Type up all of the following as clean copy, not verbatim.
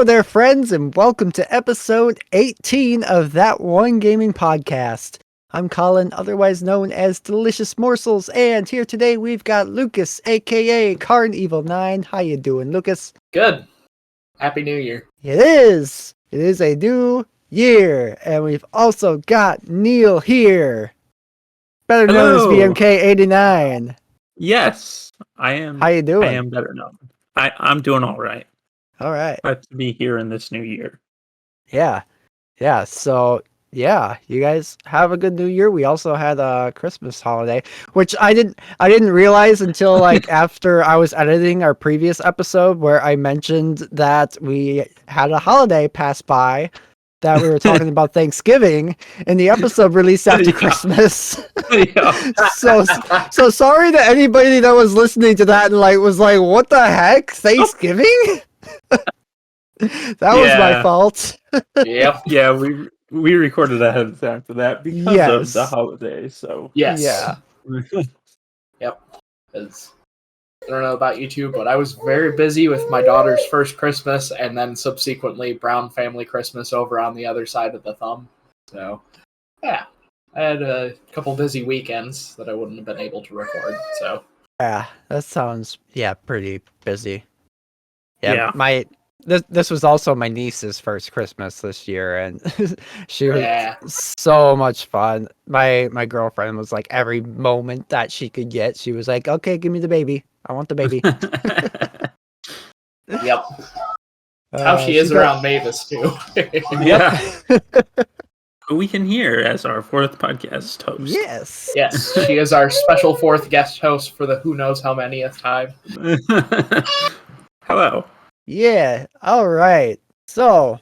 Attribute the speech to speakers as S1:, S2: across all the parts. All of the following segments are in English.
S1: there, friends, and welcome to episode 18 of That One Gaming Podcast. I'm Colin, otherwise known as DeliciousMorsels, and here today we've got Lucas, aka Karn Evil 9. How you doing, Lucas?
S2: Good. Happy New Year.
S1: It is a new year, and we've also got Neal here, better known as BMK89.
S3: Yes, I am.
S1: How you doing?
S3: I am better known. I'm doing all right.
S1: All right.
S3: Glad to be here in this new year.
S1: Yeah. So, you guys have a good New Year. We also had a Christmas holiday, which I didn't realize until like after I was editing our previous episode where I mentioned that we had a holiday pass by, that we were talking about Thanksgiving, and the episode released after Christmas. So sorry to anybody that was listening to that and was like, what the heck? Thanksgiving? That was my fault.
S2: Yep.
S3: Yeah, we recorded ahead of time for that because of the holiday. So
S2: yes.
S1: Yeah.
S2: Yep. I don't know about you two, but I was very busy with my daughter's first Christmas and then subsequently Brown family Christmas over on the other side of the thumb. So, yeah, I had a couple busy weekends that I wouldn't have been able to record. So,
S1: yeah, that sounds pretty busy.
S3: Yeah.
S1: This was also my niece's first Christmas this year, and she was so much fun. My girlfriend was like, every moment that she could get, she was like, "Okay, give me the baby. I want the baby."
S2: Yep. How she is around Mavis too.
S3: Yep. We can hear as our fourth podcast host.
S1: Yes,
S2: she is our special fourth guest host for the who knows how manyth time.
S3: Hello.
S1: Yeah, all right. So,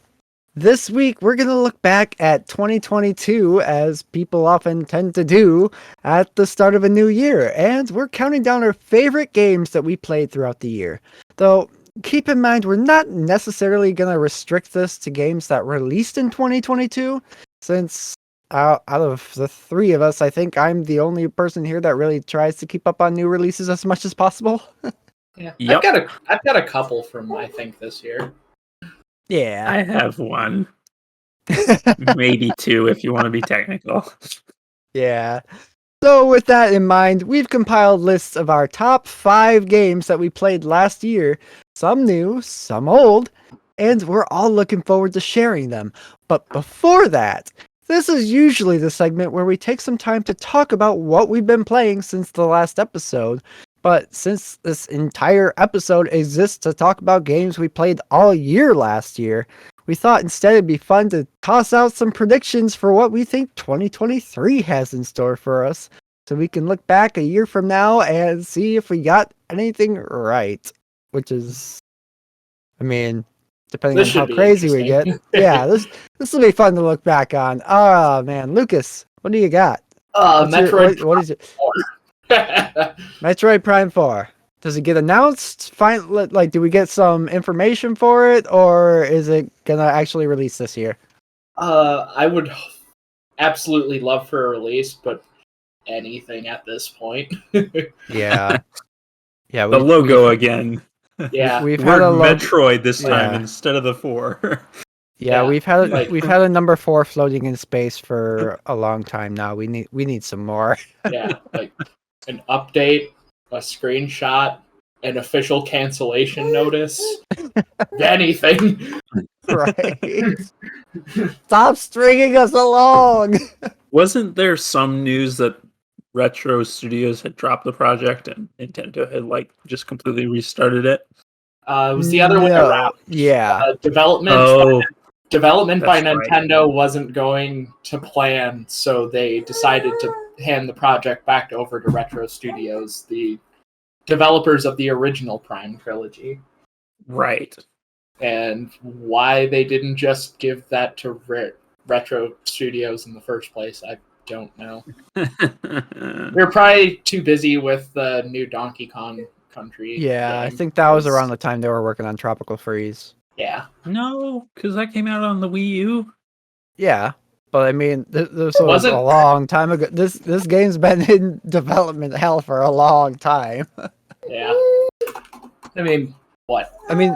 S1: this week we're going to look back at 2022, as people often tend to do at the start of a new year, and we're counting down our favorite games that we played throughout the year. Though, keep in mind, we're not necessarily going to restrict this to games that released in 2022, since out of the three of us, I think I'm the only person here that really tries to keep up on new releases as much as possible.
S2: Yeah,
S3: yep.
S2: I've got a couple from I think this year.
S1: Yeah,
S3: I have one, maybe two if you want to be technical.
S1: Yeah. So with that in mind, we've compiled lists of our top 5 games that we played last year, some new, some old, and we're all looking forward to sharing them. But before that, this is usually the segment where we take some time to talk about what we've been playing since the last episode. But since this entire episode exists to talk about games we played all year last year, we thought instead it'd be fun to toss out some predictions for what we think 2023 has in store for us, so we can look back a year from now and see if we got anything right. Which is, depending on how crazy we get. Yeah, this will be fun to look back on. Oh man, Lucas, what do you got?
S2: Metroid.
S1: What is it? Metroid Prime 4. Does it get announced? Do we get some information for it, or is it gonna actually release this year?
S2: I would absolutely love for a release, but anything at this point.
S1: Yeah.
S3: The logo again.
S2: Yeah,
S1: we've had a
S3: Metroid this time instead of the 4.
S1: Yeah, we've had a number 4 floating in space for a long time now. We need some more.
S2: Yeah, like an update, a screenshot, an official cancellation notice, anything.
S1: Right. Stop stringing us along.
S3: Wasn't there some news that Retro Studios had dropped the project and Nintendo had just completely restarted it?
S2: It was the other way around.
S1: Yeah.
S2: Development by Nintendo
S3: right.
S2: wasn't going to plan, so they decided to hand the project back over to Retro Studios, the developers of the original Prime trilogy.
S3: Right.
S2: And why they didn't just give that to Retro Studios in the first place, I don't know. They're probably too busy with the new Donkey Kong Country.
S1: Yeah,
S2: game.
S1: I think that was around the time they were working on Tropical Freeze.
S2: Yeah.
S3: No, because that came out on the Wii U.
S1: Yeah, but this was a long time ago. This game's been in development hell for a long time.
S2: Yeah. What?
S1: I mean,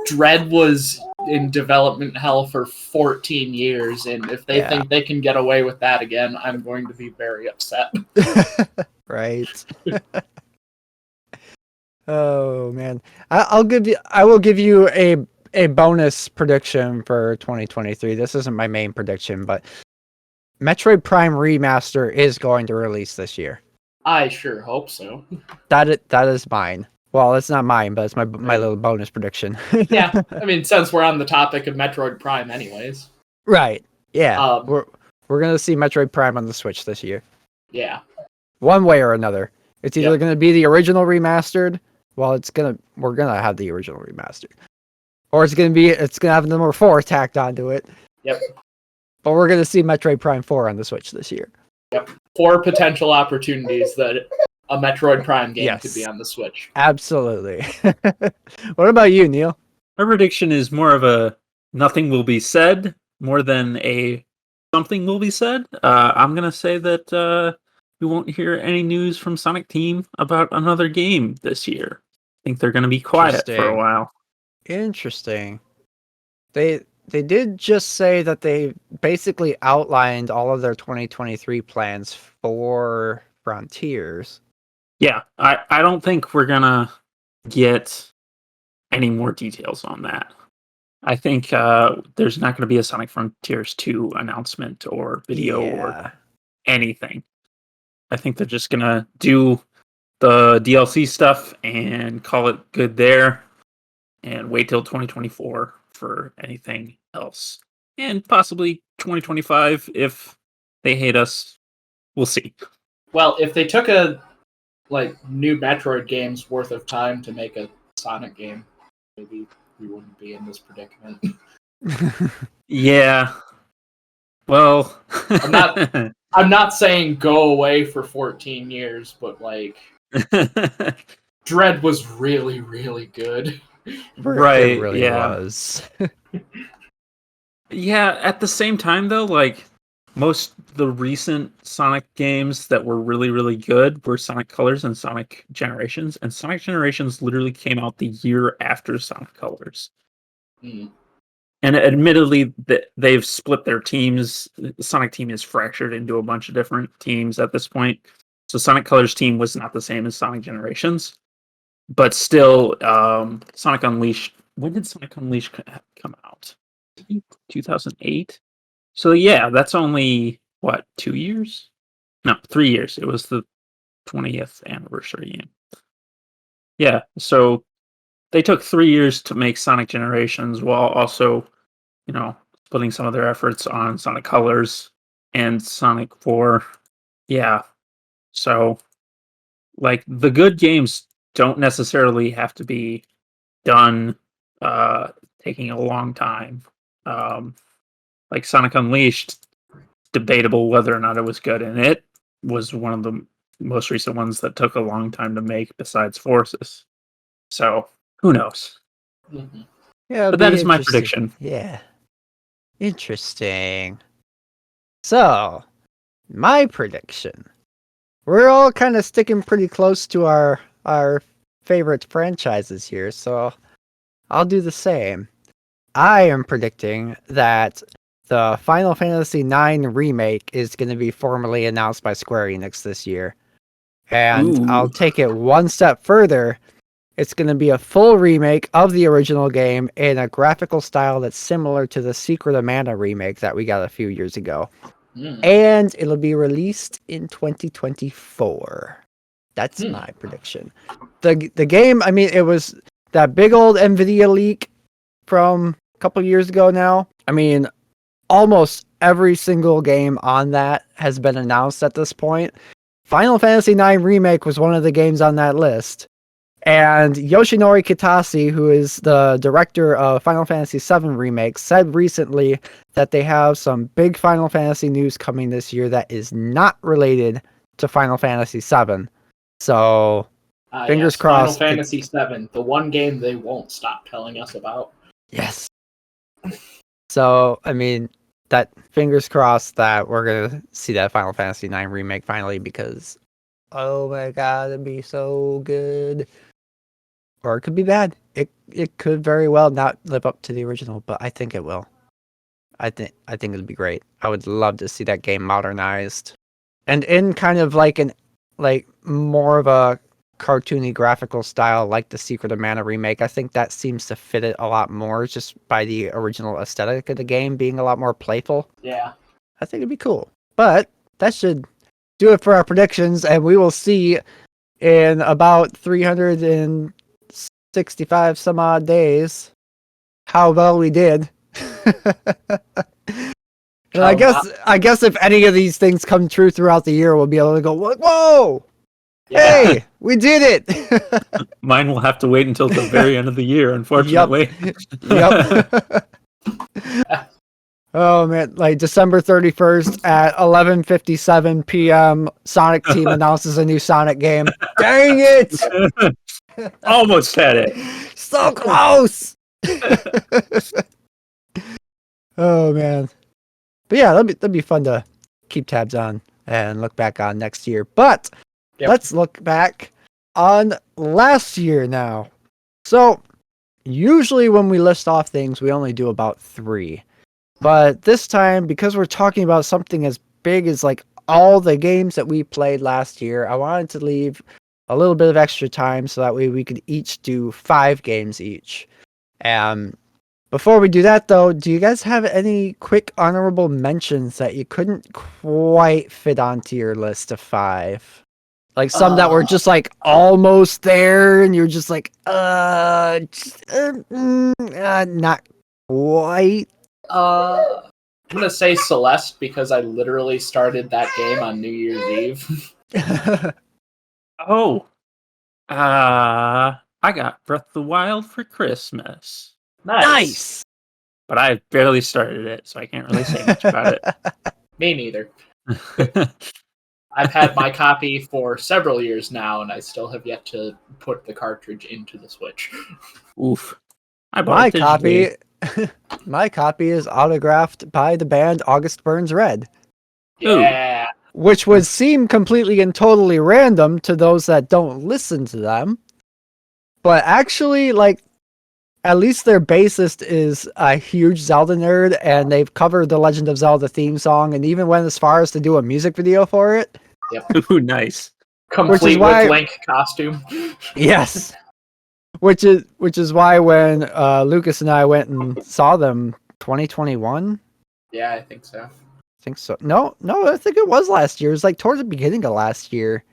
S2: Dread was in development hell for 14 years, and if they think they can get away with that again, I'm going to be very upset.
S1: Right. Oh man, I will give you a bonus prediction for 2023. This isn't my main prediction, but Metroid Prime Remaster is going to release this year.
S2: I sure hope so.
S1: That is mine. Well, it's not mine, but it's my little bonus prediction.
S2: Yeah, I mean, since we're on the topic of Metroid Prime, anyways.
S1: Right. Yeah. We're gonna see Metroid Prime on the Switch this year.
S2: Yeah.
S1: One way or another. It's either gonna be the original remastered. Well, we're gonna have the original remastered, or it's gonna have number 4 tacked onto it.
S2: Yep.
S1: But we're gonna see Metroid Prime 4 on the Switch this year.
S2: Yep. 4 potential opportunities that a Metroid Prime game could be on the Switch.
S1: Absolutely. What about you, Neal?
S3: My prediction is more of a nothing will be said more than a something will be said. I'm gonna say that we won't hear any news from Sonic Team about another game this year. I think they're gonna be quiet for a while.
S1: Interesting. They did just say that they basically outlined all of their 2023 plans for Frontiers.
S3: Yeah, I don't think we're gonna get any more details on that. I think there's not going to be a Sonic Frontiers 2 announcement or video or anything. I think they're just going to do the DLC stuff and call it good there and wait till 2024 for anything else. And possibly 2025 if they hate us. We'll see.
S2: Well, if they took a new Metroid game's worth of time to make a Sonic game, maybe we wouldn't be in this predicament.
S3: Yeah. Well,
S2: I'm not saying go away for 14 years, but Dread was really, really good.
S3: Right.
S1: It really was.
S3: Yeah, at the same time though, most the recent Sonic games that were really, really good were Sonic Colors and Sonic Generations, and Sonic Generations literally came out the year after Sonic Colors.
S2: Mm.
S3: And admittedly, they've split their teams. The Sonic team is fractured into a bunch of different teams at this point. So Sonic Colors team was not the same as Sonic Generations. But still, Sonic Unleashed... When did Sonic Unleashed come out? 2008? So yeah, that's only, 2 years? No, 3 years. It was the 20th anniversary game. Yeah, so they took 3 years to make Sonic Generations while also, putting some of their efforts on Sonic Colors and Sonic 4. Yeah. So, the good games don't necessarily have to be done taking a long time. Sonic Unleashed, debatable whether or not it was good, and it was one of the most recent ones that took a long time to make besides Forces. So, who knows?
S2: Mm-hmm.
S1: Yeah,
S3: but that is my prediction.
S1: Yeah. Interesting. So, my prediction. We're all kind of sticking pretty close to our favorite franchises here, so I'll do the same. I am predicting that the Final Fantasy IX remake is going to be formally announced by Square Enix this year. And I'll take it one step further. It's going to be a full remake of the original game in a graphical style that's similar to the Secret of Mana remake that we got a few years ago. And it'll be released in 2024. That's my prediction. The game, I mean, it was that big old NVIDIA leak from a couple years ago now. I mean, almost every single game on that has been announced at this point. Final Fantasy IX Remake was one of the games on that list. And Yoshinori Kitase, who is the director of Final Fantasy VII Remake, said recently that they have some big Final Fantasy news coming this year that is not related to Final Fantasy VII. So, fingers crossed.
S2: Final Fantasy VII, the one game they won't stop telling us about.
S1: Yes. So, I mean, that fingers crossed that we're going to see that Final Fantasy IX Remake finally, because, oh my god, it'd be so good. Or it could be bad. it could very well not live up to the original, but I think it will. I think it'd be great. I would love to see that game modernized, and in kind of like more of a cartoony graphical style, like the Secret of Mana remake. I think that seems to fit it a lot more, just by the original aesthetic of the game being a lot more playful.
S2: Yeah.
S1: I think it'd be cool. But that should do it for our predictions, and we will see in about 365 some odd days how well we did. And I guess if any of these things come true throughout the year, we'll be able to go, whoa,
S2: Yeah.
S1: hey, we did it.
S3: Mine will have to wait until the very end of the year, unfortunately.
S1: Yep. Oh man, like December 31st at 11:57 p.m. Sonic Team announces a new Sonic game. Dang it!
S3: Almost had it.
S1: So close. Oh man. But yeah, that'd be fun to keep tabs on and look back on next year. But let's look back on last year now. So usually when we list off things, we only do about 3. But this time, because we're talking about something as big as like all the games that we played last year, I wanted to leave a little bit of extra time so that way we could each do 5 games each. Before we do that though, do you guys have any quick honorable mentions that you couldn't quite fit onto your list of 5? Like some that were just like almost there and you're just like, not quite.
S2: I'm gonna say Celeste because I literally started that game on New Year's Eve.
S3: Oh. I got Breath of the Wild for Christmas.
S2: Nice.
S3: But I barely started it, so I can't really say much about
S2: Me neither.
S3: it.
S2: I've had my copy for several years now, and I still have yet to put the cartridge into the Switch.
S3: Oof. I bought it digitally.
S1: My copy is autographed by the band August Burns Red.
S2: Yeah.
S1: Which would seem completely and totally random to those that don't listen to them. But actually, like, at least their bassist is a huge Zelda nerd, and they've covered the Legend of Zelda theme song, and even went as far as to do a music video for it.
S2: Yep.
S3: Ooh, nice.
S2: Complete with Link costume.
S1: Yes. Which is why when Lucas and I went and saw them 2021.
S2: Yeah, I think so.
S1: I think so. No, I think it was last year. It was like towards the beginning of last year.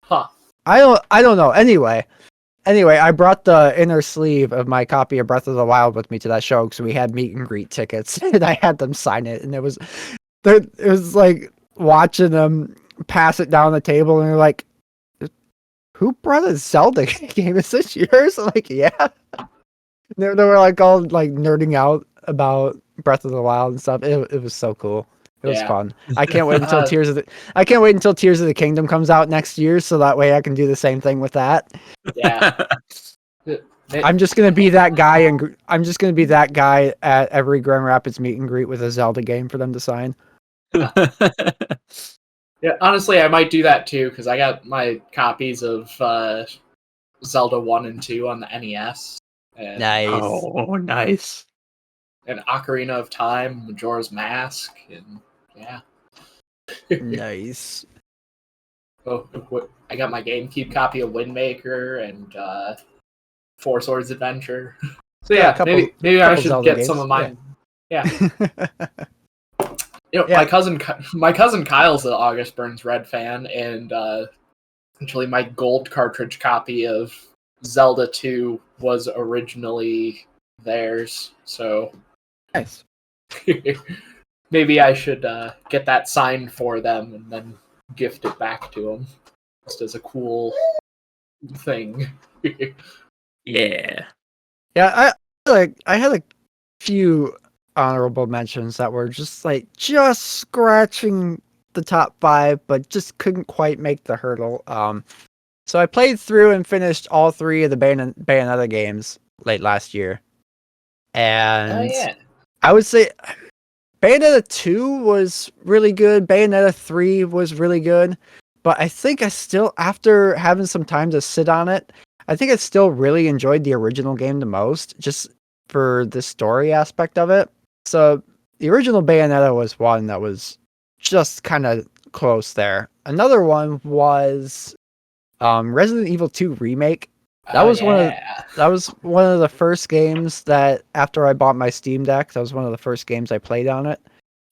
S2: Huh.
S1: I don't know. Anyway, I brought the inner sleeve of my copy of Breath of the Wild with me to that show because we had meet and greet tickets, and I had them sign it, and it was like watching them pass it down the table, and they're like, "Who brought a Zelda game? Is this yours?" I'm like, "Yeah." They were like all like nerding out about Breath of the Wild and stuff. It was so cool. It was fun. I can't wait until Tears of the Kingdom comes out next year, so that way I can do the same thing with that.
S2: Yeah.
S1: I'm just gonna be that guy, and I'm just gonna be that guy at every Grand Rapids meet and greet with a Zelda game for them to sign.
S2: Yeah, honestly, I might do that too because I got my copies of Zelda 1 and 2 on the NES. And,
S1: Nice.
S3: Oh, nice.
S2: And Ocarina of Time, Majora's Mask, and yeah.
S1: Nice.
S2: Oh, I got my GameCube copy of Wind Waker and Four Swords Adventure. So yeah, maybe I should
S1: Zelda
S2: get
S1: games.
S2: some of mine. Yeah.
S1: Yeah.
S2: My cousin Kyle's an August Burns Red fan, and actually my gold cartridge copy of Zelda 2 was originally theirs. So
S1: Nice.
S2: maybe I should get that signed for them and then gift it back to them, just as a cool thing.
S3: Yeah.
S1: Yeah, I had a few honorable mentions that were just scratching the top 5, but just couldn't quite make the hurdle. So I played through and finished all 3 of the Bayonetta games late last year, and I would say Bayonetta 2 was really good. Bayonetta 3 was really good, but I think I still, after having some time to sit on it, I think I still really enjoyed the original game the most, just for the story aspect of it. So the original Bayonetta was one that was just kind of close there. Another one was Resident Evil 2 Remake. That was one of the first games that after I bought my Steam Deck, that was one of the first games I played on it.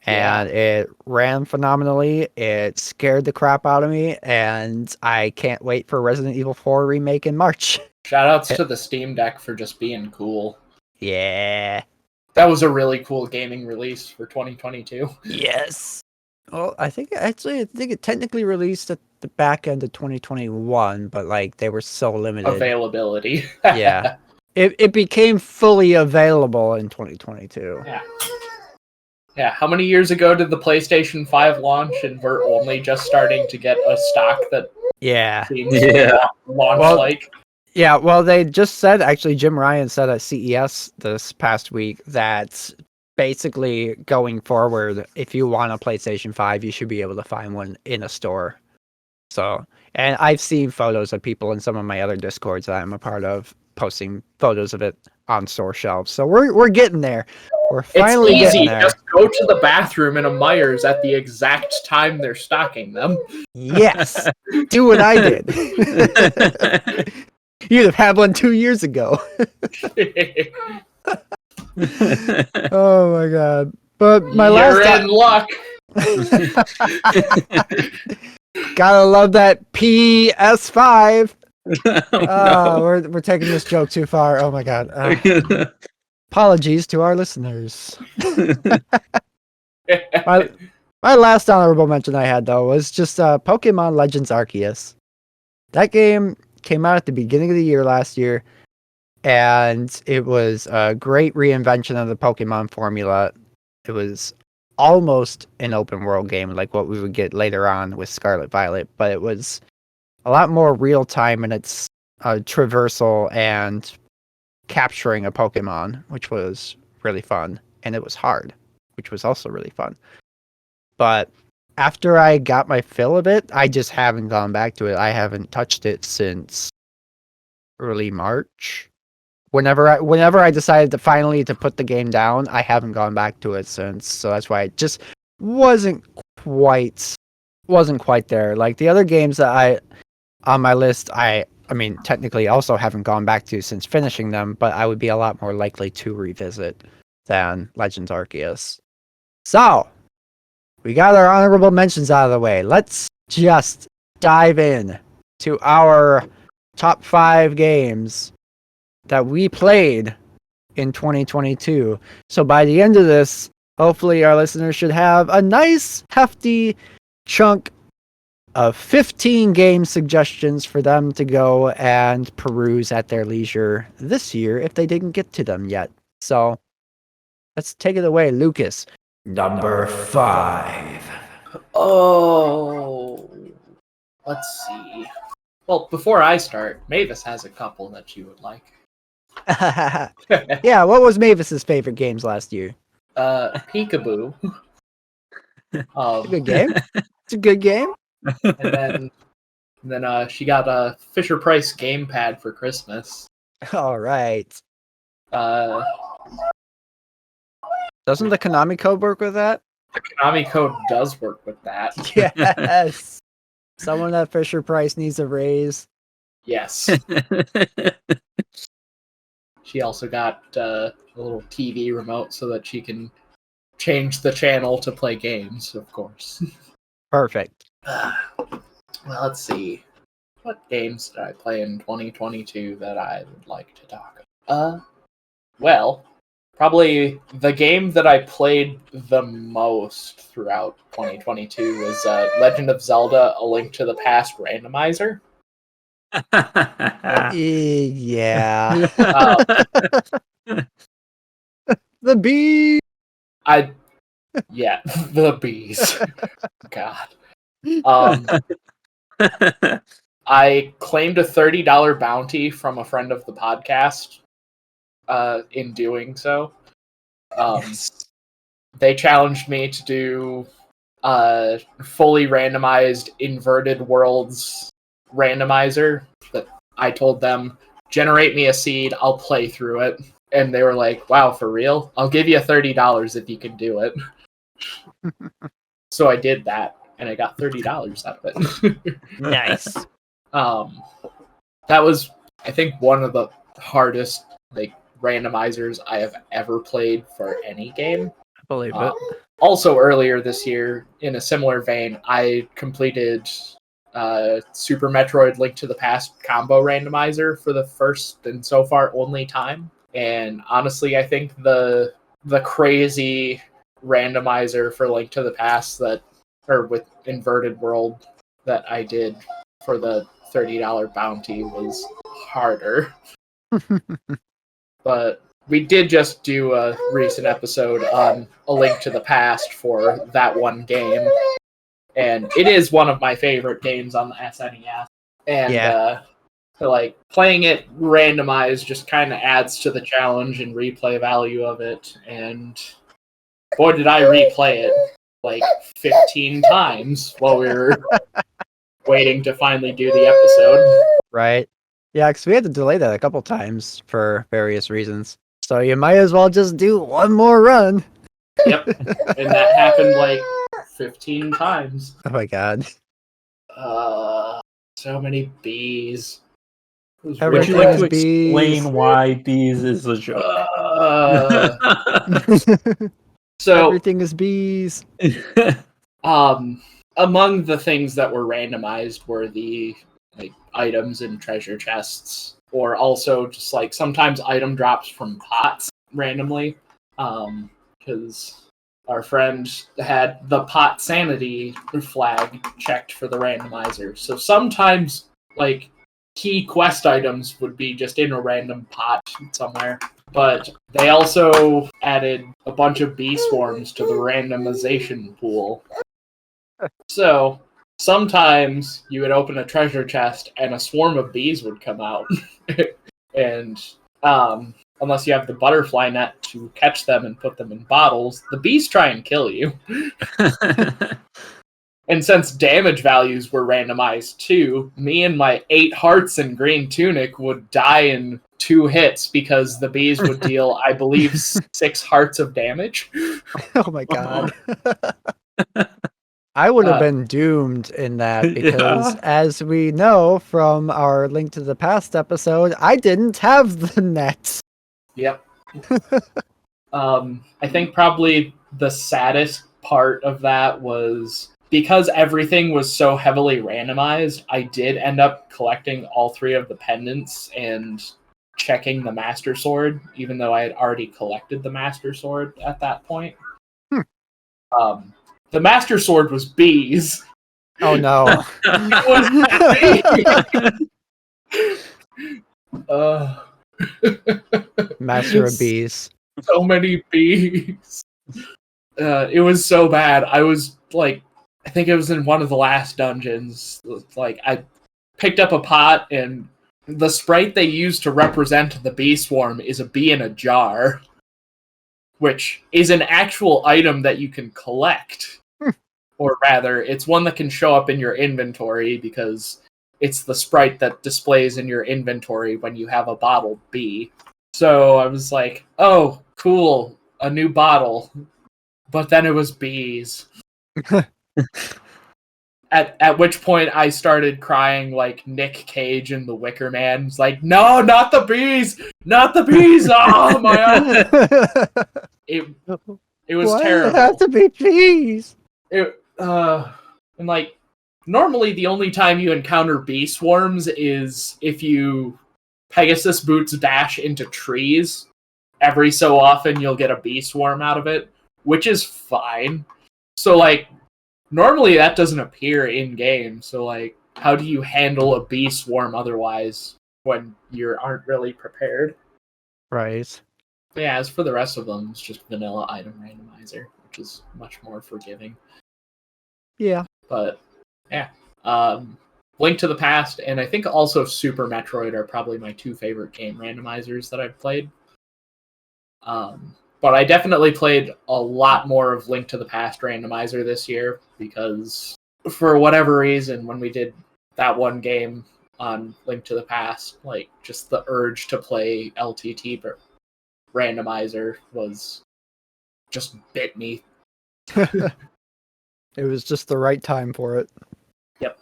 S1: And it ran phenomenally. It scared the crap out of me, and I can't wait for Resident Evil 4 Remake in March.
S2: Shoutouts to the Steam Deck for just being cool.
S1: Yeah.
S2: That was a really cool gaming release for 2022.
S1: Yes. Well, I think it technically released at the back end of 2021, but like they were so limited.
S2: Availability.
S1: Yeah. It became fully available in 2022.
S2: Yeah. Yeah, how many years ago did the PlayStation 5 launch, and we're only just starting to get a stock that seems launch-like?
S1: Yeah, well, they just said, actually, Jim Ryan said at CES this past week that basically going forward, if you want a PlayStation 5, you should be able to find one in a store. So, and I've seen photos of people in some of my other Discords that I'm a part of posting photos of it on store shelves. So we're getting there. We're finally getting there.
S2: Just go to the bathroom in a Myers at the exact time they're stocking them.
S1: Yes. Do what I did. You'd have had one 2 years ago. Oh my god. But my
S2: You're in luck.
S1: Gotta love that PS5.
S3: No.
S1: We're taking this joke too far. Oh my god. Apologies to our listeners. My last honorable mention I had though was just Pokemon Legends Arceus. That game came out at the beginning of the year last year, and it was a great reinvention of the Pokemon formula. It was almost an open world game like what we would get later on with Scarlet Violet, but it was a lot more real time in its traversal and capturing a Pokemon, which was really fun, and it was hard, which was also really fun. But after I got my fill of it, I just haven't gone back to it. I haven't touched it since early March. Whenever I decided to finally to put the game down, I haven't gone back to it since. So that's why it just wasn't quite there. Like the other games that I on my list, I mean technically also haven't gone back to since finishing them, but I would be a lot more likely to revisit than Legends Arceus. So we got our honorable mentions out of the way. Let's just dive in to our top 5 games that we played in 2022. So by the end of this, hopefully our listeners should have a nice hefty chunk of 15 game suggestions for them to go and peruse at their leisure this year if they didn't get to them yet. So let's take it away, Lucas. Number 5.
S2: Oh, let's see. Well, before I start, Mavis has a couple that you would like.
S1: Yeah, what was Mavis's favorite games last year?
S2: Peekaboo.
S1: It's a good game. It's a good game.
S2: And then she got a Fisher Price gamepad for Christmas.
S1: All right.
S2: Doesn't
S1: the Konami code work with that?
S2: The Konami code does work with that.
S1: Yes. Someone at Fisher Price needs a raise.
S2: Yes. She also got a little TV remote so that she can change the channel to play games, of course.
S1: Perfect.
S2: Well, let's see. What games did I play in 2022 that I would like to talk about? Well, probably the game that I played the most throughout 2022 was Legend of Zelda: A Link to the Past Randomizer.
S1: Yeah. The bee.
S2: Yeah, the bees. God. I claimed a $30 bounty from a friend of the podcast. In doing so,
S1: Yes.
S2: they challenged me to do fully randomized inverted worlds randomizer that I told them, generate me a seed, I'll play through it. And they were like, wow, for real? I'll give you $30 if you can do it. So I did that, and I got $30 out of it.
S1: Nice.
S2: That was, I think, one of the hardest randomizers I have ever played for any game.
S1: I believe it.
S2: Also, earlier this year, in a similar vein, I completed Super Metroid Link to the Past combo randomizer for the first and so far only time. And honestly, I think the crazy randomizer for Link to the Past with Inverted World that I did for the $30 bounty was harder. But we did just do a recent episode on A Link to the Past for that one game. And it is one of my favorite games on the SNES. And playing it randomized just kind of adds to the challenge and replay value of it. And boy, did I replay it 15 times while we were waiting to finally do the episode.
S1: Right. Yeah, because we had to delay that a couple times for various reasons. So you might as well just do one more run.
S2: Yep. And that happened 15 times.
S1: Oh my god.
S2: So many bees.
S3: Would you like to explain why bees is a joke?
S2: So
S1: everything is bees.
S2: Among the things that were randomized were the items in treasure chests, or also just sometimes item drops from pots randomly, because our friend had the pot sanity flag checked for the randomizer. So sometimes key quest items would be just in a random pot somewhere. But they also added a bunch of bee swarms to the randomization pool. So sometimes you would open a treasure chest and a swarm of bees would come out. And unless you have the butterfly net to catch them and put them in bottles, the bees try and kill you. And since damage values were randomized too, me and my 8 hearts and green tunic would die in 2 hits because the bees would deal, I believe, 6 hearts of damage.
S1: Oh my god. I would have been doomed in that because, as we know from our Link to the Past episode, I didn't have the net.
S2: Yep. I think probably the saddest part of that was because everything was so heavily randomized, I did end up collecting all 3 of the pendants and checking the Master Sword, even though I had already collected the Master Sword at that point. The Master Sword was bees.
S1: Oh no.
S2: It was bees.
S1: Master of bees.
S2: So many bees. It was so bad. I was I think it was in one of the last dungeons. I picked up a pot, and the sprite they used to represent the bee swarm is a bee in a jar, which is an actual item that you can collect. Or rather, it's one that can show up in your inventory because it's the sprite that displays in your inventory when you have a bottled bee. So I was like, oh, cool, a new bottle. But then it was bees. At which point I started crying like Nick Cage in The Wicker Man. It's like, no, not the bees! Not the bees! Oh, my eye! It was
S1: Why
S2: terrible.
S1: does it have to be bees?
S2: And normally the only time you encounter bee swarms is if you Pegasus boots dash into trees. Every so often you'll get a bee swarm out of it, which is fine. So normally that doesn't appear in game. So how do you handle a bee swarm otherwise when you aren't really prepared?
S1: Right.
S2: But yeah, as for the rest of them, it's just vanilla item randomizer, which is much more forgiving.
S1: Yeah.
S2: But yeah, Link to the Past and I think also Super Metroid are probably my 2 favorite game randomizers that I've played. But I definitely played a lot more of Link to the Past randomizer this year because for whatever reason, when we did that one game, on Link to the Past. Like, just the urge to play LTT randomizer was just bit me.
S1: It was just the right time for it.
S2: Yep.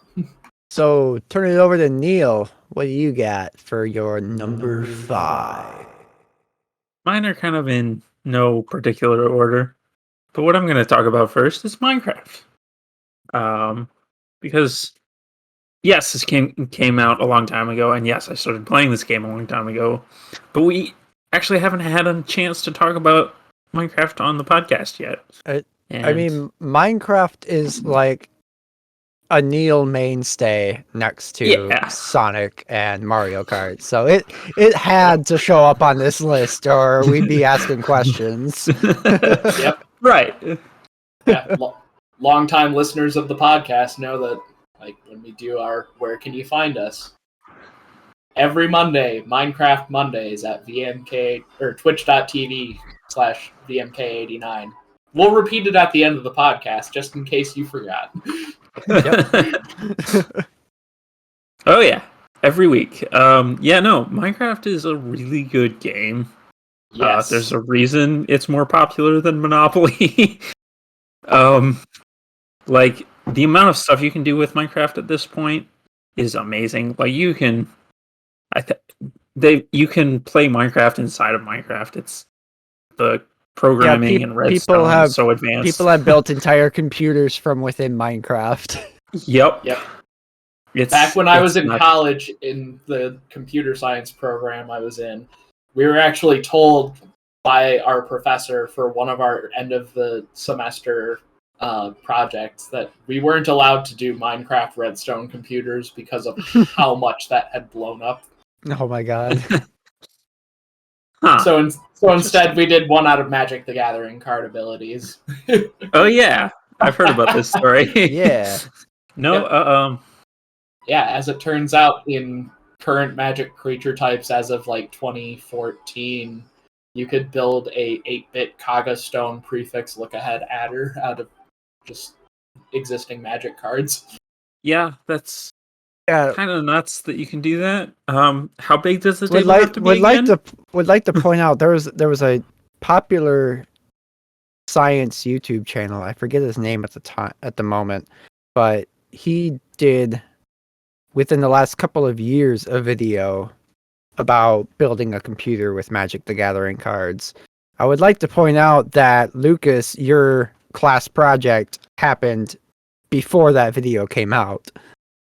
S1: So, turn it over to Neal. What do you got for your number 5?
S3: Mine are kind of in no particular order, but what I'm going to talk about first is Minecraft. Because yes, this came out a long time ago, and yes, I started playing this game a long time ago, but we actually haven't had a chance to talk about Minecraft on the podcast yet.
S1: I mean, Minecraft is like a Neal mainstay next to Sonic and Mario Kart. So it had to show up on this list or we'd be asking questions.
S2: Yep.
S3: Right.
S2: Yeah. Long-time listeners of the podcast know that, like, when we do our Where Can You Find Us? Every Monday, Minecraft Mondays at VMK or twitch.tv/VMK89. We'll repeat it at the end of the podcast, just in case you forgot.
S3: Oh yeah, every week. Minecraft is a really good game.
S2: Yes.
S3: There's a reason it's more popular than Monopoly. Like the amount of stuff you can do with Minecraft at this point is amazing. Like you can play Minecraft inside of Minecraft. It's the programming and redstone is so advanced.
S1: People have built entire computers from within Minecraft.
S3: Yep.
S2: Back when I was in college, in the computer science program I was in, we were actually told by our professor for one of our end of the semester projects that we weren't allowed to do Minecraft redstone computers because of how much that had blown up.
S1: Oh my god.
S3: Huh.
S2: So instead we did one out of Magic the Gathering card abilities.
S3: Oh yeah, I've heard about this story.
S1: Yeah.
S3: No,
S2: Yeah, as it turns out, in current Magic creature types as of like 2014, you could build a 8-bit Kaga Stone prefix look-ahead adder out of just existing Magic cards.
S3: Yeah, that's kind of nuts that you can do that. How big does the table have to be
S1: would like to point out there was a popular science YouTube channel. I forget his name at the moment, but he did within the last couple of years a video about building a computer with Magic the Gathering cards. I would like to point out that Lucas, your class project happened before that video came out.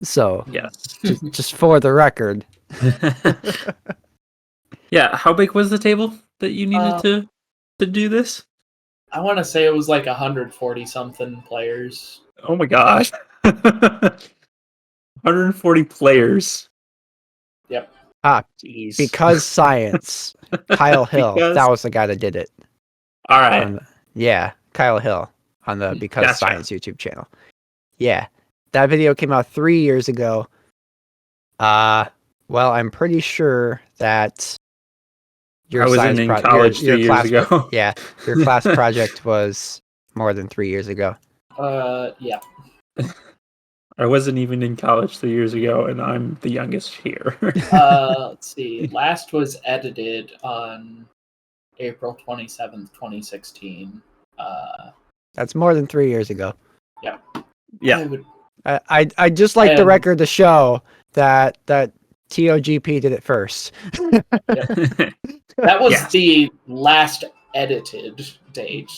S1: So,
S3: yes,
S1: just for the record.
S3: Yeah, how big was the table that you needed to do this?
S2: I want to say it was like 140 something players.
S3: Oh my gosh. 140 players.
S2: Yep.
S3: Jeez.
S1: Because science. Kyle Hill. That was the guy that did it.
S3: All right.
S1: Kyle Hill on the Because Science YouTube channel. Yeah. That video came out 3 years ago. Well, I'm pretty sure that
S3: I was in college 3 years ago.
S1: Yeah. Your class project was more than 3 years ago.
S2: Yeah.
S3: I wasn't even in college 3 years ago, and I'm the youngest here.
S2: Let's see. Last was edited on April 27th, 2016.
S1: That's more than 3 years ago.
S2: Yeah.
S3: Yeah.
S1: I'd just like the record to show that TOGP did it first.
S2: That was the last edited date.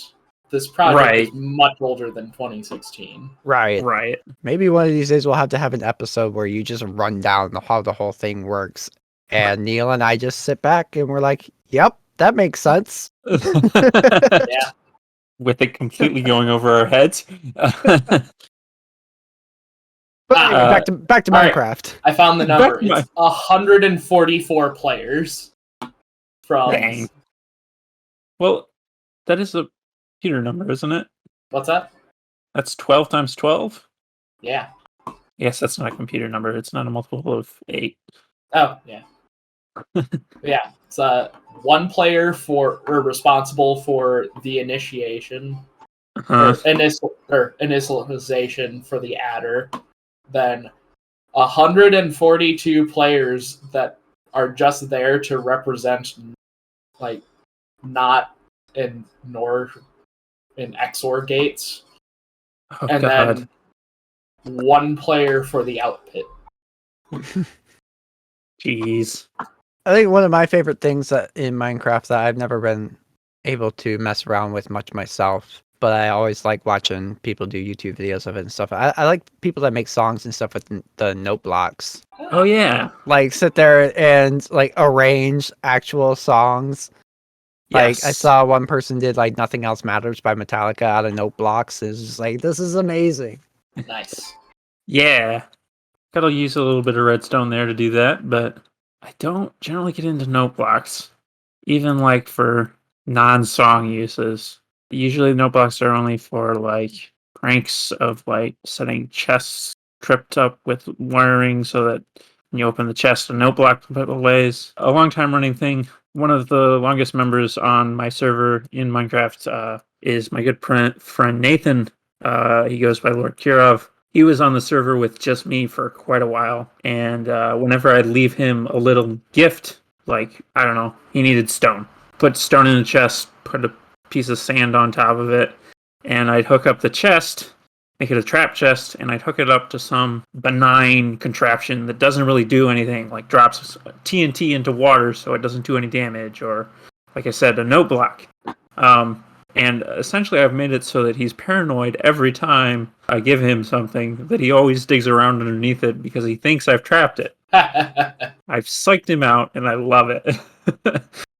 S2: This project is much older than 2016.
S1: Right. Maybe one of these days we'll have to have an episode where you just run down how the whole thing works. And Neal and I just sit back and we're like, yep, that makes sense.
S2: Yeah.
S3: With it completely going over our heads.
S1: Back to Minecraft.
S2: Right. I found the number. It's 144 players.
S3: Dang. Well, that is a computer number, isn't it?
S2: What's that?
S3: That's 12 times 12?
S2: Yeah.
S3: Yes, that's not a computer number. It's not a multiple of 8.
S2: Oh, yeah. Yeah. It's one player responsible for the initiation. Initialization for the adder. Then 142 players that are just there to represent, like, not in XOR gates,
S3: Oh
S2: and
S3: God.
S2: then one player for the outpit.
S3: Jeez.
S1: I think one of my favorite things that in Minecraft that I've never been able to mess around with much myself, but I always like watching people do YouTube videos of it and stuff. I like people that make songs and stuff with the note blocks.
S3: Oh yeah.
S1: Like sit there and like arrange actual songs. Like I
S3: Yes.
S1: saw one person did like Nothing Else Matters by Metallica out of note blocks. It's just like, this is amazing.
S2: Nice.
S3: Yeah. Gotta use a little bit of redstone there to do that, but I don't generally get into note blocks, even like for non-song uses. Usually note blocks are only for like pranks of like setting chests tripped up with wiring so that when you open the chest, a note block plays. A long time running thing. One of the longest members on my server in Minecraft is my good friend Nathan. He goes by Lord Kirov. He was on the server with just me for quite a while, and whenever I'd leave him a little gift, like, I don't know, he needed stone. Put stone in the chest, put a piece of sand on top of it, and I'd hook up the chest, make it a trap chest, and I'd hook it up to some benign contraption that doesn't really do anything, like drops TNT into water so it doesn't do any damage, or, like I said, a note block. And essentially I've made it so that he's paranoid every time I give him something, that he always digs around underneath it because he thinks I've trapped it. I've psyched him out, and I love it.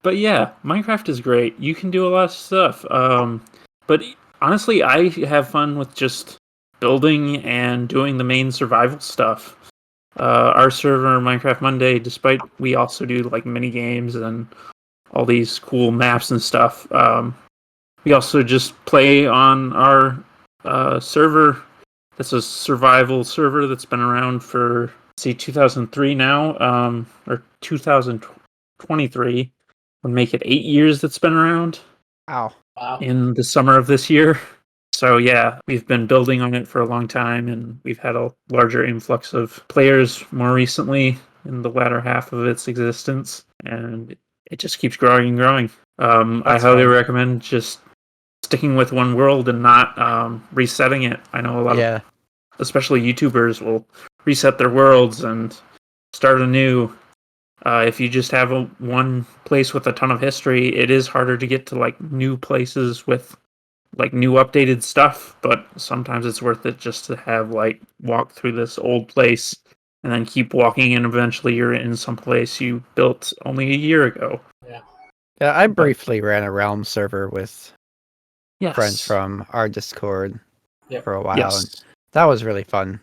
S3: But yeah, Minecraft is great. You can do a lot of stuff. But honestly, I have fun with just building and doing the main survival stuff. Our server, Minecraft Monday, despite we also do like mini games and all these cool maps and stuff, we also just play on our server. That's a survival server that's been around for, 2003 now, or 2023. Would make it 8 years that's been around.
S1: Wow.
S3: In the summer of this year. So yeah, we've been building on it for a long time, and we've had a larger influx of players more recently in the latter half of its existence, and it just keeps growing and growing. I highly recommend just sticking with one world and not resetting it. I know a lot of, especially YouTubers, will reset their worlds and start anew. If you just have one place with a ton of history, it is harder to get to like new places with like new updated stuff, but sometimes it's worth it just to have like walk through this old place and then keep walking, and eventually you're in some place you built only a year ago.
S1: Yeah, I briefly ran a Realm server with
S3: Yes.
S1: friends from our Discord for a while.
S3: Yes.
S1: And that was really fun.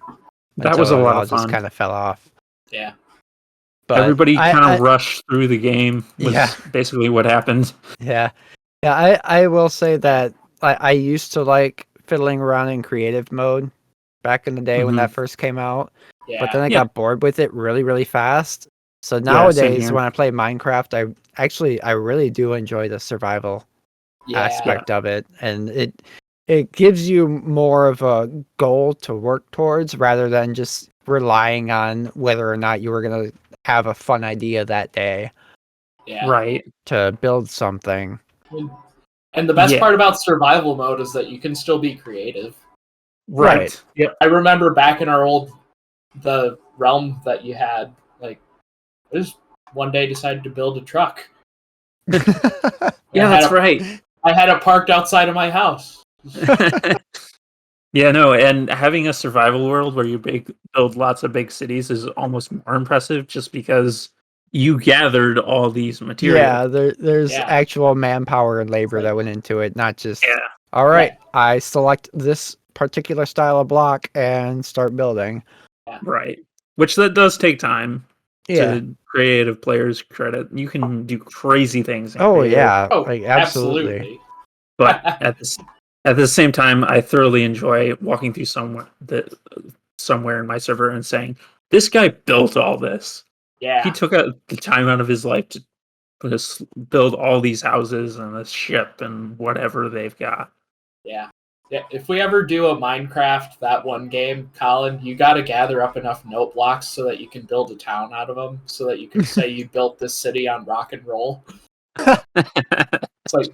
S3: That was a lot of fun.
S1: Just kind of fell off.
S2: Yeah.
S1: But
S3: everybody kind of rushed through the game was basically what happened.
S1: Yeah. I will say that I used to like fiddling around in creative mode back in the day when that first came out.
S2: Yeah.
S1: But then I got bored with it really, really fast. So
S3: same
S1: nowadays
S3: here.
S1: when I play Minecraft, I really do enjoy the survival aspect of it. And it gives you more of a goal to work towards rather than just relying on whether or not you were going to have a fun idea that day.
S2: Yeah.
S3: Right.
S1: To build something.
S2: And the best part about survival mode is that you can still be creative.
S1: Right.
S2: Yep. I remember back in the realm that you had, like, I just one day decided to build a truck.
S3: Yeah, that's right.
S2: I had it parked outside of my house.
S3: Yeah, no, and having a survival world where you build lots of big cities is almost more impressive just because you gathered all these materials.
S1: Yeah, there's actual manpower and labor that went into it, not just, all right, I select this particular style of block and start building.
S3: Right. Which that does take time.
S1: Yeah.
S3: To creative players' credit, you can do crazy things.
S1: Like absolutely.
S3: But at the same time, I thoroughly enjoy walking through somewhere in my server and saying, "This guy built all this.
S2: Yeah,
S3: he took the time out of his life to build all these houses and this ship and whatever they've got."
S2: Yeah, Yeah, if we ever do a Minecraft, that one game, Colin, you got to gather up enough note blocks so that you can build a town out of them, so that you can say you built this city on rock and roll. It's like,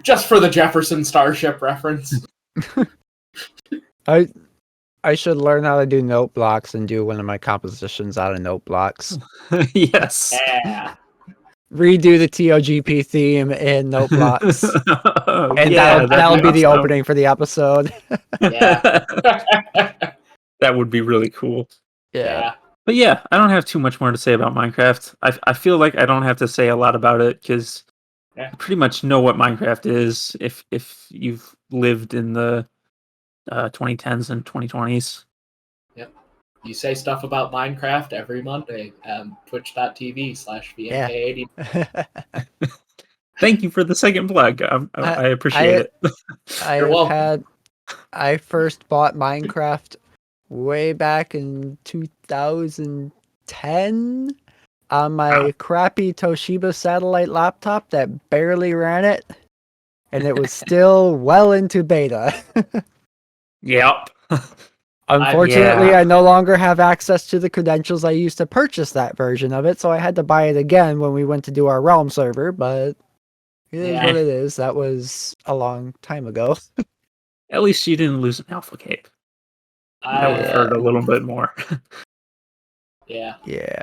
S2: just for the Jefferson Starship reference.
S1: I should learn how to do note blocks and do one of my compositions out of note blocks.
S3: Yes.
S2: Yeah.
S1: Redo the TOGP theme in note blocks. And
S3: Yeah,
S1: that'll be the
S3: awesome.
S1: opening for the episode.
S2: Yeah.
S3: That would be really cool.
S2: Yeah.
S3: But yeah, I don't have too much more to say about Minecraft. I feel like I don't have to say a lot about it because
S2: Yeah.
S3: you pretty much know what Minecraft is if you've lived in the 2010s and 2020s.
S2: Yep. You say stuff about Minecraft every Monday. Twitch.tv/VMK80.
S3: Thank you for the second plug. I appreciate it.
S1: I first bought Minecraft way back in 2010 on my crappy Toshiba satellite laptop that barely ran it, and it was still well into beta.
S3: Yep.
S1: Unfortunately, I no longer have access to the credentials I used to purchase that version of it, so I had to buy it again when we went to do our Realm server, but it is what it is. That was a long time ago.
S3: At least you didn't lose an alpha cape. That would hurt a little bit more.
S2: Yeah.
S1: Yeah.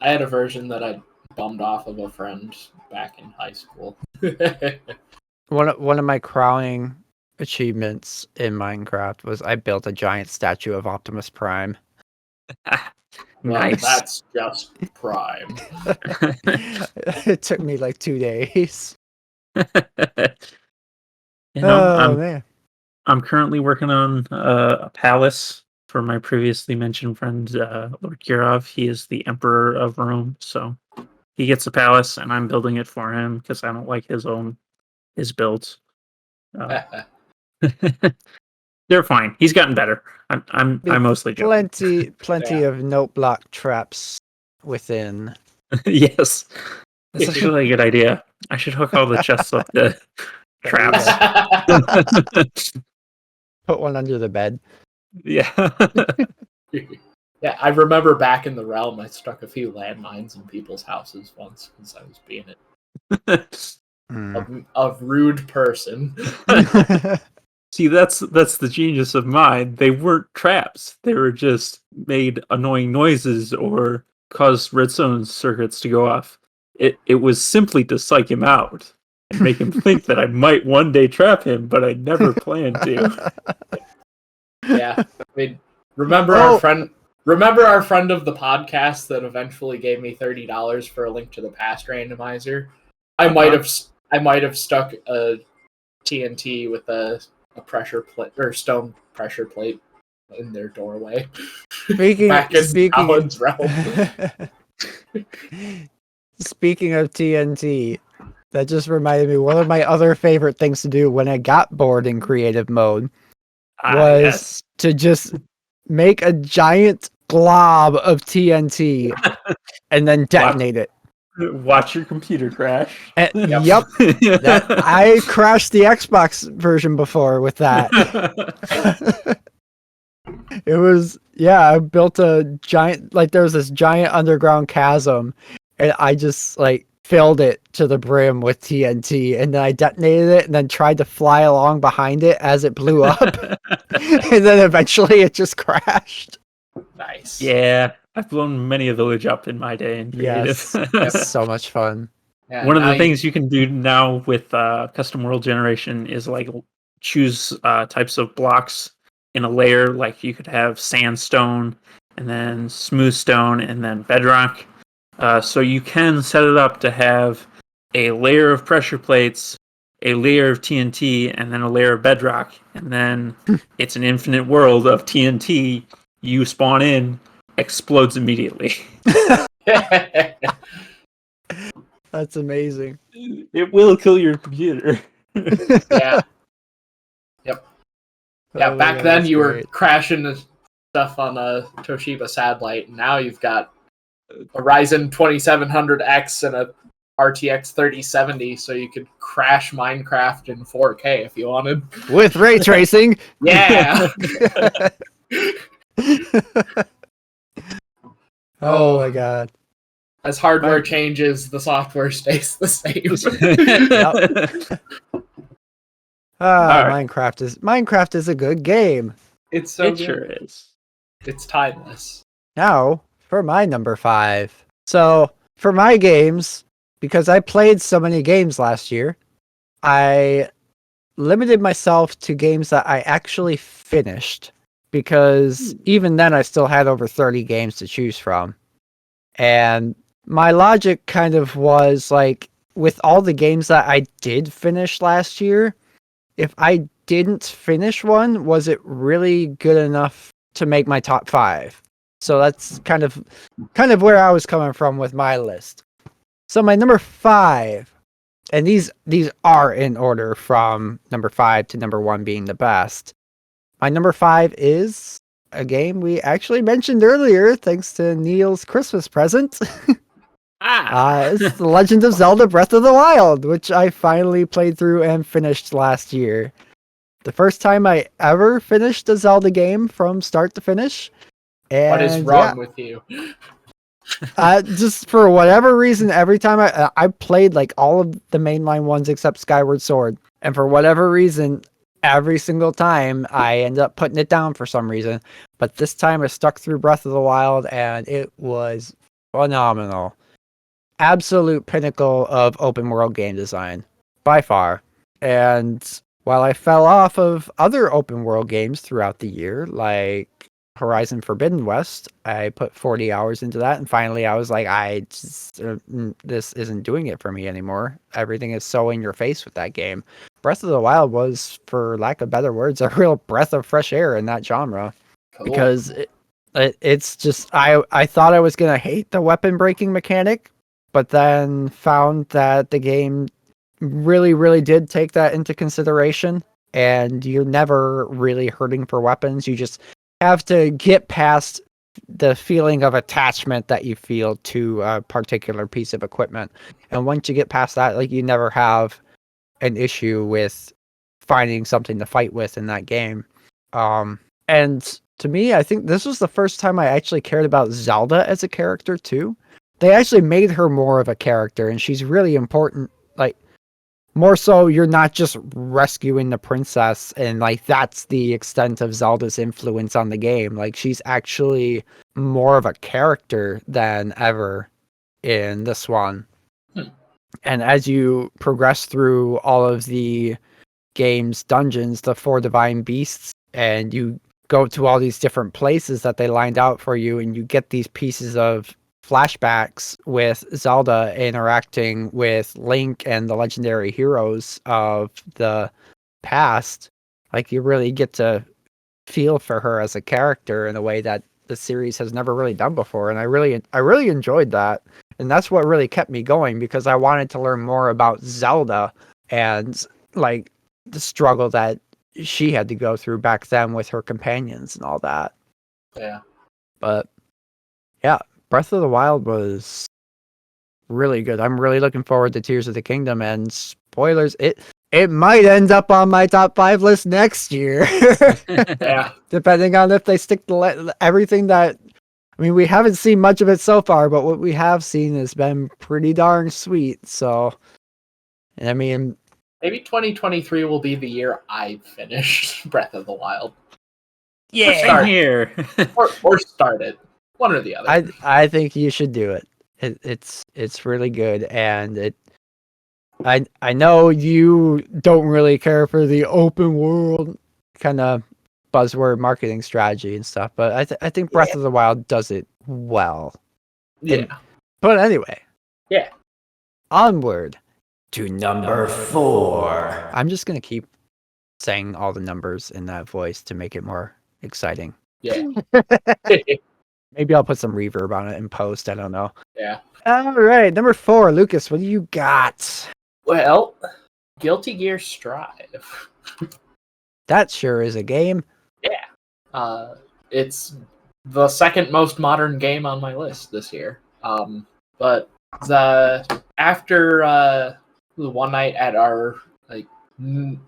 S2: I had a version that I bummed off of a friend back in high school.
S1: One of my crowning achievements in Minecraft was I built a giant statue of Optimus Prime.
S3: Nice.
S2: That's just Prime.
S1: It took me like 2 days.
S3: Man. I'm currently working on a palace for my previously mentioned friend, Lord Kirov. He is the Emperor of Rome, so he gets a palace, and I'm building it for him because I don't like his builds. They're fine. He's gotten better. I'm mostly joking.
S1: Plenty of note block traps within.
S3: Yes, that's actually a good idea. I should hook all the chests up to traps.
S1: Put one under the bed.
S3: Yeah.
S2: Yeah, I remember back in the realm, I stuck a few landmines in people's houses once because I was being a rude person.
S3: See, that's the genius of mine. They weren't traps. They were just made annoying noises or caused redstone circuits to go off. It was simply to psych him out and make him think that I might one day trap him, but I never planned to.
S2: Yeah, I mean, remember our friend of the podcast that eventually gave me $30 for a link to the past randomizer? I might have stuck a TNT with a pressure plate or stone pressure plate in their doorway.
S1: Speaking
S2: of
S1: TNT, that just reminded me, one of my other favorite things to do when I got bored in creative mode was to just make a giant glob of TNT and then detonate it.
S3: Watch your computer crash.
S1: Yep. I crashed the Xbox version before with that. It was, I built a giant, there was this giant underground chasm, and I just filled it to the brim with TNT, and then I detonated it and then tried to fly along behind it as it blew up. And then eventually it just crashed.
S2: Nice.
S3: Yeah, I've blown many a village up in my day in creative.
S1: Yes, so much fun.
S2: Yeah,
S3: one of the things you can do now with custom world generation is choose types of blocks in a layer. Like you could have sandstone and then smooth stone and then bedrock. So you can set it up to have a layer of pressure plates, a layer of TNT, and then a layer of bedrock. And then it's an infinite world of TNT. You spawn in, explodes immediately.
S1: That's amazing.
S3: It will kill your computer.
S2: Yeah. Yep. Yeah, back then you were crashing stuff on a Toshiba satellite, and now you've got a Ryzen 2700X and a RTX 3070 so you could crash Minecraft in 4K if you wanted.
S1: With ray tracing.
S2: Yeah.
S1: Oh my god.
S2: As hardware changes, the software stays the same.
S3: Right.
S1: Minecraft is a good game.
S2: It's so
S3: It
S2: good.
S3: sure is.
S2: It's timeless.
S1: Now for my number 5. So for my games, because I played so many games last year, I limited myself to games that I actually finished, because even then I still had over 30 games to choose from. And my logic kind of was like, with all the games that I did finish last year, if I didn't finish one, was it really good enough to make my top 5? So that's kind of where I was coming from with my list. So my number 5, and these are in order from number 5 to number 1 being the best. My number 5 is a game we actually mentioned earlier, thanks to Neal's Christmas present. It's The Legend of Zelda Breath of the Wild, which I finally played through and finished last year. The first time I ever finished a Zelda game from start to finish. And
S2: what is wrong with you?
S1: Just for whatever reason, every time I played like all of the mainline ones except Skyward Sword, and for whatever reason, every single time I end up putting it down for some reason. But this time I stuck through Breath of the Wild, and it was phenomenal. Absolute pinnacle of open world game design, by far. And while I fell off of other open world games throughout the year, like Horizon Forbidden West, I put 40 hours into that, and finally I was like, this isn't doing it for me anymore. Everything is so in your face with that game. Breath of the Wild was, for lack of better words, a real breath of fresh air in that genre.
S2: Cool.
S1: Because it's just, I thought I was going to hate the weapon breaking mechanic, but then found that the game really, really did take that into consideration, and you're never really hurting for weapons. You just have to get past the feeling of attachment that you feel to a particular piece of equipment. And once you get past that, like, you never have an issue with finding something to fight with in that game. And to me, I think this was the first time I actually cared about Zelda as a character too. They actually made her more of a character, and she's really important. Like, more so, you're not just rescuing the princess, and like that's the extent of Zelda's influence on the game. Like, she's actually more of a character than ever in this one. And as you progress through all of the game's dungeons, the 4 divine beasts, and you go to all these different places that they lined out for you, and you get these pieces of flashbacks with Zelda interacting with Link and the legendary heroes of the past, like, you really get to feel for her as a character in a way that the series has never really done before. And I really enjoyed that. And that's what really kept me going, because I wanted to learn more about Zelda and like the struggle that she had to go through back then with her companions and all that.
S2: Yeah.
S1: But yeah, Breath of the Wild was really good. I'm really looking forward to Tears of the Kingdom, and spoilers, it might end up on my top 5 list next year.
S2: Yeah.
S1: Depending on if they stick to everything that, I mean, we haven't seen much of it so far, but what we have seen has been pretty darn sweet. So, I mean,
S2: maybe 2023 will be the year I finish Breath of the Wild.
S3: Yeah, same here.
S2: or start it. One or the other.
S1: I think you should do it. It's really good, and I know you don't really care for the open world kind of buzzword marketing strategy and stuff, but I think Breath of the Wild does it well.
S2: Yeah.
S1: But anyway.
S2: Yeah.
S1: Onward to number 4. I'm just gonna keep saying all the numbers in that voice to make it more exciting.
S2: Yeah.
S1: Maybe I'll put some reverb on it in post. I don't know.
S2: Yeah.
S1: All right, number 4, Lucas. What do you got?
S2: Well, Guilty Gear Strive.
S1: That sure is a game.
S2: Yeah. It's the second most modern game on my list this year. But after the one night at our like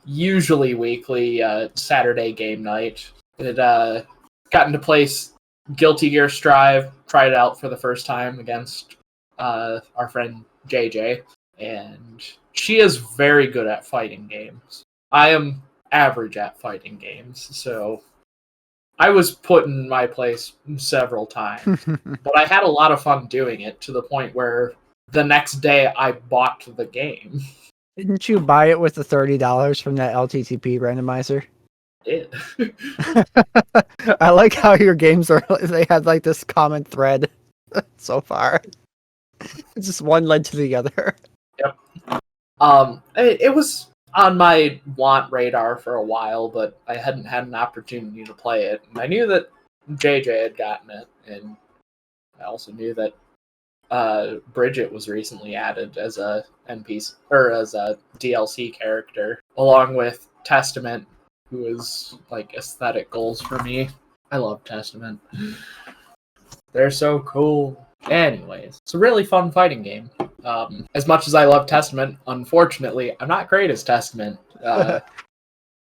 S2: usually weekly Saturday game night, it got into place Guilty Gear Strive, tried it out for the first time against our friend JJ, and she is very good at fighting games. I am average at fighting games, so I was put in my place several times, but I had a lot of fun doing it to the point where the next day I bought the game.
S1: Didn't you buy it with the $30 from that LTTP randomizer?
S2: It.
S1: I like how your games are. They had like this common thread so far. It's just one led to the other.
S2: Yep. It was on my want radar for a while, but I hadn't had an opportunity to play it. And I knew that JJ had gotten it, and I also knew that Bridget was recently added as a NPC or as a DLC character, along with Testament, who is like aesthetic goals for me. I love Testament. They're so cool. Anyways, it's a really fun fighting game. As much as I love Testament, unfortunately, I'm not great as Testament.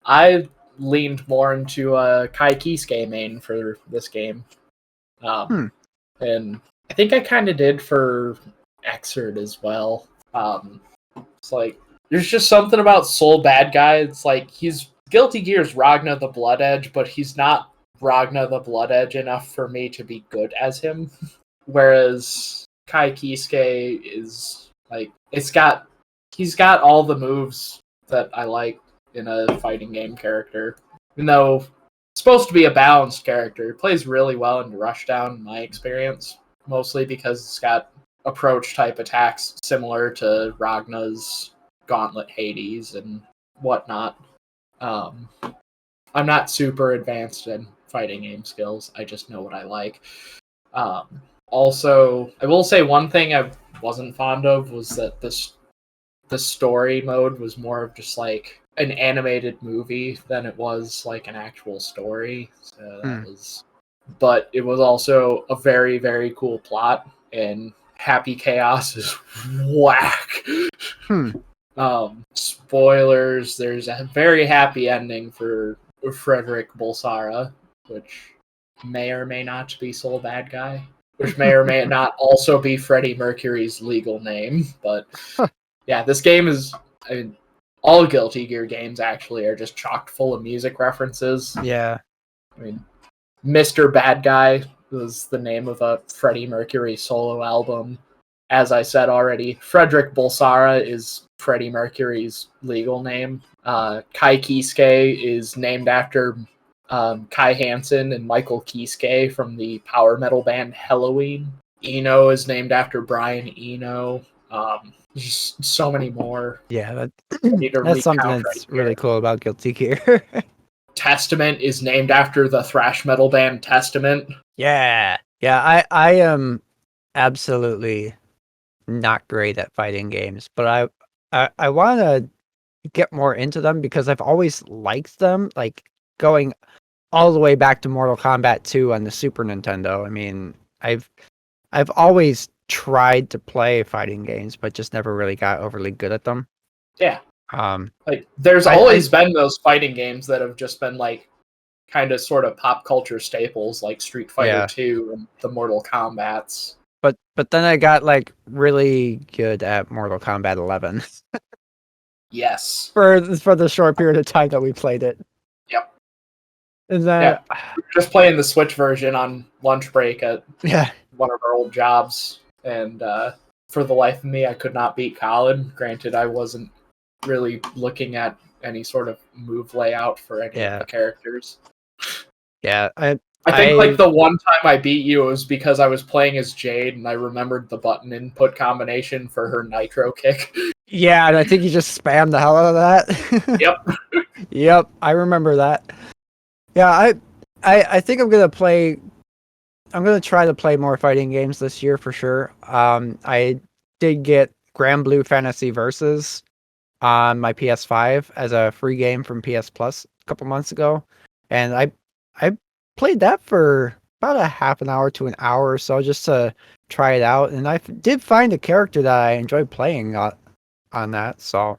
S2: I leaned more into Kai Kisuke main for this game. And I think I kind of did for Xrd as well. It's like, there's just something about Soul Bad Guy. It's like, he's Guilty Gear's Ragnar the Blood Edge, but he's not Ragnar the Blood Edge enough for me to be good as him. Whereas Kai Kisuke is like, he's got all the moves that I like in a fighting game character. Even though it's supposed to be a balanced character, he plays really well in Rushdown, in my experience. Mostly because it's got approach type attacks similar to Ragnar's Gauntlet Hades and whatnot. I'm not super advanced in fighting game skills. I just know what I like. Also, I will say one thing I wasn't fond of was that the story mode was more of just like an animated movie than it was like an actual story. So that was, but it was also a very, very cool plot, and Happy Chaos is whack. Spoilers, there's a very happy ending for Frederick Bulsara, which may or may not be Soul Bad Guy, which may or may not also be Freddie Mercury's legal name. But yeah, this game is, I mean, all Guilty Gear games actually are just chock full of music references.
S1: Yeah.
S2: I mean, Mr. Bad Guy was the name of a Freddie Mercury solo album. As I said already, Frederick Bulsara is Freddie Mercury's legal name. Kai Kisuke is named after Kai Hansen and Michael Kisuke from the power metal band Helloween. Eno is named after Brian Eno. Just so many more.
S1: Yeah, that's something that's really cool about Guilty Gear.
S2: Testament is named after the thrash metal band Testament.
S1: Yeah. I am absolutely not great at fighting games, but I want to get more into them because I've always liked them. Like going all the way back to Mortal Kombat 2 on the Super Nintendo. I mean, I've always tried to play fighting games, but just never really got overly good at them.
S2: Yeah. Like there's always been those fighting games that have just been like kind of sort of pop culture staples, like Street Fighter 2 and the Mortal Kombats.
S1: But then I got like really good at Mortal Kombat 11.
S2: Yes.
S1: For the short period of time that we played it.
S2: Yep.
S1: And then
S2: just playing the Switch version on lunch break at one of our old jobs, and for the life of me, I could not beat Colin. Granted, I wasn't really looking at any sort of move layout for any of the characters.
S1: Yeah,
S2: I think like the one time I beat you, it was because I was playing as Jade and I remembered the button input combination for her nitro kick.
S1: Yeah, and I think you just spammed the hell out of that.
S2: Yep.
S1: Yep, I remember that. Yeah, I think I'm gonna try to play more fighting games this year for sure. I did get Grand Blue Fantasy Versus on my PS5 as a free game from PS Plus a couple months ago, and I played that for about a half an hour to an hour or so just to try it out. And I did find a character that I enjoyed playing on that. So,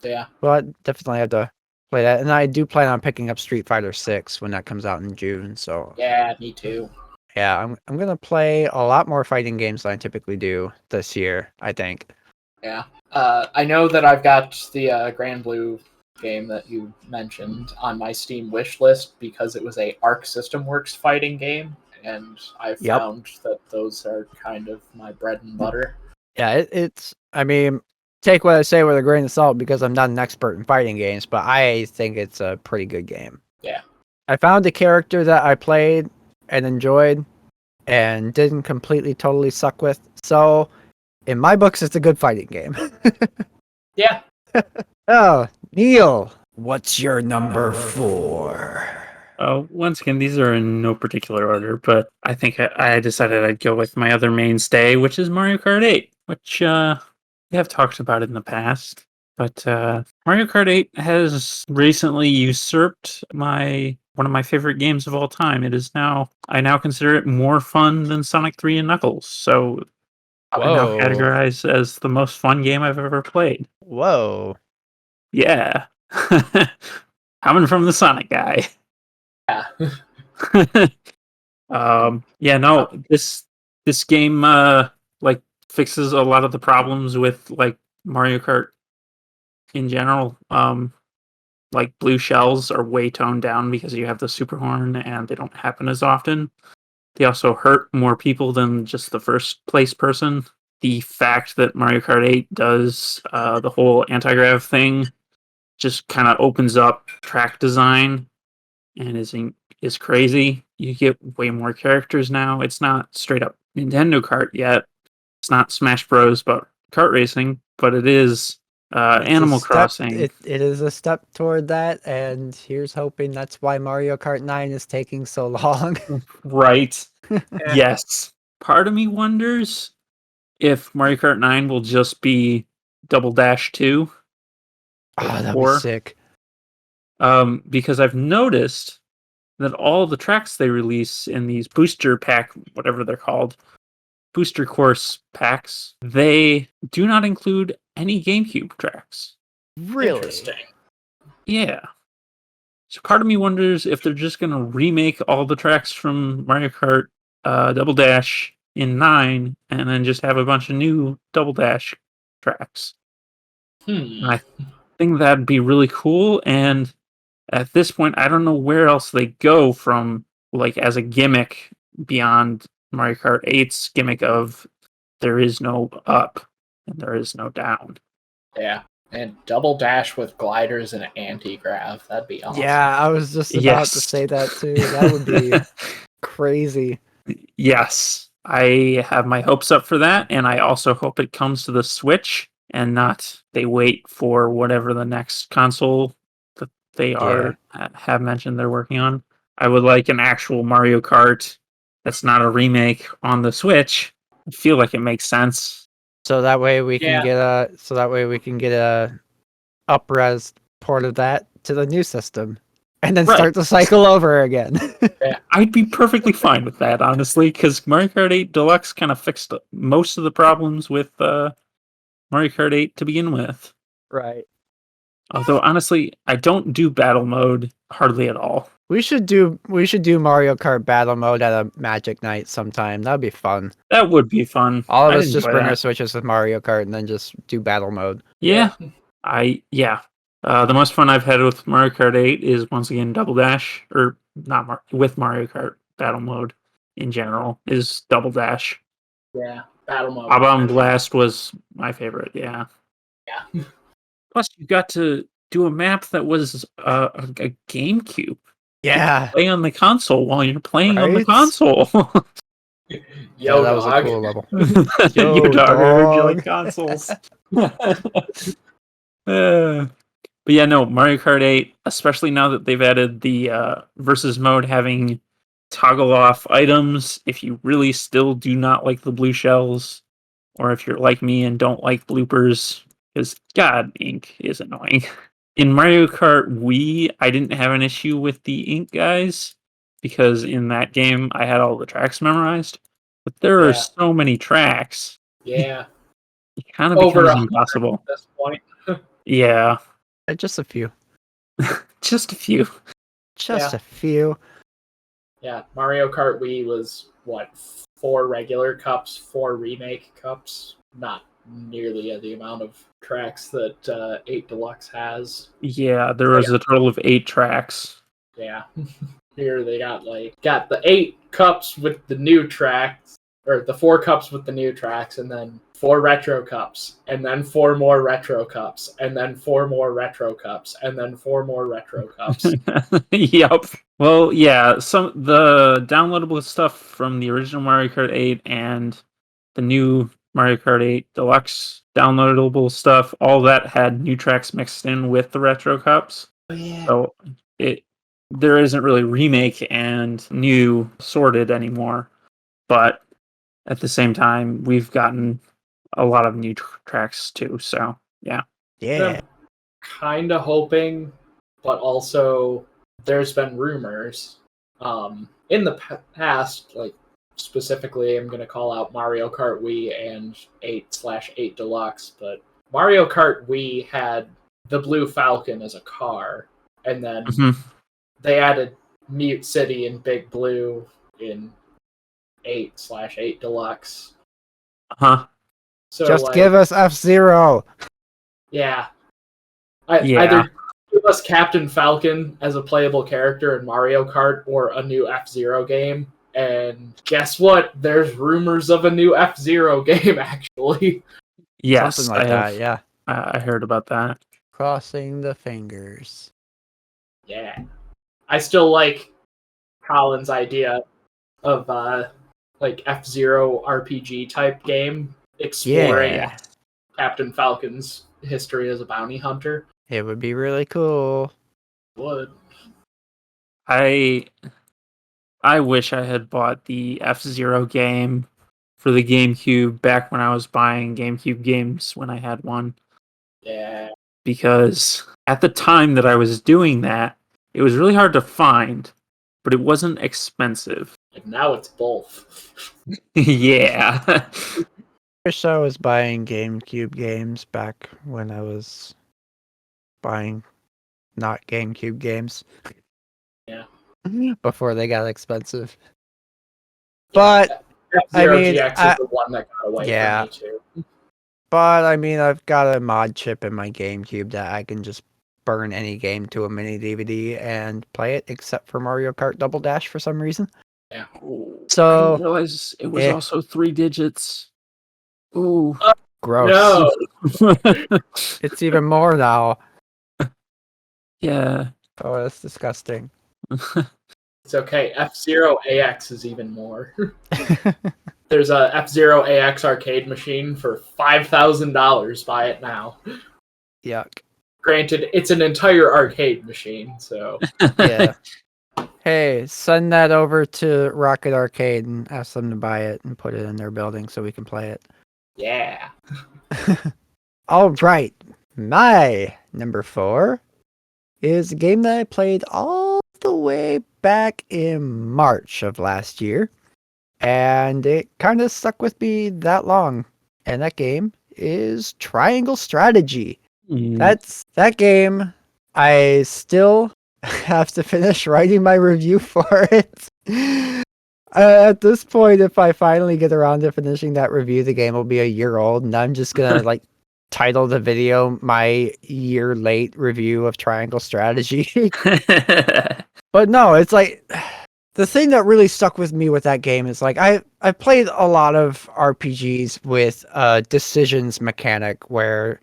S2: Yeah.
S1: well, I definitely have to play that. And I do plan on picking up Street Fighter 6 when that comes out in June. So,
S2: Yeah, me too.
S1: yeah, I'm gonna play a lot more fighting games than I typically do this year, I think.
S2: Yeah. I know that I've got the Grand Blue game that you mentioned on my Steam wish list because it was a Arc System Works fighting game, and I
S1: Yep.
S2: found that those are kind of my bread and butter.
S1: Yeah, I mean, take what I say with a grain of salt because I'm not an expert in fighting games, but I think it's a pretty good game.
S2: Yeah.
S1: I found a character that I played and enjoyed and didn't completely totally suck with. So, in my books, it's a good fighting game.
S2: Yeah.
S1: Oh, Neal, what's your number 4?
S3: Once again, these are in no particular order, but I think I decided I'd go with my other mainstay, which is Mario Kart 8, which we have talked about in the past. But Mario Kart 8 has recently usurped one of my favorite games of all time. I now consider it more fun than Sonic 3 and Knuckles. So I now
S1: Whoa.
S3: categorize as the most fun game I've ever played.
S1: Whoa.
S3: Yeah. Coming from the Sonic guy.
S2: Yeah.
S3: This game like fixes a lot of the problems with like Mario Kart in general. Like blue shells are way toned down because you have the super horn and they don't happen as often. They also hurt more people than just the first place person. The fact that Mario Kart 8 does the whole anti-grav thing just kind of opens up track design and is crazy. You get way more characters now. It's not straight up Nintendo Kart yet. It's not Smash Bros, but kart racing, but it is Animal Crossing.
S1: It is a step toward that, and here's hoping that's why Mario Kart 9 is taking so long.
S3: Right. Yes. Part of me wonders if Mario Kart 9 will just be Double Dash 2.
S1: Oh, that'd be
S3: Or
S1: sick.
S3: because I've noticed that all the tracks they release in these booster pack, whatever they're called, booster course packs, they do not include any GameCube tracks.
S1: Really?
S2: Interesting.
S3: Yeah. So part of me wonders if they're just going to remake all the tracks from Mario Kart Double Dash in 9 and then just have a bunch of new Double Dash tracks. And I think that'd be really cool. And at this point, I don't know where else they go from, like, as a gimmick beyond Mario Kart 8's gimmick of there is no up and there is no down.
S2: Yeah. And Double Dash with gliders and anti-grav. That'd be awesome.
S1: Yeah, I was just about to say that too. That would be crazy.
S3: Yes. I have my hopes up for that, and I also hope it comes to the Switch and not they wait for whatever the next console that they have mentioned they're working on. I would like an actual Mario Kart that's not a remake on the Switch. I feel like it makes sense.
S1: So that way we can get a up-res port of that to the new system. And then start the cycle over again.
S3: Yeah, I'd be perfectly fine with that, honestly, because Mario Kart 8 Deluxe kind of fixed most of the problems with Mario Kart 8 to begin with.
S1: Right.
S3: Although, honestly, I don't do battle mode hardly at all.
S1: We should do Mario Kart battle mode at a Magic Night sometime. That'd be fun.
S3: That would be fun.
S1: All of us just bring our Switches with Mario Kart and then just do battle mode.
S3: Yeah. The most fun I've had with Mario Kart 8 is once again Double Dash, or not with Mario Kart battle mode in general is Double Dash.
S2: Yeah, battle mode.
S3: Bob-omb Blast was my favorite. Yeah.
S2: Yeah.
S3: Plus, you got to do a map that was a GameCube.
S1: Yeah.
S3: Play on the console while you're playing on the console.
S2: Yo,
S1: that was a cool level.
S3: Yo, dog. I heard you like consoles. But yeah, no, Mario Kart 8, especially now that they've added the versus mode having toggle off items, if you really still do not like the blue shells, or if you're like me and don't like bloopers, because God, ink is annoying. In Mario Kart Wii, I didn't have an issue with the ink guys, because in that game I had all the tracks memorized, but there are so many tracks.
S2: Yeah.
S3: It kind of
S2: Over
S3: becomes
S2: 100
S3: impossible.
S2: at this point.
S3: Yeah.
S1: Just a few.
S3: Just a few.
S1: Just a few.
S2: Yeah, Mario Kart Wii was, 4 regular cups, 4 remake cups? Not nearly the amount of tracks that 8 Deluxe has.
S3: Yeah, there was a total of 8 tracks.
S2: Yeah. Here they got the 8 cups with the new tracks, or the 4 cups with the new tracks, and then 4 retro cups, and then 4 more retro cups, and then 4 more retro cups, and then 4 more retro cups.
S3: Yep. Well, yeah, the downloadable stuff from the original Mario Kart 8 and the new Mario Kart 8 Deluxe downloadable stuff, all that had new tracks mixed in with the retro cups.
S2: Oh, yeah.
S3: So there isn't really remake and new sorted anymore, but at the same time, we've gotten a lot of new tracks too. So yeah.
S1: Yeah.
S2: I'm kind of hoping, but also there's been rumors in the past, specifically I'm going to call out Mario Kart Wii and 8/8 Deluxe, but Mario Kart Wii had the Blue Falcon as a car, and then they added Mute City and Big Blue in 8/8 Deluxe.
S3: Uh-huh.
S2: So
S1: just give us F-Zero.
S2: Yeah. Either give us Captain Falcon as a playable character in Mario Kart or a new F-Zero game. And guess what? There's rumors of a new F-Zero game, actually.
S3: Yes,
S1: Something like that, yeah.
S3: I heard about that.
S1: Crossing the fingers.
S2: Yeah. I still like Colin's idea of F-Zero RPG type game exploring Captain Falcon's history as a bounty hunter.
S1: It would be really cool.
S2: Would.
S3: I wish I had bought the F-Zero game for the GameCube back when I was buying GameCube games when I had one.
S2: Yeah.
S3: Because at the time that I was doing that, it was really hard to find, but it wasn't expensive.
S2: And now it's both.
S1: Yeah. I wish I was buying GameCube games back when I was buying not GameCube games.
S2: Yeah.
S1: Before they got expensive. But
S2: F-Zero GX is the one that got away from me too.
S1: But I mean, I've got a mod chip in my GameCube that I can just burn any game to a mini DVD and play it, except for Mario Kart Double Dash for some reason.
S2: Yeah.
S1: So
S3: I didn't realize it was also 3 digits. Ooh,
S1: gross.
S2: No.
S1: It's even more now.
S3: Yeah.
S1: Oh, that's disgusting.
S2: It's okay. F-Zero AX is even more. There's a F-Zero AX arcade machine for $5,000. Buy it now.
S1: Yuck.
S2: Granted, it's an entire arcade machine, so
S1: yeah. Hey, send that over to Rocket Arcade and ask them to buy it and put it in their building so we can play it.
S2: Yeah.
S1: All right. My number 4 is a game that I played all the way back in March of last year. And it kind of stuck with me that long. And that game is Triangle Strategy. That game, I still have to finish writing my review for it. At this point, if I finally get around to finishing that review, the game will be a year old, and I'm just gonna title the video my year late review of Triangle Strategy. But no, it's the thing that really stuck with me with that game is I played a lot of RPGs with decisions mechanic where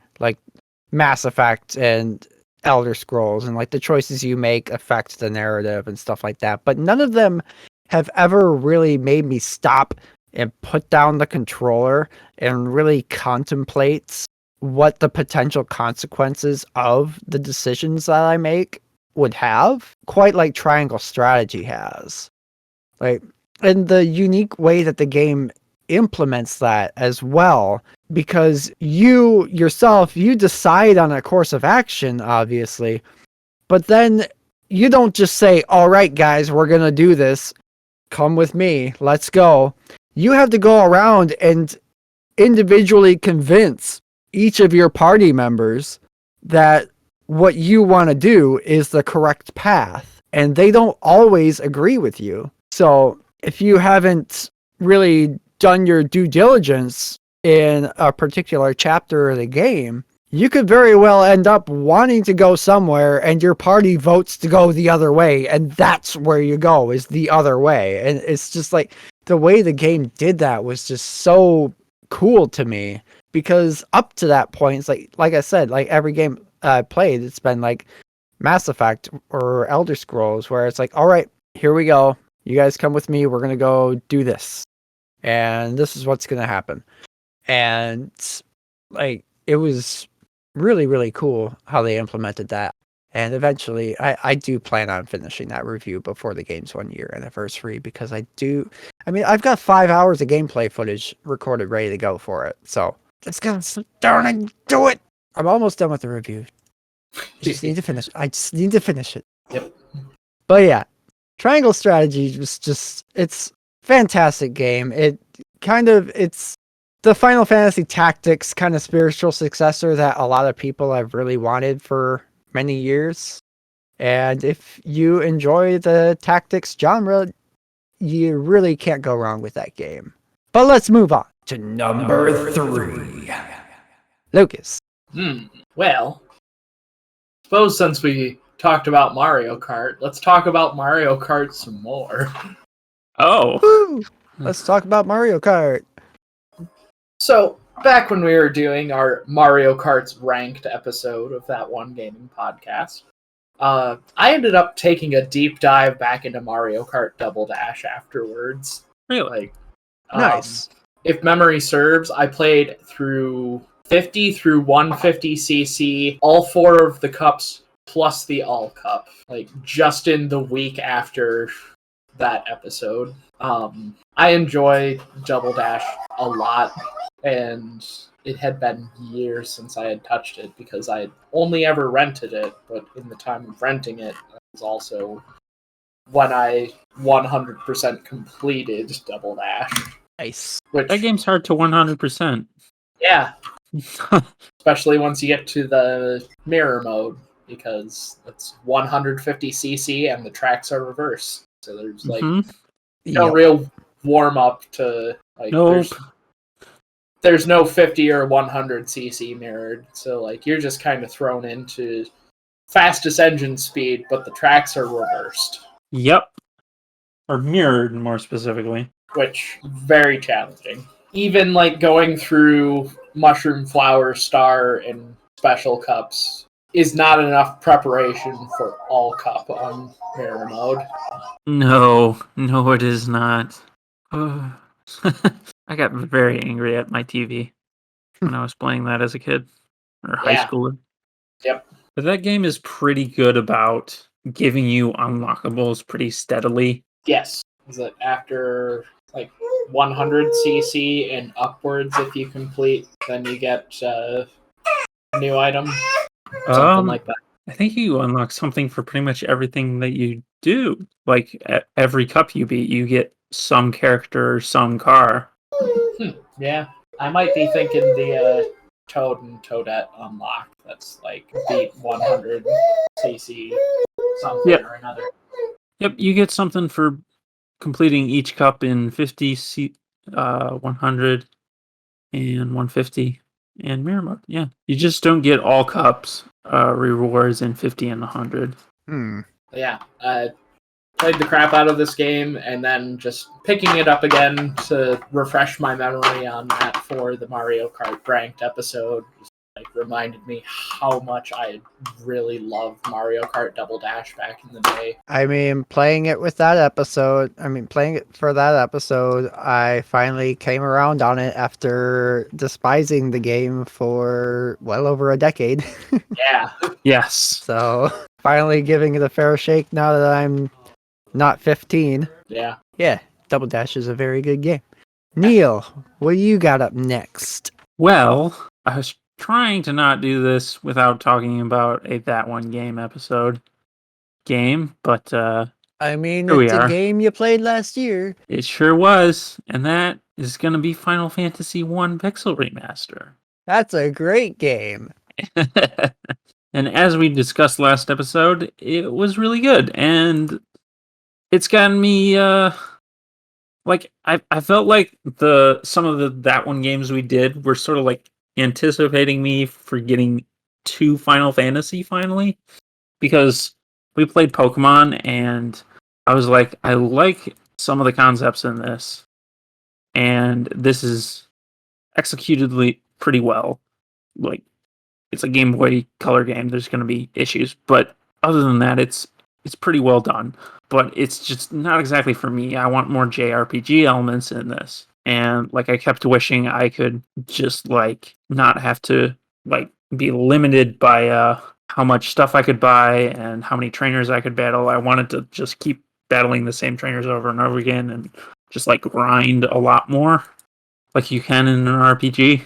S1: Mass Effect and Elder Scrolls and the choices you make affect the narrative and stuff like that. But none of them have ever really made me stop and put down the controller and really contemplate what the potential consequences of the decisions that I make would have, quite like Triangle Strategy has. And the unique way that the game implements that as well, because you yourself, you decide on a course of action, obviously, but then you don't just say, all right, guys, we're going to do this. Come with me. Let's go. You have to go around and individually convince each of your party members that what you want to do is the correct path. And they don't always agree with you. So if you haven't really done your due diligence in a particular chapter of the game, you could very well end up wanting to go somewhere and your party votes to go the other way. And that's where you go, is the other way. And it's just like the way the game did that was just so cool to me, because up to that point, it's like I said, like every game I played, it's been like Mass Effect or Elder Scrolls, where it's like, all right, here we go. You guys come with me. We're going to go do this. And this is what's going to happen. And like, it was really, really cool how they implemented that. And eventually, I do plan on finishing that review before the game's 1 year anniversary, because I've got 5 hours of gameplay footage recorded ready to go for it. So let's go sit down and do it. I'm almost done with the review. I just need to finish it.
S2: Yep.
S1: But yeah, Triangle Strategy was just, it's fantastic game. It's the Final Fantasy Tactics kind of spiritual successor that a lot of people have really wanted for many years. And if you enjoy the tactics genre, you really can't go wrong with that game. But let's move on to number 3. Lucas.
S2: Well, suppose since we talked about Mario Kart, let's talk about Mario Kart some more.
S3: Oh.
S1: Woo! Let's talk about Mario Kart.
S2: So, back when we were doing our Mario Kart's ranked episode of that one gaming podcast, I ended up taking a deep dive back into Mario Kart Double Dash afterwards.
S3: Really?
S1: Nice.
S2: If memory serves, I played through 50 through 150cc, all 4 of the cups plus the All Cup, like just in the week after that episode. I enjoy Double Dash a lot, and it had been years since I had touched it because I had only ever rented it, but in the time of renting it, it was also when I 100% completed Double Dash.
S1: Nice.
S2: Which,
S3: That game's hard to 100%.
S2: yeah, especially once you get to the mirror mode, because it's 150cc and the tracks are reverse. So there's like no real warm up to like.
S3: Nope.
S2: There's no 50 or 100cc mirrored, so like you're just kind of thrown into fastest engine speed, but the tracks are reversed.
S3: Yep. Or mirrored, more specifically.
S2: Which, very challenging. Even like going through Mushroom, Flower, Star, and Special Cups is not enough preparation for All Cup on mirror mode.
S3: No, it is not. I got very angry at my TV when I was playing that as a kid or high schooler.
S2: Yep.
S3: But that game is pretty good about giving you unlockables pretty steadily.
S2: Yes. Is it after like 100cc and upwards if you complete, then you get a new item? Something like that.
S3: I think you unlock something for pretty much everything that you do. Like every cup you beat, you get some character or some car.
S2: Yeah, I might be thinking the Toad and Toadette unlock. That's like beat 100cc something or another.
S3: Yep, you get something for completing each cup in 50, 100, and 150, and mirror mode. Yeah, you just don't get all cups rewards in 50 and 100.
S2: Yeah, played the crap out of this game, and then just picking it up again to refresh my memory on that for the Mario Kart ranked episode just like reminded me how much I really loved Mario Kart Double Dash back in the day.
S1: I mean, playing it for that episode, I finally came around on it after despising the game for well over a decade.
S2: Yeah.
S3: Yes.
S1: So finally giving it a fair shake now that I'm not 15.
S2: Yeah.
S1: Yeah, Double Dash is a very good game. Neal, what do you got up next?
S3: Well, I was trying to not do this without talking about a That One Game episode. game, but
S1: I mean,
S3: here we
S1: it's a
S3: are.
S1: game you played last year.
S3: It sure was, and that is going to be Final Fantasy 1 Pixel Remaster.
S1: That's a great game.
S3: And as we discussed last episode, it was really good, and it's gotten me like I felt like some of the that one games we did were sort of like anticipating me for getting to Final Fantasy finally, because we played Pokemon and I was like, I like some of the concepts in this, and this is executedly pretty well. Like, it's a Game Boy Color game. There's going to be issues, but other than that, it's pretty well done. But it's just not exactly for me. I want more JRPG elements in this, and like I kept wishing I could just like not have to like be limited by how much stuff I could buy and how many trainers I could battle. I wanted to just keep battling the same trainers over and over again and just like grind a lot more, like you can in an RPG.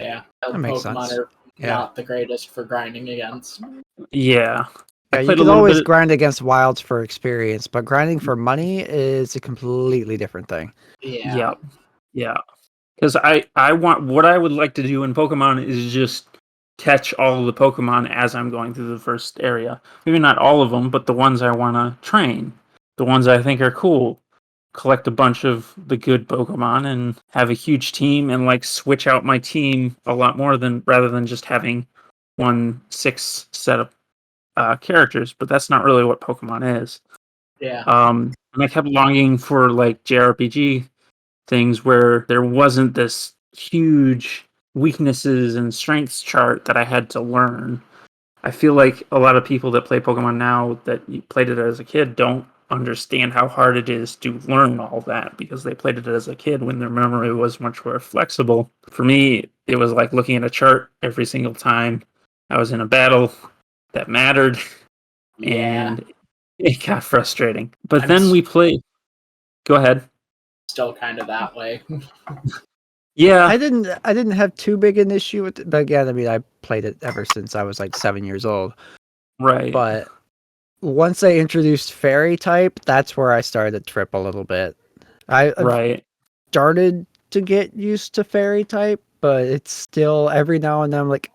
S2: Yeah,
S1: That makes
S2: Pokemon
S1: sense.
S2: are
S1: Yeah.
S2: not the greatest for grinding against.
S3: Yeah.
S1: Yeah, you can always grind against wilds for experience, but grinding for money is a completely different thing.
S2: Yeah.
S3: Yeah. Because I want, what I would like to do in Pokemon is just catch all of the Pokemon as I'm going through the first area. Maybe not all of them, but the ones I want to train, the ones I think are cool. Collect a bunch of the good Pokemon and have a huge team and like switch out my team a lot more than rather than just having 1-6 set of characters. But that's not really what Pokemon is.
S2: Yeah.
S3: And I kept longing for like JRPG things where there wasn't this huge weaknesses and strengths chart that I had to learn. I feel like a lot of people that play Pokemon now that played it as a kid don't understand how hard it is to learn all that because they played it as a kid when their memory was much more flexible. For me, it was like looking at a chart every single time I was in a battle that mattered, and it got frustrating. But then we played. Go ahead.
S2: Still kind of that way.
S3: Yeah.
S1: I didn't have too big an issue with it, but again, I mean, I played it ever since I was like 7 years old.
S3: Right.
S1: But once they introduced fairy type, that's where I started to trip a little bit. I've started to get used to fairy type, but it's still every now and then I'm like,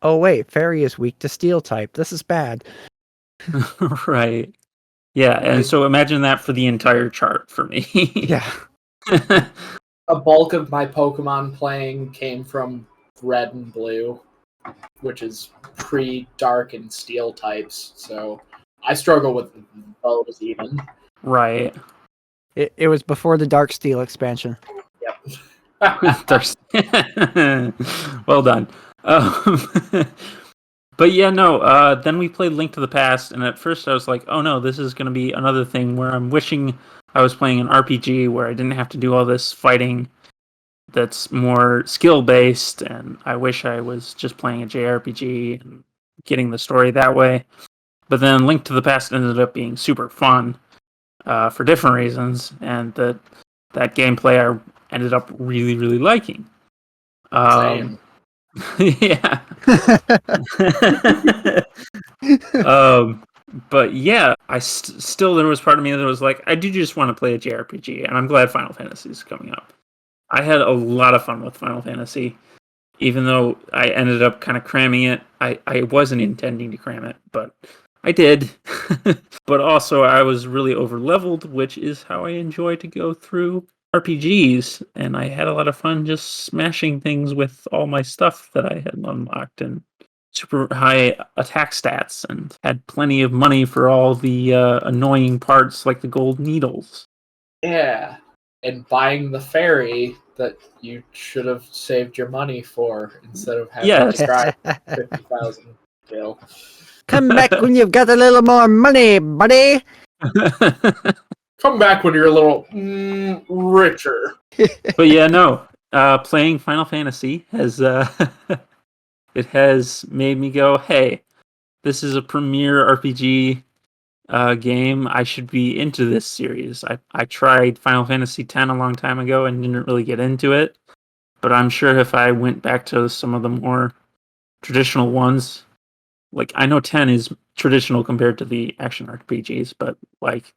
S1: oh wait, fairy is weak to steel type. This is bad.
S3: Right. Yeah, and so imagine that for the entire chart for me.
S1: Yeah.
S2: A bulk of my Pokemon playing came from red and blue, which is pre-dark and steel types, so I struggle with those even.
S3: Right.
S1: It was before the Dark Steel expansion.
S2: Yep.
S3: Well done. But yeah, no, then we played Link to the Past, and at first I was like, oh no, this is going to be another thing where I'm wishing I was playing an RPG where I didn't have to do all this fighting that's more skill-based, and I wish I was just playing a JRPG and getting the story that way. But then Link to the Past ended up being super fun for different reasons, and that gameplay I ended up really, really liking.
S2: Same.
S3: Yeah. But yeah, I still there was part of me that was like, I do just want to play a JRPG, and I'm glad Final Fantasy is coming up. I had a lot of fun with Final Fantasy, even though I ended up kind of cramming it. I wasn't intending to cram it, but I did. But also, I was really over-leveled, which is how I enjoy to go through RPGs, and I had a lot of fun just smashing things with all my stuff that I had unlocked and super high attack stats, and had plenty of money for all the annoying parts like the gold needles.
S2: Yeah, and buying the fairy that you should have saved your money for instead of having to grind 50,000 kill.
S1: Come back when you've got a little more money, buddy.
S2: Come back when you're a little richer.
S3: But yeah, no. Playing Final Fantasy has it has made me go, hey, this is a premier RPG game. I should be into this series. I tried Final Fantasy X a long time ago and didn't really get into it, but I'm sure if I went back to some of the more traditional ones, like I know 10 is traditional compared to the action RPGs, but like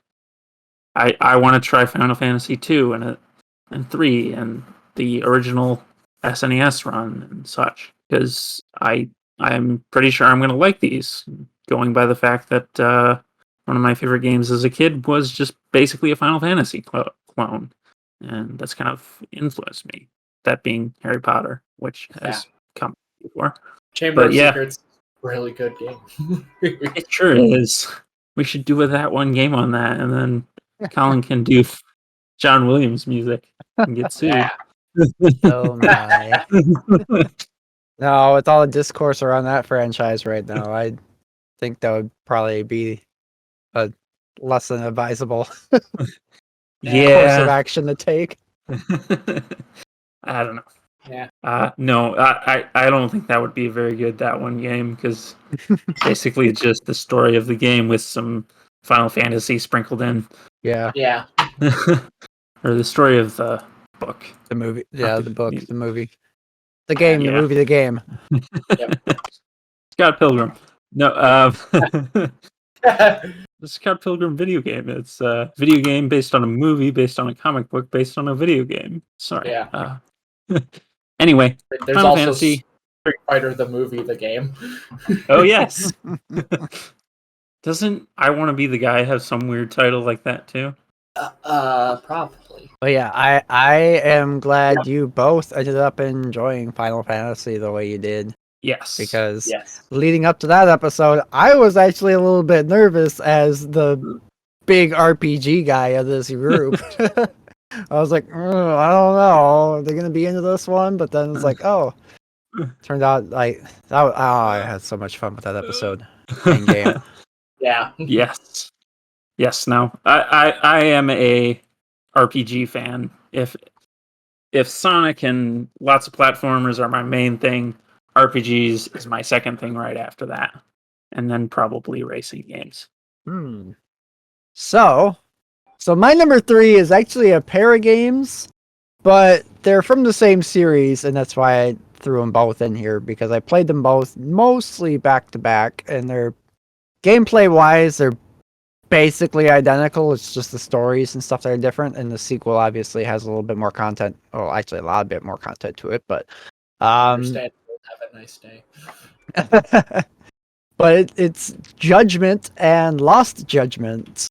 S3: I want to try Final Fantasy 2 and 3 and the original SNES run and such, because I'm pretty sure I'm going to like these, going by the fact that one of my favorite games as a kid was just basically a Final Fantasy clone, and that's kind of influenced me. That being Harry Potter, which has come before.
S2: Chamber of Secrets, really good game.
S3: It sure is. We should do that one game on that, and then Colin can do John Williams music and get sued.
S2: Yeah.
S1: Oh my. No, with all the discourse around that franchise right now, I think that would probably be a less than advisable course of action to take.
S3: I don't know.
S2: Yeah.
S3: No, I don't think that would be very good, that one game, because basically it's just the story of the game with some Final Fantasy sprinkled in.
S1: Yeah.
S2: Yeah.
S3: Or the story of the book.
S1: The movie. Yeah, the book, the movie. The game, the movie, the game.
S2: Yep.
S3: Scott Pilgrim. No, the Scott Pilgrim video game. It's a video game based on a movie, based on a comic book, based on a video game. Sorry.
S2: Yeah.
S3: Anyway,
S2: there's
S3: Final
S2: also
S3: Fantasy.
S2: Street Fighter the movie, the game.
S3: Oh yes. Doesn't I Want to Be the Guy have some weird title like that too?
S2: Probably.
S1: But yeah, I am glad you both ended up enjoying Final Fantasy the way you did.
S3: Yes.
S1: Because leading up to that episode, I was actually a little bit nervous as the big RPG guy of this group. I was like, I don't know, are they gonna be into this one? But then it's like, oh, turned out like I had so much fun with that episode and game.
S2: Yeah.
S3: Yes. No, I am a RPG fan. If Sonic and lots of platformers are my main thing, RPGs is my second thing right after that, and then probably racing games.
S1: So my number 3 is actually a pair of games, but they're from the same series, and that's why I threw them both in here, because I played them both mostly back to back, and they're gameplay wise, they're basically identical. It's just the stories and stuff that are different, and the sequel obviously has a little bit more content. Well, actually a lot bit more content to it, but
S2: Understand. Have a nice day.
S1: But it's Judgment and Lost Judgment.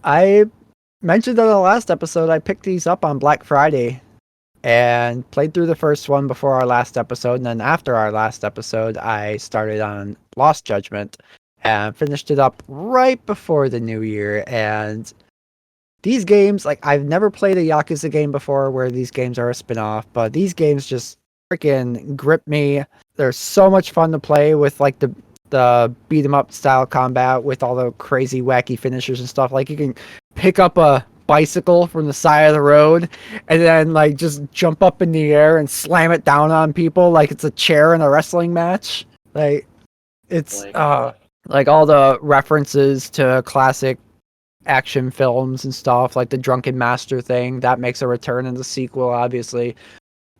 S1: I mentioned in the last episode I picked these up on Black Friday and played through the first one before our last episode, and then after our last episode I started on Lost Judgment and finished it up right before the new year. And these games, like, I've never played a Yakuza game before where these games are a spin-off, but these games just freaking grip me. They're so much fun to play with, like, the beat 'em up style combat with all the crazy wacky finishers and stuff. Like, you can pick up a bicycle from the side of the road and then, like, just jump up in the air and slam it down on people like it's a chair in a wrestling match. Like, it's like all the references to classic action films and stuff, like the Drunken Master thing, that makes a return in the sequel, obviously.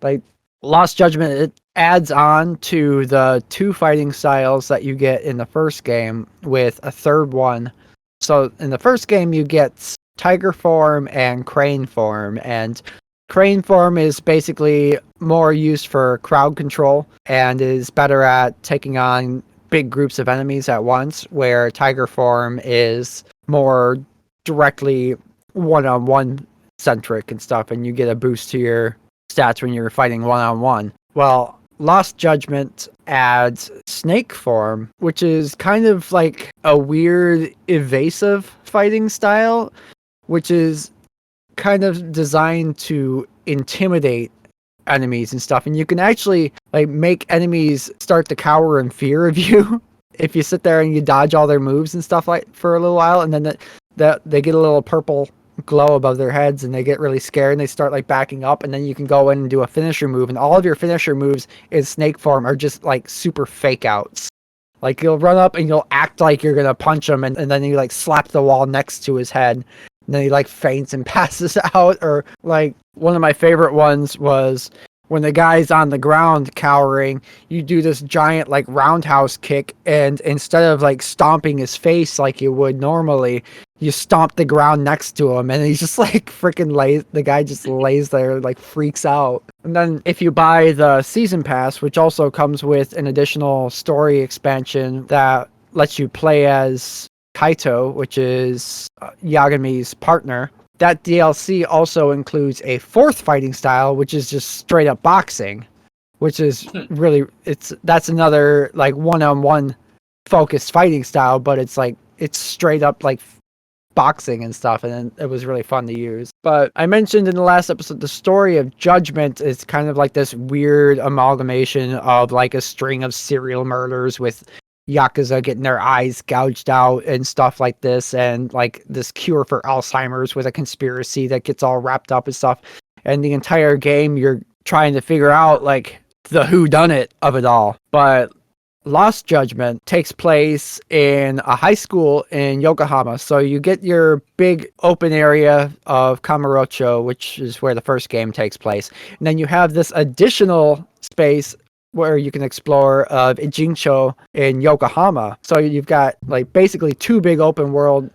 S1: Like, Lost Judgment, it adds on to the 2 fighting styles that you get in the first game with a third one. So in the first game, you get Tiger form and Crane form, and Crane form is basically more used for crowd control and is better at taking on big groups of enemies at once, where Tiger form is more directly one-on-one centric and stuff, and you get a boost to your stats when you're fighting one-on-one. Well, Lost Judgment adds Snake form, which is kind of like a weird evasive fighting style, which is kind of designed to intimidate enemies and stuff, and you can actually, like, make enemies start to cower in fear of you if you sit there and you dodge all their moves and stuff, like, for a little while, and then they get a little purple glow above their heads and they get really scared and they start, like, backing up, and then you can go in and do a finisher move, and all of your finisher moves in Snake form are just, like, super fake outs. Like, you'll run up and you'll act like you're gonna punch him, and then you, like, slap the wall next to his head, and then he, like, faints and passes out. Or, like, one of my favorite ones was when the guy's on the ground cowering, you do this giant like roundhouse kick, and instead of like stomping his face like you would normally, you stomp the ground next to him, and he's just like freaking lays. The guy just lays there, like freaks out. And then if you buy the season pass, which also comes with an additional story expansion that lets you play as Kaito, which is Yagami's partner. That DLC also includes a fourth fighting style, which is just straight up boxing, which is really that's another like one-on-one focused fighting style, but it's straight up like boxing and stuff, and it was really fun to use. But I mentioned in the last episode, the story of Judgment is kind of like this weird amalgamation of like a string of serial murders with Yakuza getting their eyes gouged out and stuff like this, and like this cure for Alzheimer's with a conspiracy that gets all wrapped up and stuff. And the entire game, you're trying to figure out like the whodunit of it all. But Lost Judgment takes place in a high school in Yokohama. So you get your big open area of Kamurocho, which is where the first game takes place. And then you have this additional space where you can explore of Ijincho in Yokohama. So you've got like basically two big open world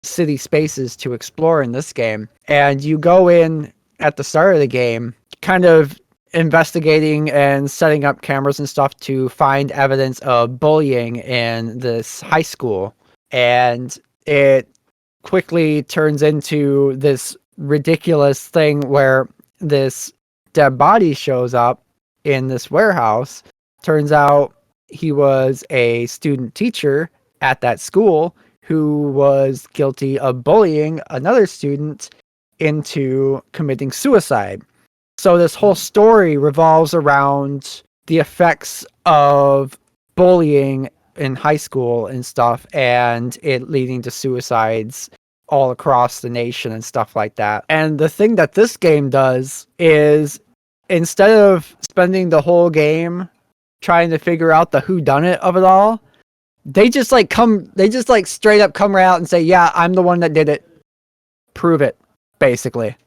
S1: city spaces to explore in this game. And you go in at the start of the game, kind of investigating and setting up cameras and stuff to find evidence of bullying in this high school. And it quickly turns into this ridiculous thing where this dead body shows up in this warehouse. Turns out he was a student teacher at that school who was guilty of bullying another student into committing suicide. So this whole story revolves around the effects of bullying in high school and stuff, and it leading to suicides all across the nation and stuff like that. And the thing that this game does is, instead of spending the whole game trying to figure out the whodunit of it all, they just straight up come right out and say, yeah, I'm the one that did it. Prove it, basically.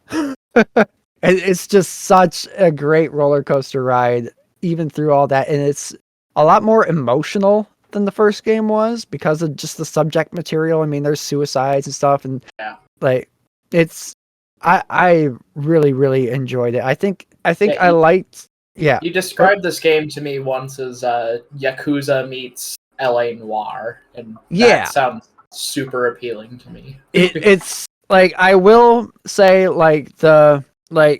S1: It's just such a great roller coaster ride, even through all that. And it's a lot more emotional than the first game was because of just the subject material. I mean, there's suicides and stuff, and like I really, really enjoyed it. I think I liked. Yeah.
S2: You described this game to me once as Yakuza meets LA Noir, and that sounds super appealing to me.
S1: It's like, I will say,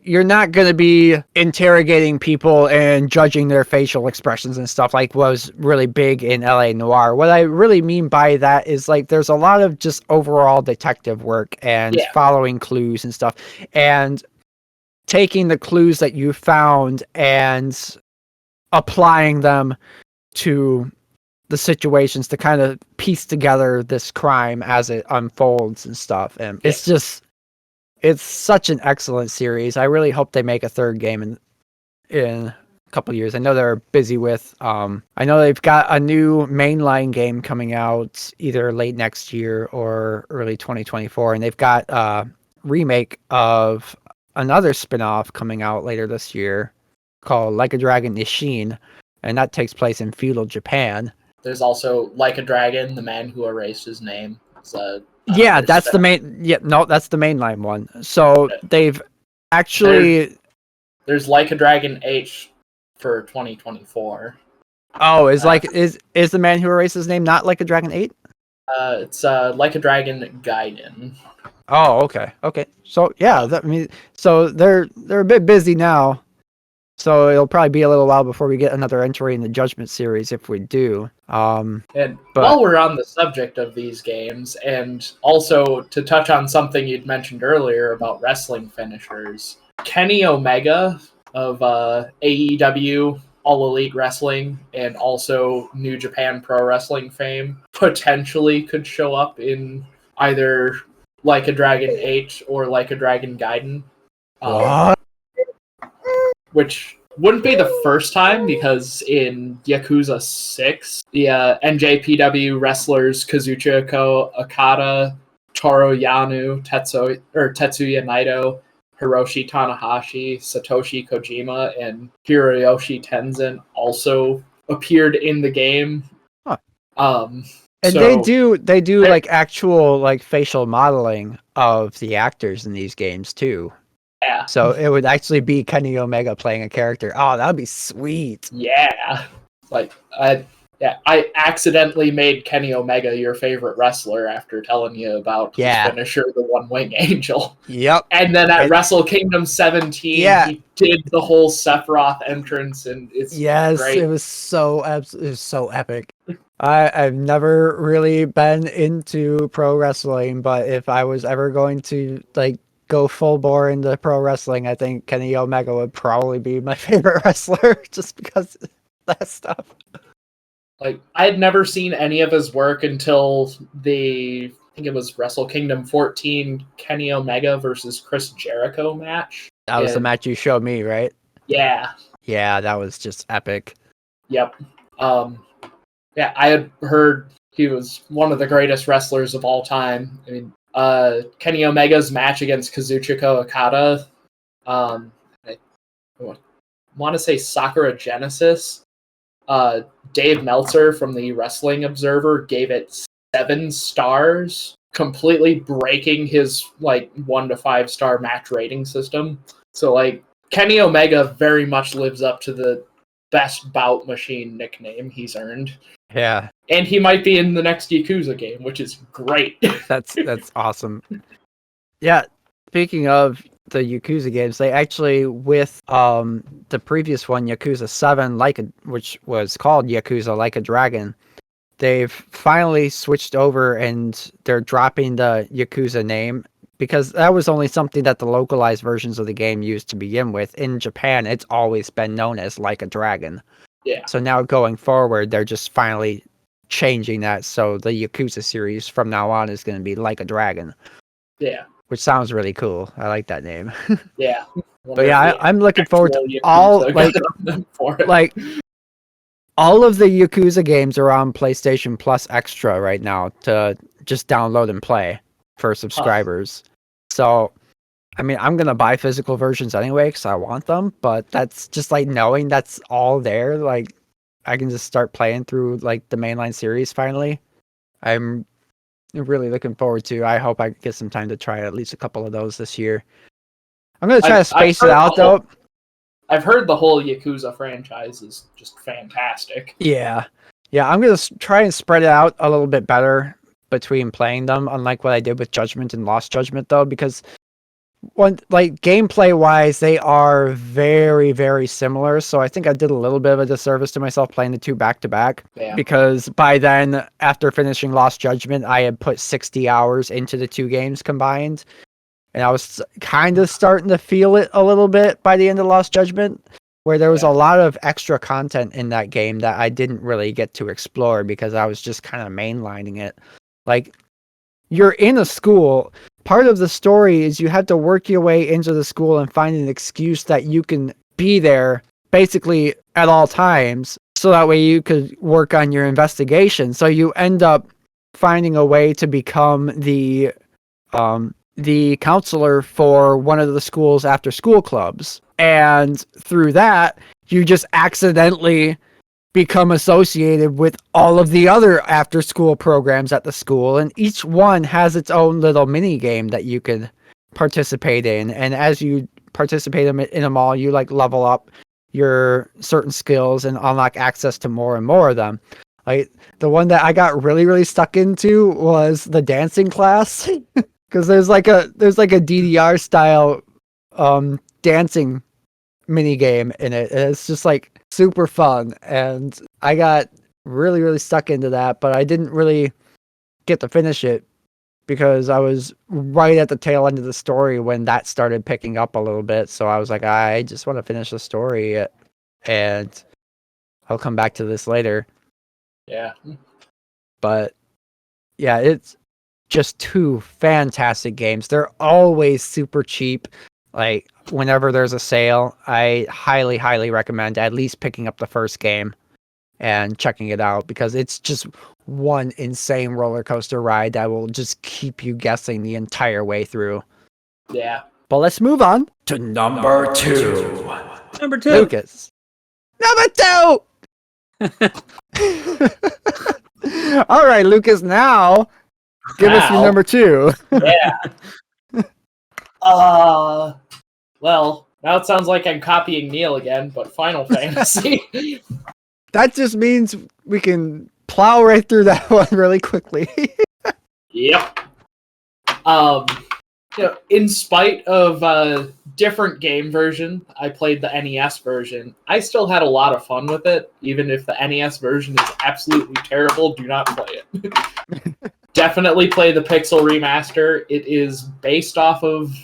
S1: you're not going to be interrogating people and judging their facial expressions and stuff like was really big in LA Noir. What I really mean by that is like there's a lot of just overall detective work and following clues and stuff, and taking the clues that you found and applying them to the situations to kind of piece together this crime as it unfolds and stuff. And it's such an excellent series. I really hope they make a third game in a couple of years. I know they're busy with, I know they've got a new mainline game coming out either late next year or early 2024. And they've got a remake of another spin-off coming out later this year called Like a Dragon Ishin, and that takes place in feudal Japan.
S2: There's also Like a Dragon, The Man Who Erased His Name.
S1: That's the main. Yeah, no, that's the mainline one. So they've actually.
S2: There's Like a Dragon H for 2024.
S1: Oh, is the Man Who Erased His Name not Like a Dragon 8?
S2: It's Like a Dragon Gaiden.
S1: Oh, okay. So yeah, so they're a bit busy now. So it'll probably be a little while before we get another entry in the Judgment series, if we do.
S2: While we're on the subject of these games, and also to touch on something you'd mentioned earlier about wrestling finishers, Kenny Omega of AEW, All Elite Wrestling, and also New Japan Pro Wrestling fame, potentially could show up in either Like a Dragon H or Like a Dragon Gaiden.
S1: What?
S2: Which wouldn't be the first time, because in Yakuza 6, the NJPW wrestlers Kazuchika Okada, Toru Yano, Tetsuya Naito, Hiroshi Tanahashi, Satoshi Kojima, and Hiroyoshi Tenzin also appeared in the game.
S1: Huh.
S2: And
S1: they do like actual like facial modeling of the actors in these games too.
S2: Yeah.
S1: So it would actually be Kenny Omega playing a character. Oh, that would be sweet.
S2: Yeah. Like I accidentally made Kenny Omega your favorite wrestler after telling you about his finisher, the One Wing Angel.
S1: Yep.
S2: And then at Wrestle Kingdom 17, he did the whole Sephiroth entrance, and it's great.
S1: It was so epic. I've never really been into pro wrestling, but if I was ever going to like go full bore into pro wrestling, I think Kenny Omega would probably be my favorite wrestler just because of that stuff.
S2: Like, I had never seen any of his work until I think it was Wrestle Kingdom 14 Kenny Omega versus Chris Jericho match.
S1: That was the match you showed me, right?
S2: Yeah.
S1: Yeah, that was just epic.
S2: Yep. Yeah, I had heard he was one of the greatest wrestlers of all time. I mean, Kenny Omega's match against Kazuchika Okada, I want to say Sakura Genesis. Dave Meltzer from the Wrestling Observer gave it 7 stars, completely breaking his 1 to 5 star match rating system. So Kenny Omega very much lives up to the best bout machine nickname he's earned.
S1: Yeah.
S2: And he might be in the next Yakuza game, which is great.
S1: That's awesome. Yeah. Speaking of the Yakuza games, they actually, with the previous one, Yakuza 7, which was called Yakuza Like a Dragon, they've finally switched over and they're dropping the Yakuza name because that was only something that the localized versions of the game used to begin with. In Japan, it's always been known as Like a Dragon.
S2: Yeah.
S1: So now going forward, they're just finally changing that. So the Yakuza series from now on is going to be Like a Dragon.
S2: Yeah.
S1: Which sounds really cool. I like that name.
S2: Yeah.
S1: But yeah, I'm looking forward to all all of the Yakuza games are on PlayStation Plus Extra right now to just download and play for subscribers. So, I mean, I'm going to buy physical versions anyway because I want them, but that's just knowing that's all there. Like, I can just start playing through the mainline series finally. I'm really looking forward to. I hope I get some time to try at least a couple of those this year. I'm going to try to space it out, though.
S2: I've heard the whole Yakuza franchise is just fantastic.
S1: Yeah. Yeah, I'm going to try and spread it out a little bit better between playing them, unlike what I did with Judgment and Lost Judgment, though, because gameplay-wise, they are very, very similar, so I think I did a little bit of a disservice to myself playing the two back-to-back, because by then, after finishing Lost Judgment, I had put 60 hours into the two games combined, and I was kind of starting to feel it a little bit by the end of Lost Judgment, where there was a lot of extra content in that game that I didn't really get to explore because I was just kind of mainlining it. You're in a school. Part of the story is you have to work your way into the school and find an excuse that you can be there basically at all times, so that way you could work on your investigation. So you end up finding a way to become the counselor for one of the school's after school clubs. And through that, you just accidentally become associated with all of the other after school programs at the school, and each one has its own little mini game that you can participate in. And as you participate in them all, you level up your certain skills and unlock access to more and more of them. The one that I got really, really stuck into was the dancing class, because there's a DDR style dancing mini game in it, and it's just super fun, and I got really, really stuck into that, but I didn't really get to finish it because I was right at the tail end of the story when that started picking up a little bit. So I was like, I just want to finish the story, and I'll come back to this later.
S2: Yeah.
S1: But yeah, it's just two fantastic games. They're always super cheap. Whenever there's a sale, I highly, highly recommend at least picking up the first game and checking it out, because it's just one insane roller coaster ride that will just keep you guessing the entire way through.
S2: Yeah.
S1: But let's move on to number 2.
S3: Number 2.
S1: Lucas. Number 2! All right, Lucas, now give us your number 2.
S2: Yeah. Well, now it sounds like I'm copying Neal again, but Final Fantasy.
S1: That just means we can plow right through that one really quickly.
S2: Yep. In spite of different game version, I played the NES version. I still had a lot of fun with it, even if the NES version is absolutely terrible. Do not play it. Definitely play the Pixel remaster. It is based off of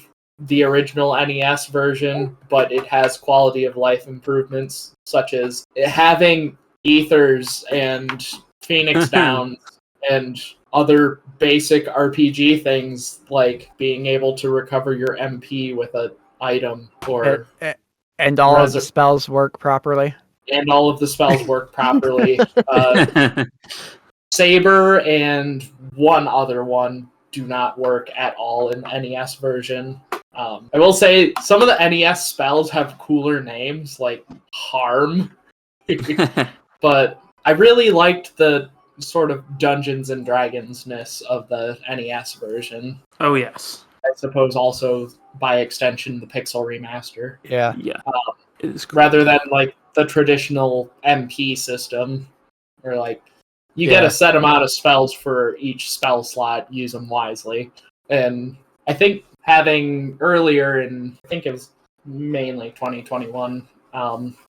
S2: the original NES version, but it has quality of life improvements, such as having ethers and Phoenix Downs and other basic RPG things, like being able to recover your MP with an item, or
S1: and all of the spells work properly.
S2: And all of the spells work properly. Saber and one other one do not work at all in the NES version. I will say some of the NES spells have cooler names, like Harm. But I really liked the sort of Dungeons and Dragons-ness of the NES version.
S3: Oh, yes.
S2: I suppose also, by extension, the Pixel remaster.
S1: Yeah.
S2: Rather than, like, the traditional MP system, where, like, you get a set amount of spells for each spell slot, use them wisely. And I think having earlier in, I think it was mainly 2021,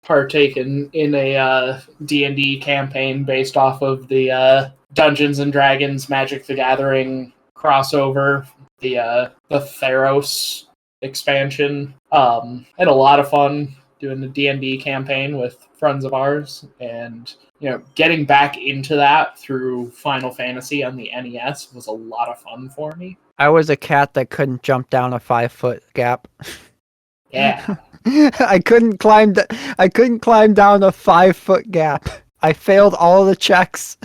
S2: partaken in a D&D campaign based off of the Dungeons and Dragons Magic the Gathering crossover, the Theros expansion. Had a lot of fun doing the D&D campaign with friends of ours, and getting back into that through Final Fantasy on the NES was a lot of fun for me.
S1: I was a cat that couldn't jump down a 5-foot gap.
S2: Yeah.
S1: I couldn't climb down a 5-foot gap. I failed all the checks.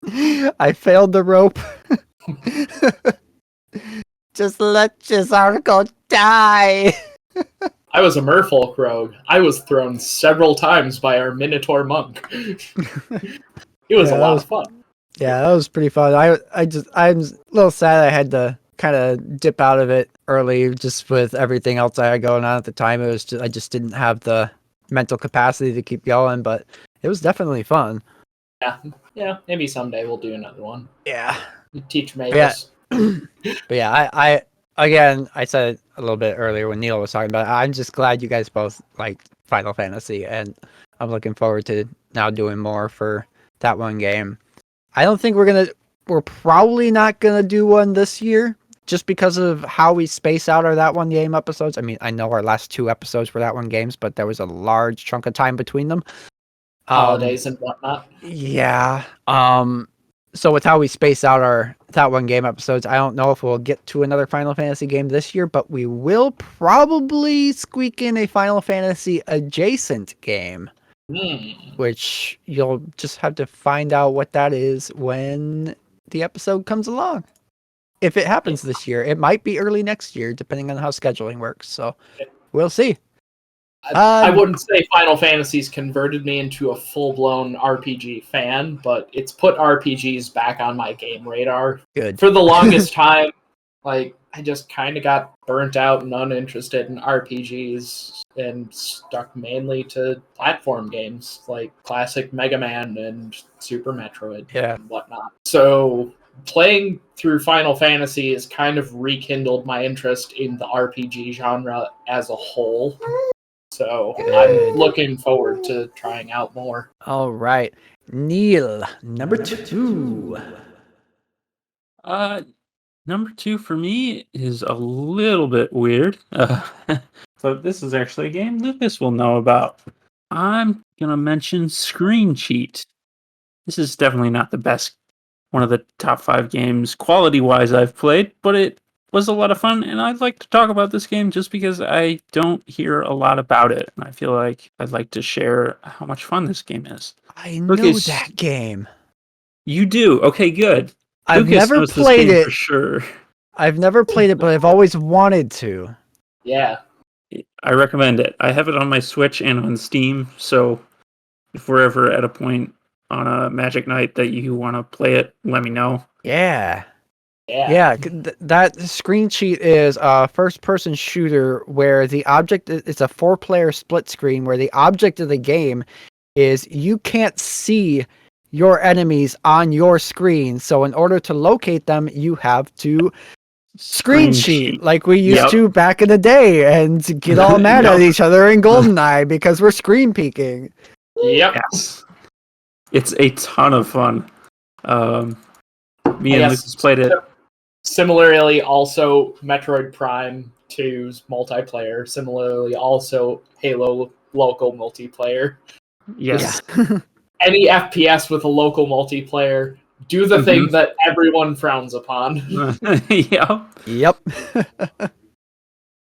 S1: I failed the rope. Just let Chisargo die.
S2: I was a merfolk rogue. I was thrown several times by our Minotaur monk. It was a lot of fun.
S1: Yeah, that was pretty fun. I'm a little sad I had to kind of dip out of it early, just with everything else I had going on at the time. I just didn't have the mental capacity to keep going, but it was definitely fun.
S2: Yeah. Maybe someday we'll do another one.
S1: Yeah.
S2: Teach Magus.
S1: But yeah, I said it a little bit earlier when Neal was talking about it. I'm just glad you guys both like Final Fantasy, and I'm looking forward to now doing more for that one game. I don't think we're probably not gonna do one this year, just because of how we space out our That One Game episodes. I mean, I know our last 2 episodes were That One Games, but there was a large chunk of time between them.
S2: Holidays and whatnot.
S1: Yeah. So with how we space out our That One Game episodes, I don't know if we'll get to another Final Fantasy game this year, but we will probably squeak in a Final Fantasy adjacent game. Which you'll just have to find out what that is when the episode comes along. If it happens this year, it might be early next year, depending on how scheduling works. So we'll see.
S2: I wouldn't say Final Fantasy's converted me into a full-blown RPG fan, but it's put RPGs back on my game radar.
S1: Good.
S2: For the longest time, like, I just kind of got burnt out and uninterested in RPGs and stuck mainly to platform games like classic Mega Man and Super Metroid and whatnot. So playing through Final Fantasy has kind of rekindled my interest in the RPG genre as a whole. So I'm looking forward to trying out more.
S1: All right. Neal, number 2.
S3: Number 2 for me is a little bit weird. So this is actually a game Lucas will know about. I'm going to mention Screen Cheat. This is definitely not the best, one of the top 5 games quality-wise I've played, but it was a lot of fun, and I'd like to talk about this game just because I don't hear a lot about it, and I feel like I'd like to share how much fun this game is.
S1: I know that game.
S3: You do? Okay, good.
S1: I've
S3: Lucas
S1: never
S3: knows
S1: played
S3: this game
S1: it
S3: for sure.
S1: I've never played it, but I've always wanted to.
S2: Yeah.
S3: I recommend it. I have it on my Switch and on Steam, so if we're ever at a point on a Magic night that you want to play it, let me know.
S1: Yeah.
S2: Yeah.
S1: Yeah, that screen cheat is a first-person shooter where the object, it's a 4-player split screen where the object of the game is you can't see your enemies on your screen. So in order to locate them, you have to screen cheat like we used to back in the day and get all mad at each other in GoldenEye because we're screen peeking.
S2: Yep.
S3: Yes. It's a ton of fun. Me and Lucas played it.
S2: Similarly, also Metroid Prime 2's multiplayer. Similarly, also Halo local multiplayer.
S3: Yes.
S2: Any FPS with a local multiplayer, do the thing that everyone frowns upon.
S1: Yep.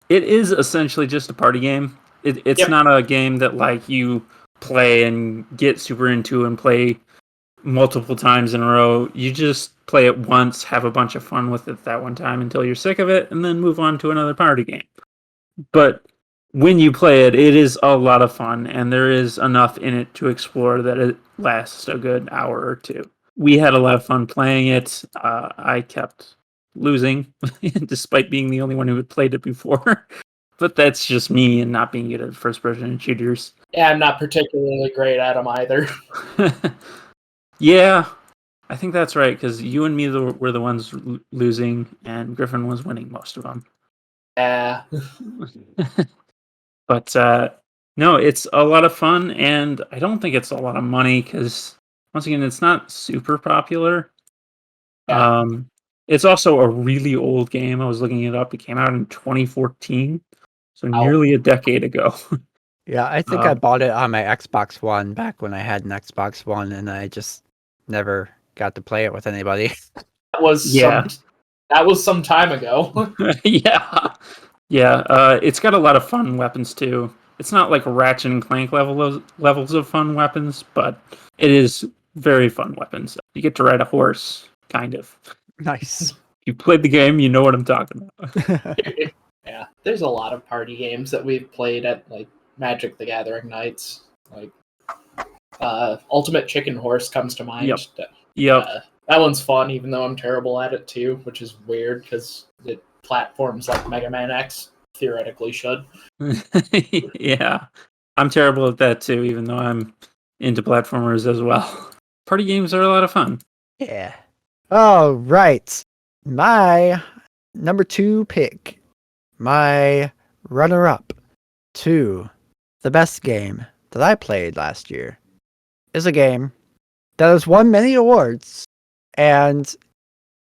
S3: It is essentially just a party game. It's not a game that like you play and get super into and play multiple times in a row. You just play it once, have a bunch of fun with it that one time until you're sick of it, and then move on to another party game. But when you play it, it is a lot of fun, and there is enough in it to explore that it lasts a good hour or two. We had a lot of fun playing it. I kept losing, despite being the only one who had played it before. But that's just me and not being good at first-person shooters.
S2: Yeah, I'm not particularly great at them either.
S3: Yeah, I think that's right, because you and me were the ones losing, and Griffin was winning most of them.
S2: Yeah.
S3: But no, it's a lot of fun, and I don't think it's a lot of money, because, once again, it's not super popular.
S2: Yeah.
S3: It's also a really old game. I was looking it up. It came out in 2014, so nearly a decade ago.
S1: Yeah, I think I bought it on my Xbox One back when I had an Xbox One, and I just never got to play it with anybody.
S2: That was some time ago.
S3: Yeah. It's got a lot of fun weapons too. It's not like Ratchet and Clank levels of fun weapons, but it is very fun weapons. You get to ride a horse, kind of.
S1: Nice.
S3: You played the game, you know what I'm talking about.
S2: Yeah, there's a lot of party games that we've played at like Magic the Gathering nights. Like Ultimate Chicken Horse comes to mind.
S3: Yep.
S2: That one's fun, even though I'm terrible at it too, which is weird because it platforms like Mega Man X theoretically should.
S3: Yeah, I'm terrible at that too, even though I'm into platformers as well. Party games are a lot of fun.
S1: Yeah. All right. My number 2 pick, my runner-up to the best game that I played last year, is a game that has won many awards and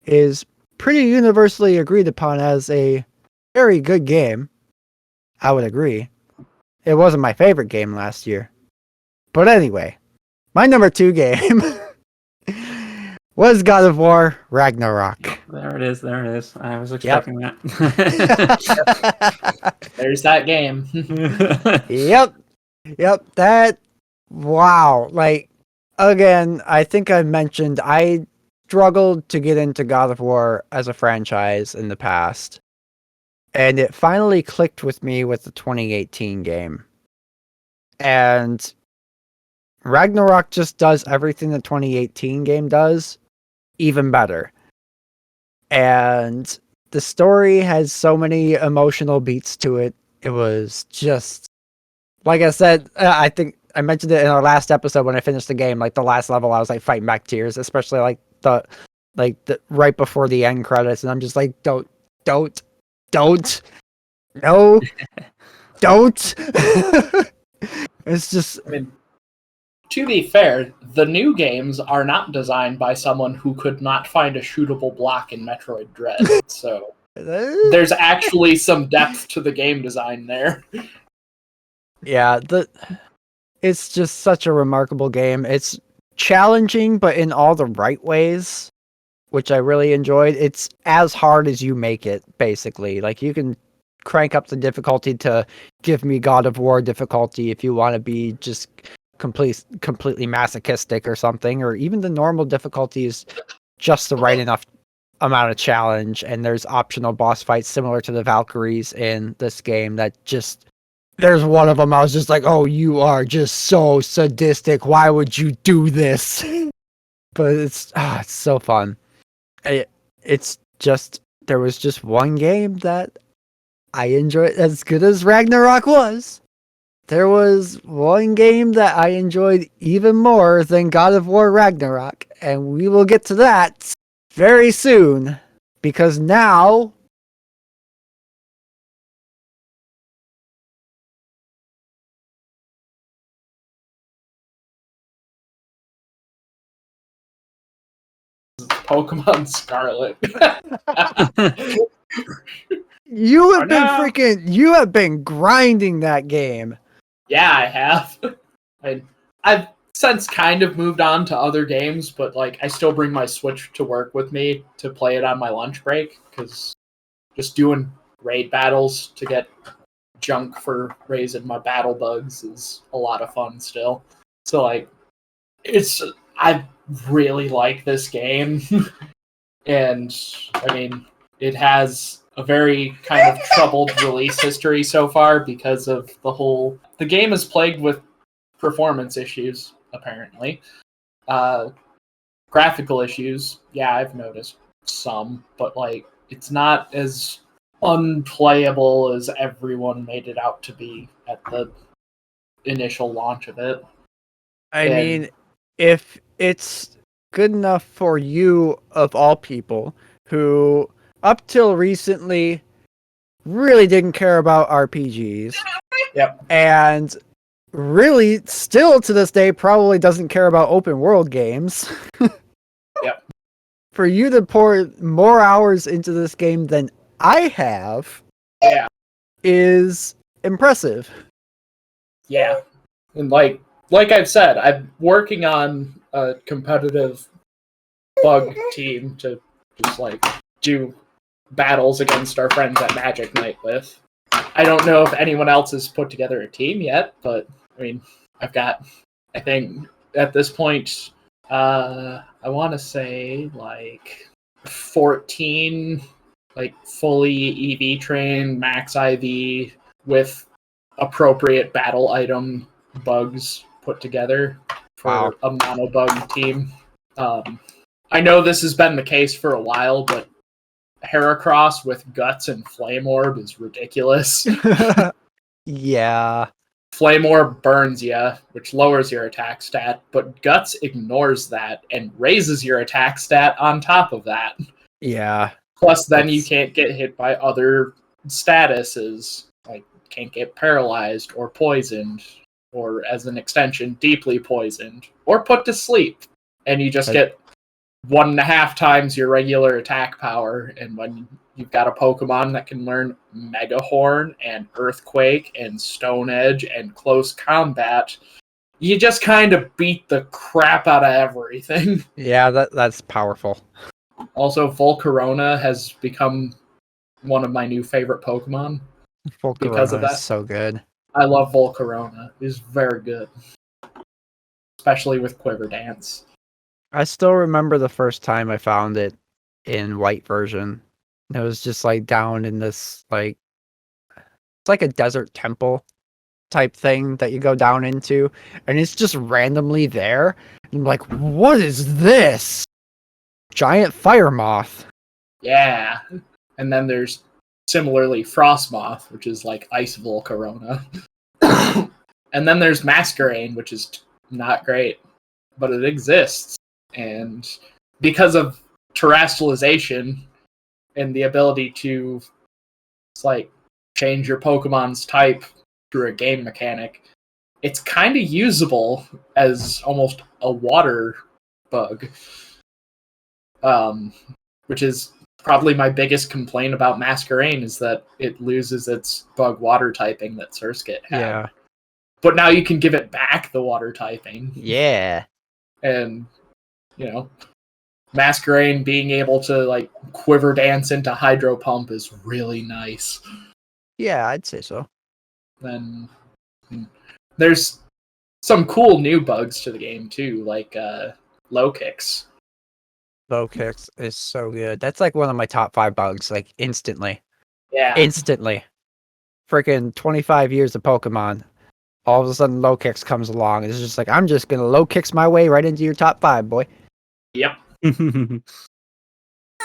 S1: is pretty universally agreed upon as a very good game. I would agree. It wasn't my favorite game last year. But anyway, my number 2 game was God of War Ragnarok.
S3: There it is. I was expecting that.
S2: There's that game.
S1: Yep. Wow. Like, again, I think I mentioned I struggled to get into God of War as a franchise in the past. And it finally clicked with me with the 2018 game. And Ragnarok just does everything the 2018 game does, even better. And the story has so many emotional beats to it. It was just, like I said, I think I mentioned it in our last episode when I finished the game. Like the last level, I was like fighting back tears, especially like the right before the end credits, and I'm just like, don't, no, don't. It's just.
S2: I mean, to be fair, the new games are not designed by someone who could not find a shootable block in Metroid Dread, so there's actually some depth to the game design there.
S1: Yeah, it's just such a remarkable game. It's challenging, but in all the right ways, which I really enjoyed. It's as hard as you make it, basically. Like, you can crank up the difficulty to give me God of War difficulty if you want to be just completely masochistic or something, or even the normal difficulty is just the right enough amount of challenge, and there's optional boss fights similar to the Valkyries in this game that just there's one of them I was just like, oh, you are just so sadistic. Why would you do this? But it's so fun. It's just there was just one game that I enjoyed as good as Ragnarok was. There was one game that I enjoyed even more than God of War Ragnarok, and we will get to that very soon, because now
S2: Pokemon Scarlet.
S1: you have been grinding that game.
S2: Yeah, I have. I've since kind of moved on to other games, but like I still bring my Switch to work with me to play it on my lunch break, because just doing raid battles to get junk for raising my battle bugs is a lot of fun still. So like I really like this game. And I mean, it has a very kind of troubled release history so far because of the game is plagued with performance issues, apparently. Graphical issues, yeah, I've noticed some, but like it's not as unplayable as everyone made it out to be at the initial launch of it.
S1: I mean, if it's good enough for you, of all people, who up till recently really didn't care about RPGs.
S2: Yep.
S1: And really, still to this day, probably doesn't care about open world games.
S2: Yep.
S1: For you to pour more hours into this game than I have,
S2: yeah,
S1: is impressive.
S2: Yeah. And like I've said, I'm working on a competitive bug team to just like do battles against our friends at Magic Night with. I don't know if anyone else has put together a team yet, but I mean, I've got, I think at this point, I want to say like 14 like fully EV trained max IV with appropriate battle item bugs put together for a mono bug team. I know this has been the case for a while, but Heracross with Guts and Flame Orb is ridiculous.
S1: Yeah.
S2: Flame Orb burns you, which lowers your attack stat, but Guts ignores that and raises your attack stat on top of that.
S1: Yeah.
S2: Plus, then you can't get hit by other statuses, like can't get paralyzed or poisoned, or as an extension, deeply poisoned, or put to sleep. And you just get 1.5 times your regular attack power. And when you've got a Pokemon that can learn Mega Horn and Earthquake and Stone Edge and Close Combat, you just kind of beat the crap out of everything.
S1: Yeah, that's powerful.
S2: Also, Volcarona has become one of my new favorite Pokemon because of that.
S1: Is so good.
S2: I love Volcarona. It's very good. Especially with Quiver Dance.
S1: I still remember the first time I found it in white version. It was just like down in this like it's like a desert temple type thing that you go down into, and it's just randomly there. And I'm like, what is this? Giant fire moth.
S2: Yeah. And then there's similarly Frostmoth, which is like Ice Volcarona. And then there's Masquerain, which is not great, but it exists. And because of terrestrialization and the ability to like change your Pokemon's type through a game mechanic, it's kind of usable as almost a water bug. Which is probably my biggest complaint about Masquerain, is that it loses its bug water typing that Surskit had.
S1: Yeah.
S2: But now you can give it back the water typing.
S1: Yeah.
S2: And, you know, Masquerain being able to, like, Quiver Dance into Hydro Pump is really nice.
S1: Yeah, I'd say so.
S2: Then there's some cool new bugs to the game, too, like low kicks.
S1: Low kicks is so good. That's like one of my top 5 bugs, like instantly.
S2: Yeah.
S1: Instantly. Freaking 25 years of Pokemon. All of a sudden low kicks comes along. It's just like, I'm just gonna low kicks my way right into your top 5, boy.
S2: Yep.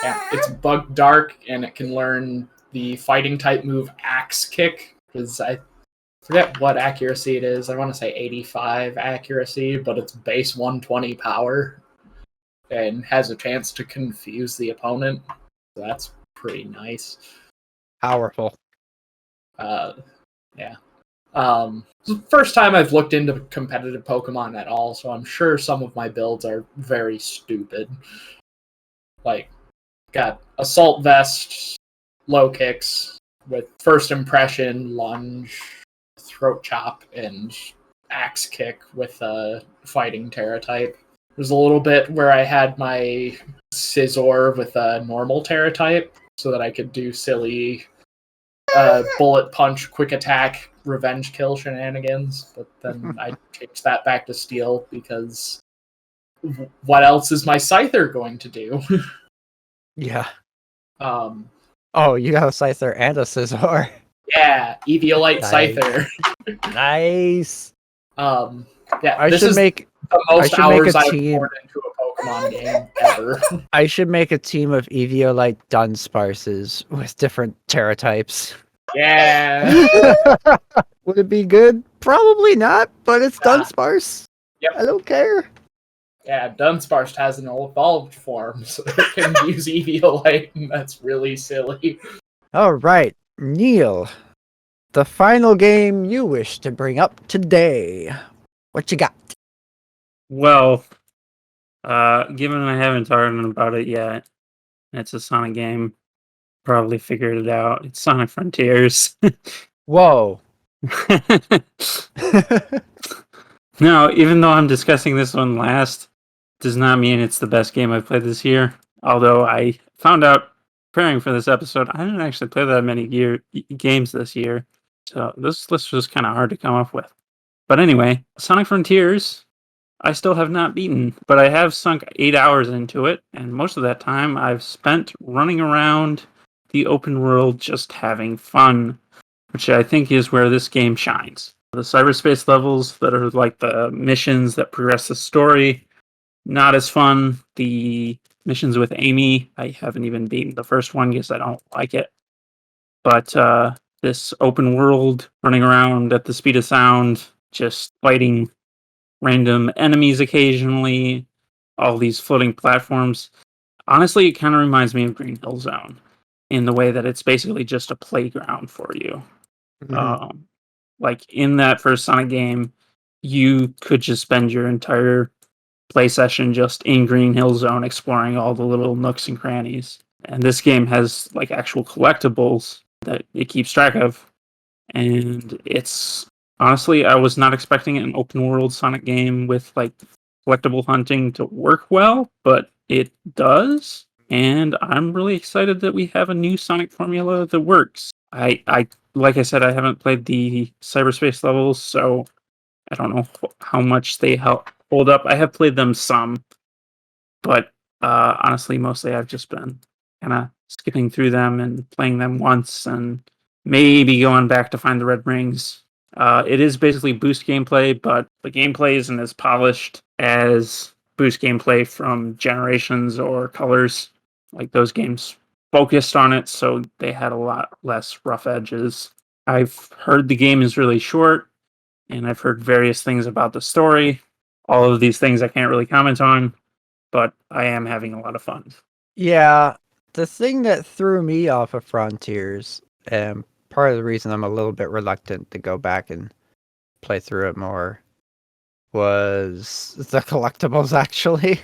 S2: Yeah, it's bug dark, and it can learn the fighting type move Axe Kick, because I forget what accuracy it is. I want to say 85 accuracy, but it's base 120 power, and has a chance to confuse the opponent. So that's pretty nice.
S1: Powerful.
S2: Yeah. It's the first time I've looked into competitive Pokemon at all, so I'm sure some of my builds are very stupid. Like, got Assault Vest, low kicks, with First Impression, Lunge, Throat Chop, and Axe Kick with a Fighting Terra type. There's a little bit where I had my Scizor with a normal Terra type, so that I could do silly Bullet Punch, Quick Attack, Revenge Kill shenanigans, but then I changed that back to Steel, because what else is my Scyther going to do?
S1: Yeah.
S2: Um,
S1: Oh, you got a Scyther and a Scizor.
S2: yeah, Eviolite
S1: Nice.
S2: Scyther.
S1: Nice.
S2: Yeah,
S1: This is
S2: the most
S1: should make
S2: hours
S1: a
S2: I've
S1: team.
S2: poured into a Pokemon game ever.
S1: I should make a team of Eviolite Dunsparces with different Terra types.
S2: Yeah.
S1: Would it be good? Probably not, but it's
S2: Nah.
S1: Dunsparce.
S2: Yep.
S1: I don't care.
S2: Yeah, Dunsparce has an evolved form, so it can use Eviolite, and that's really silly.
S1: All right, Neal. The final game you wish to bring up today. What you got?
S3: Well, given I haven't talked about it yet, it's a Sonic game. Probably figured it out. It's Sonic Frontiers.
S1: Whoa.
S3: No, even though I'm discussing this one last, does not mean it's the best game I've played this year. Although I found out preparing for this episode, I didn't actually play that many games this year. So this list was kind of hard to come up with. But anyway, Sonic Frontiers, I still have not beaten, but I have sunk 8 hours into it, and most of that time I've spent running around the open world just having fun, which I think is where this game shines. The cyberspace levels that are like the missions that progress the story, not as fun. The missions with Amy, I haven't even beaten the first one because I don't like it. But this open world, running around at the speed of sound, just fighting random enemies occasionally, all these floating platforms. Honestly, it kind of reminds me of Green Hill Zone in the way that it's basically just a playground for you. Like in that first Sonic game, you could just spend your entire play session just in Green Hill Zone exploring all the little nooks and crannies. And this game has like actual collectibles that it keeps track of. And it's honestly, I was not expecting an open world Sonic game with like collectible hunting to work well, but it does. And I'm really excited that we have a new Sonic formula that works. I like I said, I haven't played the cyberspace levels, so I don't know how much they hold up. I have played them some, but honestly, mostly I've just been kind of skipping through them and playing them once, and maybe going back to find the red rings. It is basically boost gameplay, but the gameplay isn't as polished as boost gameplay from Generations or Colors. Like those games focused on it, so they had a lot less rough edges. I've heard the game is really short, and I've heard various things about the story. All of these things I can't really comment on, but I am having a lot of fun.
S1: Yeah, the thing that threw me off of Frontiers, and part of the reason I'm a little bit reluctant to go back and play through it more, was the collectibles, actually.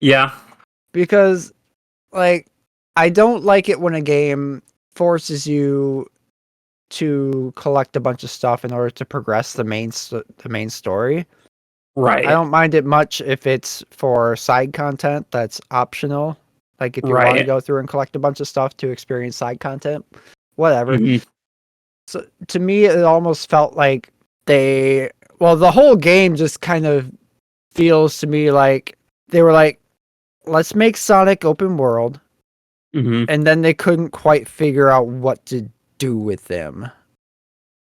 S3: Yeah.
S1: Because, like, I don't like it when a game forces you to collect a bunch of stuff in order to progress the main story.
S3: Right.
S1: I don't mind it much if it's for side content that's optional. Like if you want to go through and collect a bunch of stuff to experience side content, whatever.
S3: Mhm.
S1: So to me, it almost felt like the whole game just kind of feels to me like they were like, let's make Sonic open world.
S3: Mm-hmm.
S1: And then they couldn't quite figure out what to do with them.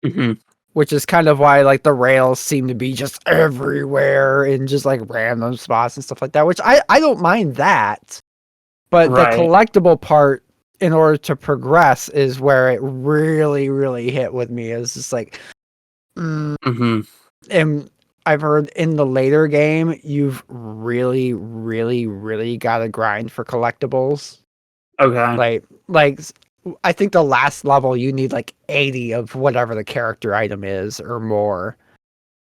S3: Mm-hmm.
S1: Which is kind of why like the rails seem to be just everywhere in just like random spots and stuff like that, which I don't mind that. But the
S3: Right.
S1: collectible part in order to progress is where it really, really hit with me. It's just like,
S3: Mm-hmm.
S1: and I've heard in the later game, you've really, really, really got to grind for collectibles.
S3: Okay.
S1: Like I think the last level you need like 80 of whatever the character item is or more.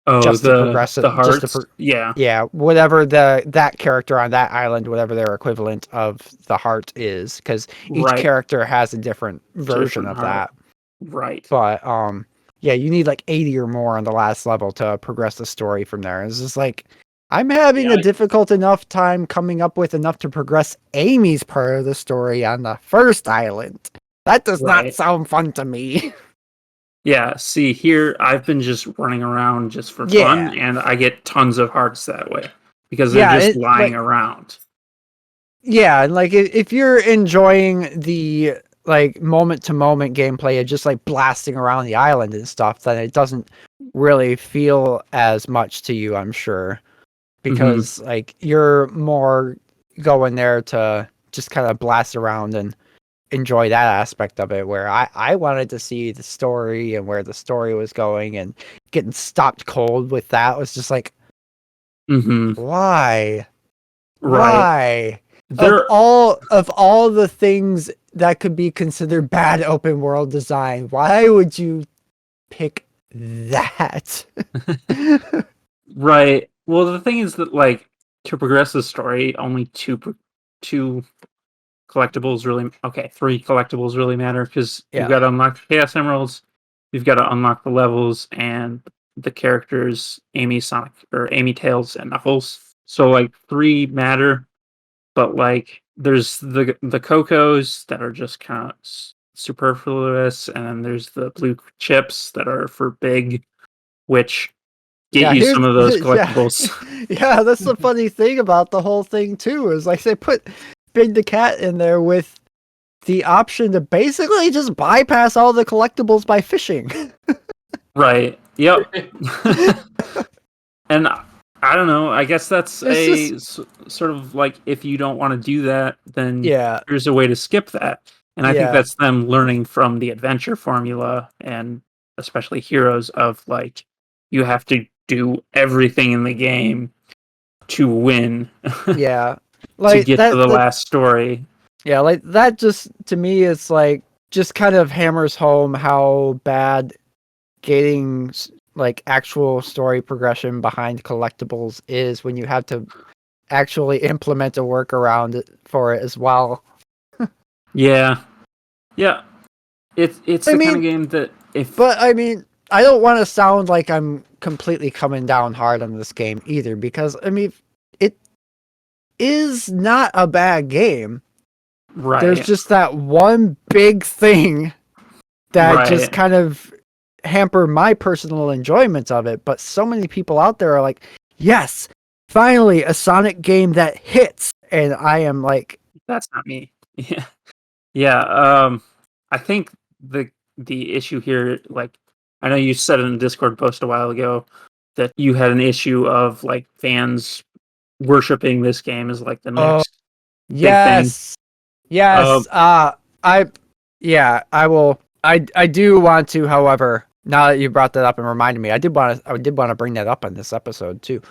S3: Oh,
S1: Just to progress it.
S3: the hearts. Yeah.
S1: Yeah, whatever that character on that island, whatever their equivalent of the heart is, because each
S3: Right.
S1: character has a different version
S3: Different
S1: of
S3: heart.
S1: that.
S3: Right.
S1: But yeah, you need like 80 or more on the last level to progress the story from there. It's just like I'm having a difficult enough time coming up with enough to progress Amy's part of the story on the first island. That does not sound fun to me.
S3: Yeah, see, here I've been just running around just for fun, and I get tons of hearts that way because they're just lying around.
S1: Yeah, and like if you're enjoying the like moment to moment gameplay of just like blasting around the island and stuff, then it doesn't really feel as much to you, I'm sure. Because like you're more going there to just kind of blast around and enjoy that aspect of it, where I wanted to see the story and where the story was going, and getting stopped cold with that was just like, why? Why? Of all the things that could be considered bad open world design, why would you pick that?
S3: Right. Well, the thing is that like to progress the story, only two collectibles really. Okay, 3 collectibles really matter because you've got to unlock the Chaos Emeralds, you've got to unlock the levels and the characters, Amy, Sonic, or Amy, Tails, and Knuckles. So like 3 matter. But like there's the Cocos that are just kind of superfluous, and then there's the blue chips that are for big, which get you some of those collectibles.
S1: Yeah, that's the funny thing about the whole thing too, is like they put Big the Cat in there with the option to basically just bypass all the collectibles by fishing.
S3: Right. Yep. And I don't know. I guess that's sort of like if you don't want to do that, then there's a way to skip that. And I think that's them learning from the adventure formula, and especially Heroes, of like you have to do everything in the game to win.
S1: Like
S3: to get to the last story.
S1: Yeah, like that just to me is like just kind of hammers home how bad getting like actual story progression behind collectibles is when you have to actually implement a workaround for it as well.
S3: Yeah. It's the kind of game that
S1: But I mean, I don't want to sound like I'm completely coming down hard on this game either, because I mean, it is not a bad game.
S3: Right.
S1: There's just that one big thing that just kind of hamper my personal enjoyment of it, but so many people out there are like, yes, finally a Sonic game that hits, and I am like,
S3: that's not me. I think the issue here, like, I know you said in a Discord post a while ago that you had an issue of like fans worshiping this game as like the next big thing.
S1: Yes, I will. I do want to, however, now that you brought that up and reminded me, I did want to bring that up on this episode too.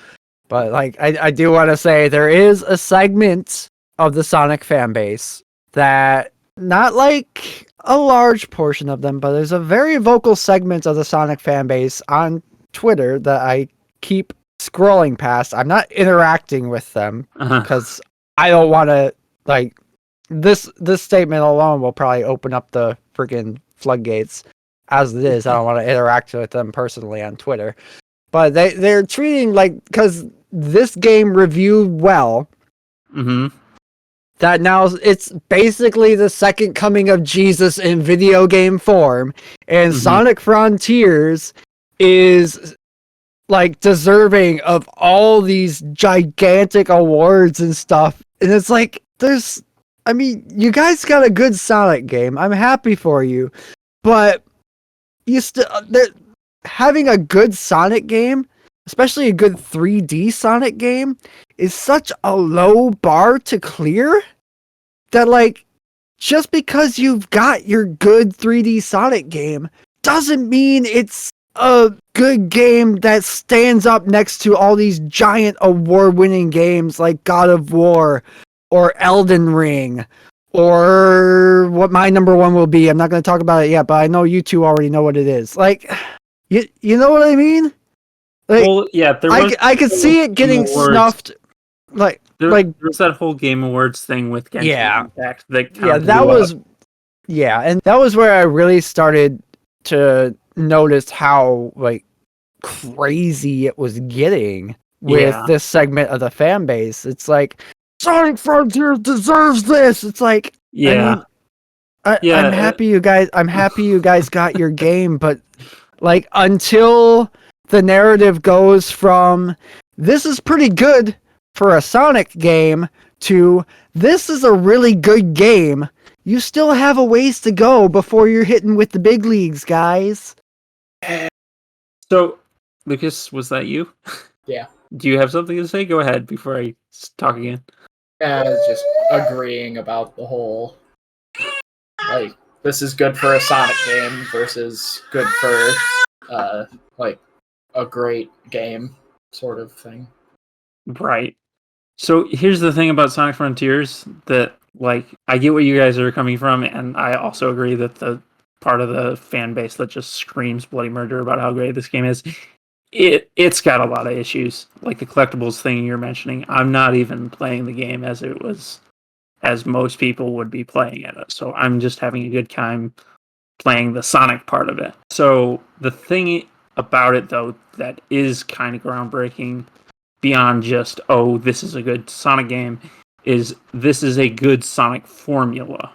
S1: But like, I do want to say there is a segment of the Sonic fan base that, not like a large portion of them, but there's a very vocal segment of the Sonic fan base on Twitter that I keep scrolling past. I'm not interacting with them because I don't want to, like, this statement alone will probably open up the freaking floodgates. As it is, I don't want to interact with them personally on Twitter, but they're treating like, because this game reviewed well, that now it's basically the second coming of Jesus in video game form, and Sonic Frontiers is like deserving of all these gigantic awards and stuff. And it's like you guys got a good Sonic game. I'm happy for you. But you still having a good Sonic game, especially a good 3D Sonic game, is such a low bar to clear that like just because you've got your good 3D Sonic game doesn't mean it's a good game that stands up next to all these giant award-winning games like God of War or Elden Ring or what my number one will be. I'm not going to talk about it yet, but I know you two already know what it is. Like, you know what I mean? Like,
S3: well, yeah,
S1: I could see it getting snuffed.
S3: There's that whole Game Awards thing with Genshin Impact that
S1: and that was where I really started to notice how like crazy it was getting with this segment of the fan base. It's like Sonic Frontiers deserves this. It's like I'm happy you guys got your game, but like until the narrative goes from this is pretty good for a Sonic game to this is a really good game, you still have a ways to go before you're hitting with the big leagues, guys.
S3: So, Lucas, was that you?
S2: Yeah.
S3: Do you have something to say? Go ahead before I talk again.
S2: Just agreeing about the whole, like, this is good for a Sonic game versus good for, like, a great game sort of thing.
S3: Right. So here's the thing about Sonic Frontiers that, like, I get where you guys are coming from, and I also agree that the part of the fan base that just screams bloody murder about how great this game is, it's got a lot of issues. Like the collectibles thing you're mentioning, I'm not even playing the game as most people would be playing it. So I'm just having a good time playing the Sonic part of it. So the thing about it, though, that is kind of groundbreaking beyond just, oh, this is a good Sonic game, is this is a good Sonic formula.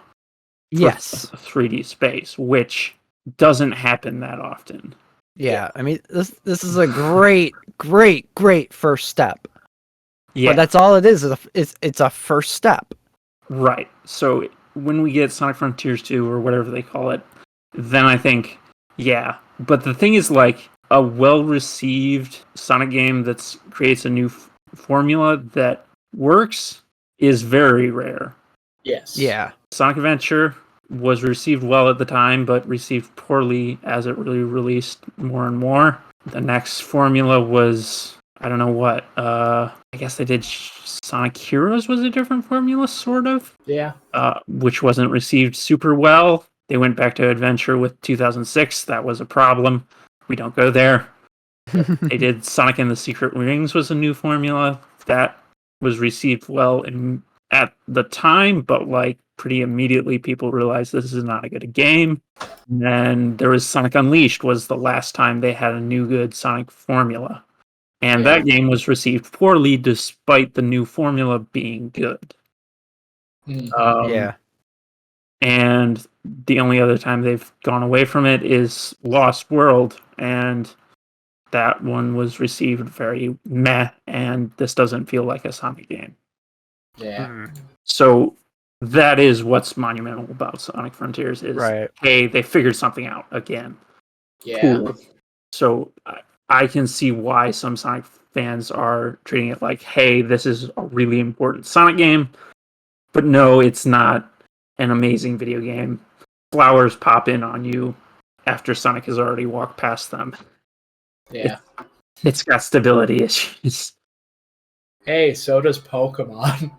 S1: Yes.
S3: 3D space, which doesn't happen that often.
S1: Yeah, I mean, this is a great first step.
S3: Yeah.
S1: But that's all it is. It's a first step.
S3: Right. So when we get Sonic Frontiers 2 or whatever they call it, then I think, yeah. But the thing is, like, a well-received Sonic game that creates a new formula that works is very rare.
S2: Yes.
S1: Yeah.
S3: Sonic Adventure was received well at the time, but received poorly as it really released more and more. The next formula was, I don't know what, I guess they did Sonic Heroes was a different formula, sort of.
S2: Yeah.
S3: Which wasn't received super well. They went back to Adventure with 2006. That was a problem. We don't go there. They did Sonic and the Secret Rings was a new formula that was received well at the time, but like pretty immediately people realized this is not a good game. And then there was Sonic Unleashed was the last time they had a new good Sonic formula. And that game was received poorly despite the new formula being good.
S1: Yeah.
S3: And the only other time they've gone away from it is Lost World, and that one was received very meh, and this doesn't feel like a Sonic game.
S2: Yeah.
S3: So that is what's monumental about Sonic Frontiers is, hey, they figured something out again.
S2: Yeah.
S3: Cool. So I can see why some Sonic fans are treating it like, hey, this is a really important Sonic game, but no, it's not an amazing video game. Flowers pop in on you after Sonic has already walked past them.
S2: Yeah.
S3: It's got stability issues.
S2: Hey, so does Pokemon.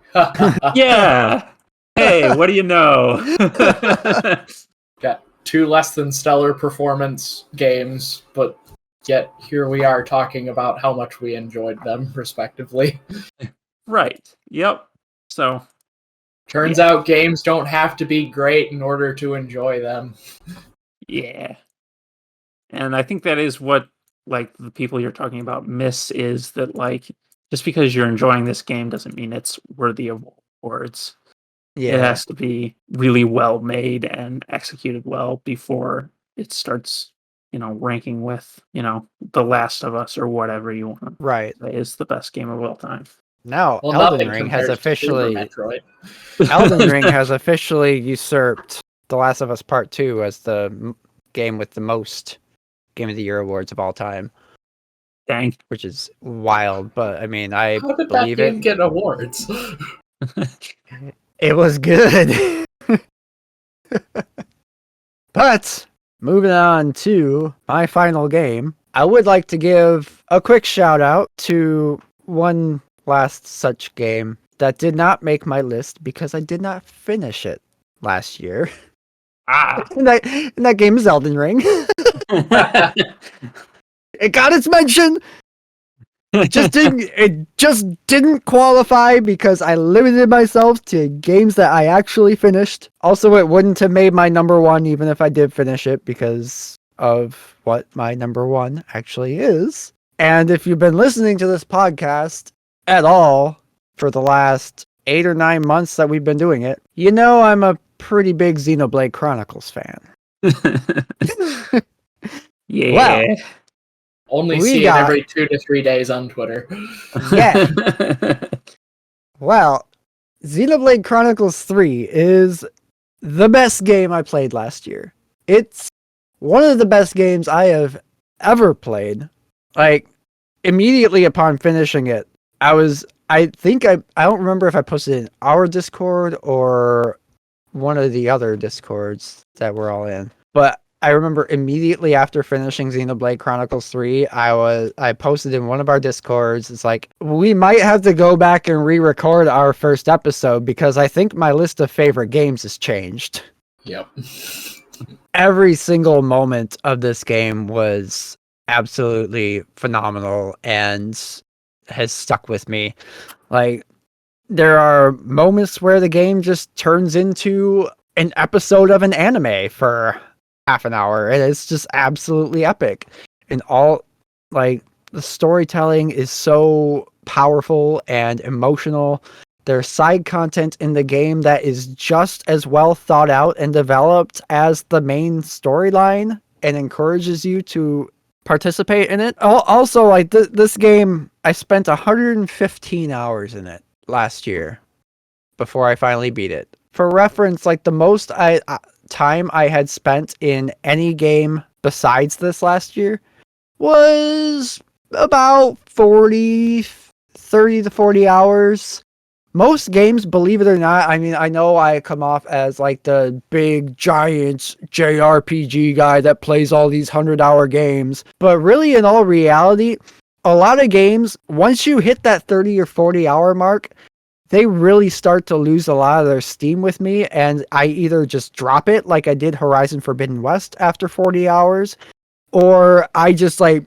S3: Yeah. Hey, what do you know?
S2: Got 2 less than stellar performance games, but yet here we are talking about how much we enjoyed them, respectively.
S3: Right. Yep. So
S2: turns out games don't have to be great in order to enjoy them.
S3: Yeah. And I think that is what, like, the people you're talking about miss is that, like, just because you're enjoying this game doesn't mean it's worthy of awards.
S1: Yeah.
S3: It has to be really well made and executed well before it starts ranking with, The Last of Us or whatever you want
S1: Right.
S3: to say is the best game of all time.
S1: Now,
S2: Well,
S1: Elden
S2: nothing
S1: Ring has
S2: compares to Super
S1: officially
S2: Metroid.
S1: Elden Ring has officially usurped The Last of Us Part 2 as the game with the most Game of the Year awards of all time,
S3: Dang.
S1: which is wild, but I mean, I
S2: How did that
S1: believe
S2: game
S1: it.
S2: get awards?
S1: It was good. But moving on to my final game, I would like to give a quick shout out to one last such game that did not make my list because I did not finish it last year. And that game is Elden Ring. It got its mention. It just didn't qualify because I limited myself to games that I actually finished. Also, it wouldn't have made my number one even if I did finish it because of what my number one actually is. And if you've been listening to this podcast at all for the last 8 or 9 months that we've been doing it, you know I'm a pretty big Xenoblade Chronicles fan.
S3: Yeah.
S1: Well,
S2: Only
S1: we
S2: see
S1: got-
S2: it every 2 to 3 days on Twitter.
S1: Yeah. Well, Xenoblade Chronicles 3 is the best game I played last year. It's one of the best games I have ever played. Like, immediately upon finishing it, I don't remember if I posted it in our Discord or one of the other Discords that we're all in. But I remember immediately after finishing Xenoblade Chronicles 3, I posted in one of our Discords, it's like, we might have to go back and re-record our first episode because I think my list of favorite games has changed.
S2: Yep.
S1: Every single moment of this game was absolutely phenomenal and has stuck with me. Like, there are moments where the game just turns into an episode of an anime for half an hour, and it's just absolutely epic. And the storytelling is so powerful and emotional. There's side content in the game that is just as well thought out and developed as the main storyline and encourages you to participate in it. Also, like this game, I spent 115 hours in it last year before I finally beat it. For reference, like the most time I had spent in any game besides this last year was about 30 to 40 hours. Most games, believe it or not, I mean, I know I come off as like the big giant JRPG guy that plays all these 100-hour games, but really in all reality, a lot of games, once you hit that 30 or 40-hour mark, they really start to lose a lot of their steam with me, and I either just drop it like I did Horizon Forbidden West after 40 hours, or I just like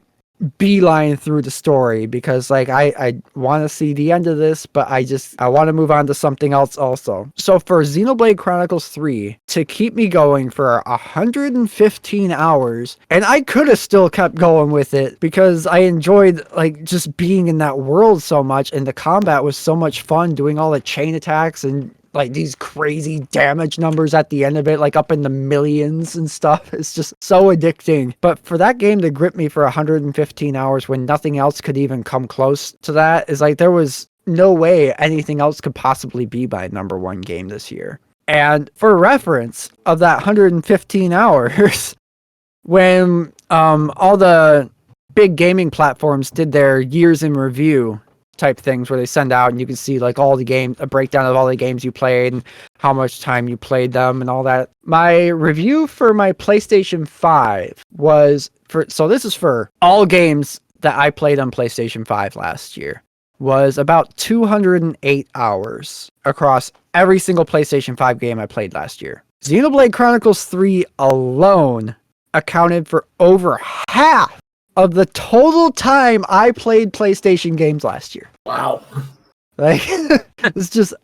S1: beeline through the story because like I want to see the end of this, but I want to move on to something else also. So for Xenoblade Chronicles 3 to keep me going for 115 hours, and I could have still kept going with it because I enjoyed like just being in that world so much, and the combat was so much fun doing all the chain attacks and like these crazy damage numbers at the end of it, like up in the millions and stuff. It's just so addicting. But for that game to grip me for 115 hours when nothing else could even come close to that is like, there was no way anything else could possibly be my number one game this year. And for reference of that 115 hours, when all the big gaming platforms did their years in review type things where they send out and you can see like all the games, a breakdown of all the games you played and how much time you played them and all that. My review for my PlayStation 5 was so this is for all games that I played on PlayStation 5 last year, was about 208 hours across every single PlayStation 5 game I played last year. Xenoblade Chronicles 3 alone accounted for over half of the total time I played PlayStation games last year.
S2: Wow.
S1: Like, it's just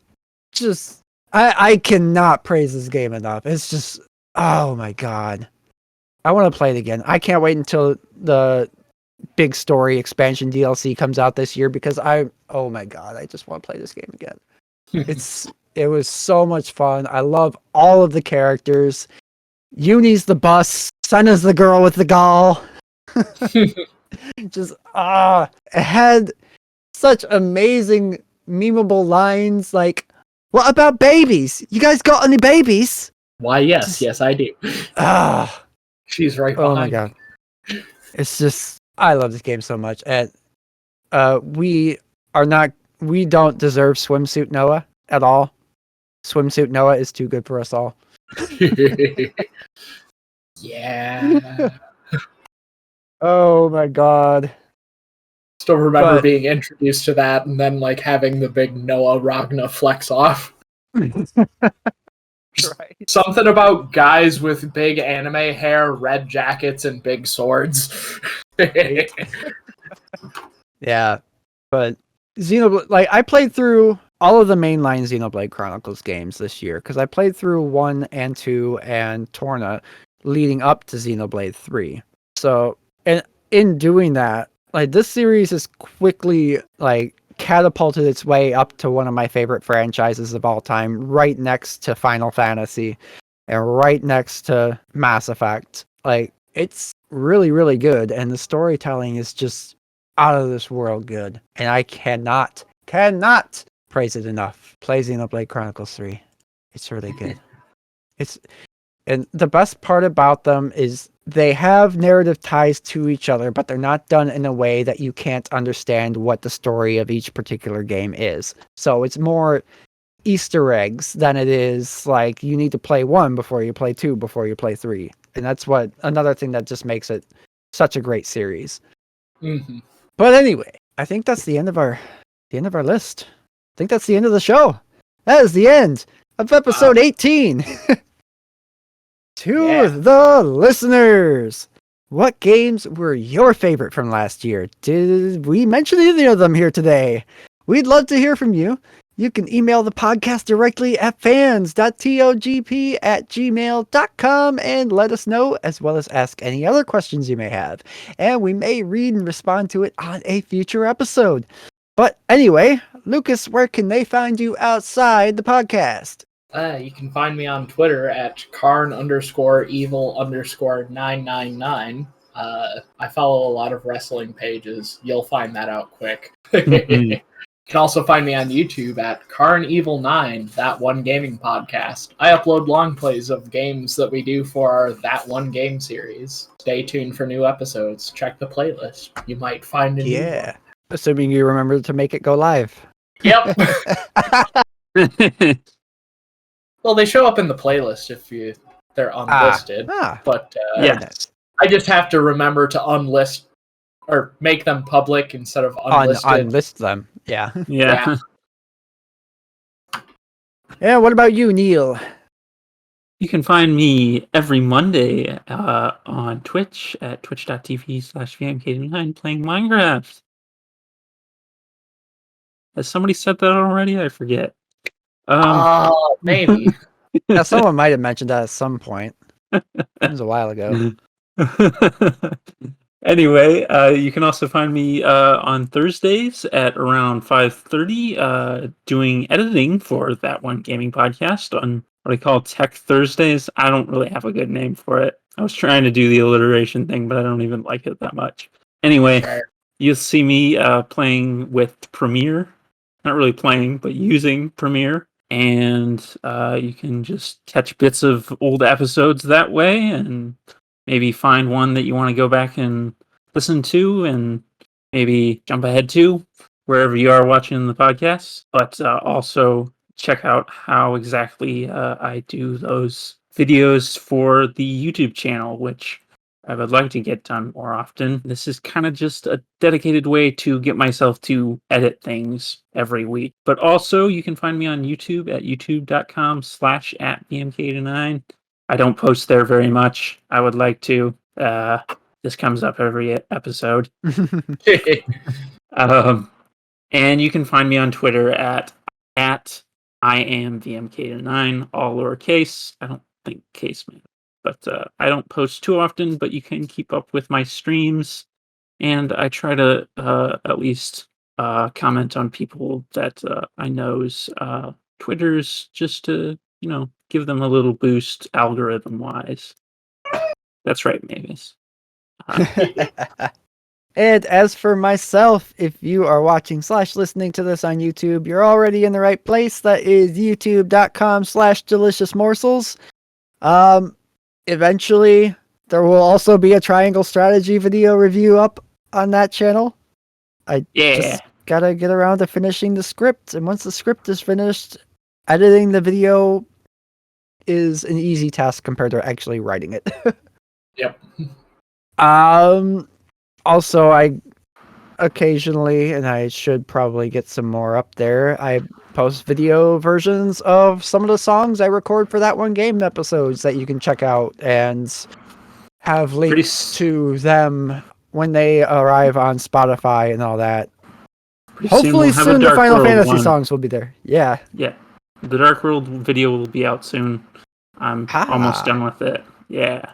S1: I cannot praise this game enough. It's just, oh my God. I want to play it again. I can't wait until the big story expansion DLC comes out this year because oh my God, I just want to play this game again. It was so much fun. I love all of the characters. Uni's the bus. Senna's the girl with the gall. Just it had such amazing memeable lines like, what about babies? You guys got any babies?
S2: Why, yes, yes, I do.
S1: Ah,
S2: She's right
S1: oh my
S2: behind
S1: god.
S2: me.
S1: It's just, I love this game so much. And we don't deserve Swimsuit Noah at all. Swimsuit Noah is too good for us all.
S2: Yeah.
S1: Oh my god.
S2: Still remember
S1: But-
S2: being introduced to that and then like having the big Noah Ragna flex off.
S1: Right.
S2: Something about guys with big anime hair, red jackets, and big swords.
S1: Yeah. But Xenoblade, like, I played through all of the mainline Xenoblade Chronicles games this year because I played through 1 and 2 and Torna leading up to Xenoblade 3. So, and in doing that, like, this series has quickly like catapulted its way up to one of my favorite franchises of all time, right next to Final Fantasy and right next to Mass Effect. Like, it's really, really good, and the storytelling is just out of this world good. And I cannot praise it enough. Play Xenoblade Chronicles 3. It's really good. And the best part about them is they have narrative ties to each other, but they're not done in a way that you can't understand what the story of each particular game is. So it's more Easter eggs than it is like you need to play 1 before you play 2 before you play 3. And that's another thing that just makes it such a great series.
S2: Mm-hmm.
S1: But anyway, I think that's the end of our list. I think that's the end of the show. That is the end of episode 18. To the listeners, what games were your favorite from last year? Did we mention any of them here today? We'd love to hear from you. You can email the podcast directly at fans.togp@gmail.com and let us know, as well as ask any other questions you may have. And we may read and respond to it on a future episode. But anyway, Lucas, where can they find you outside the podcast?
S2: You can find me on Twitter at Karn_evil_999. I follow a lot of wrestling pages. You'll find that out quick. You can also find me on YouTube at KarnEvil9, That One Gaming Podcast. I upload long plays of games that we do for our That One Game series. Stay tuned for new episodes. Check the playlist. You might find a new one.
S1: Assuming you remember to make it go live.
S2: Yep. Well, they show up in the playlist if they're unlisted. But
S3: yes.
S2: I just have to remember to unlist or make them public instead of unlisted.
S1: Unlist them. Yeah.
S3: Yeah.
S1: Yeah. What about you, Neal?
S3: You can find me every Monday on Twitch at twitch.tv/vmk9 playing Minecraft. Has somebody said that already? I forget.
S2: Maybe.
S1: Yeah, someone might have mentioned that at some point. It was a while ago.
S3: Anyway, you can also find me on Thursdays at around 5:30 doing editing for That One Gaming Podcast on what I call Tech Thursdays. I don't really have a good name for it. I was trying to do the alliteration thing, but I don't even like it that much. Anyway, you'll see me playing with Premiere. Not really playing, but using Premiere. And you can just catch bits of old episodes that way and maybe find one that you want to go back and listen to and maybe jump ahead to wherever you are watching the podcast. But also check out how exactly I do those videos for the YouTube channel, which I would like to get done more often. This is kind of just a dedicated way to get myself to edit things every week. But also, you can find me on YouTube at youtube.com/@bmk9. I don't post there very much. I would like to. This comes up every episode. And you can find me on Twitter at IamVMK9, all lowercase. I don't think case man. But I don't post too often, but you can keep up with my streams. And I try to at least comment on people that I know's Twitters just to, give them a little boost algorithm-wise. That's right, Mavis.
S1: And as for myself, if you are watching / listening to this on YouTube, you're already in the right place. That is youtube.com/DeliciousMorsels. Eventually, there will also be a triangle strategy video review up on that channel. I just gotta get around to finishing the script, and once the script is finished, editing the video is an easy task compared to actually writing it.
S2: Yep.
S1: Also, I occasionally, and I should probably get some more up there, I post video versions of some of the songs I record for that one game episodes that you can check out and have links to them when they arrive on Spotify and all that. Hopefully soon the Final Fantasy songs will be there. Yeah.
S3: Yeah. The Dark World video will be out soon. I'm almost done with it. Yeah.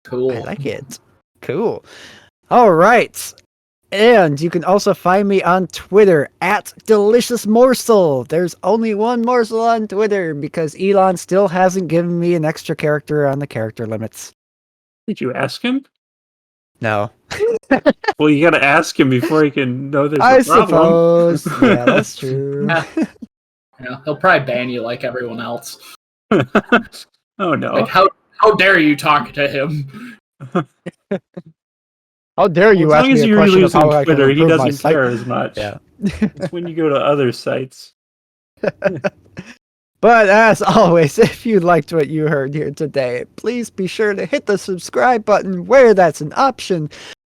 S2: Cool.
S1: I like it. Cool. All right. And you can also find me on Twitter at DeliciousMorsel. There's only one morsel on Twitter because Elon still hasn't given me an extra character on the character limits.
S3: Did you ask him?
S1: No.
S3: Well, you gotta ask him before he can know there's
S1: I
S3: a problem.
S1: suppose. Yeah, that's true.
S2: Yeah, he'll probably ban you like everyone else.
S3: Oh no.
S2: Like, how dare you talk to him?
S1: How dare you ask me a question of how I can
S3: Twitter, he
S1: improve my
S3: doesn't
S1: site?
S3: care as much.
S1: Yeah.
S3: It's when you go to other sites.
S1: But as always, if you liked what you heard here today, please be sure to hit the subscribe button where that's an option.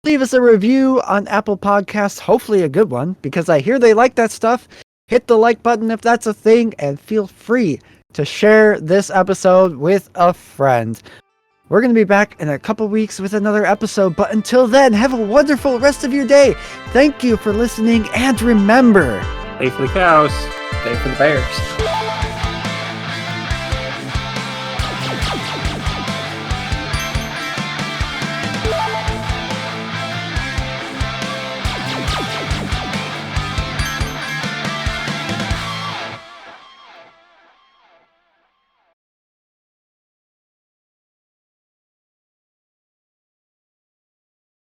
S1: Leave us a review on Apple Podcasts, hopefully a good one, because I hear they like that stuff. Hit the like button if that's a thing, and feel free to share this episode with a friend. We're going to be back in a couple weeks with another episode, but until then, have a wonderful rest of your day. Thank you for listening, and remember...
S3: Stay for the cows.
S2: Stay for the bears.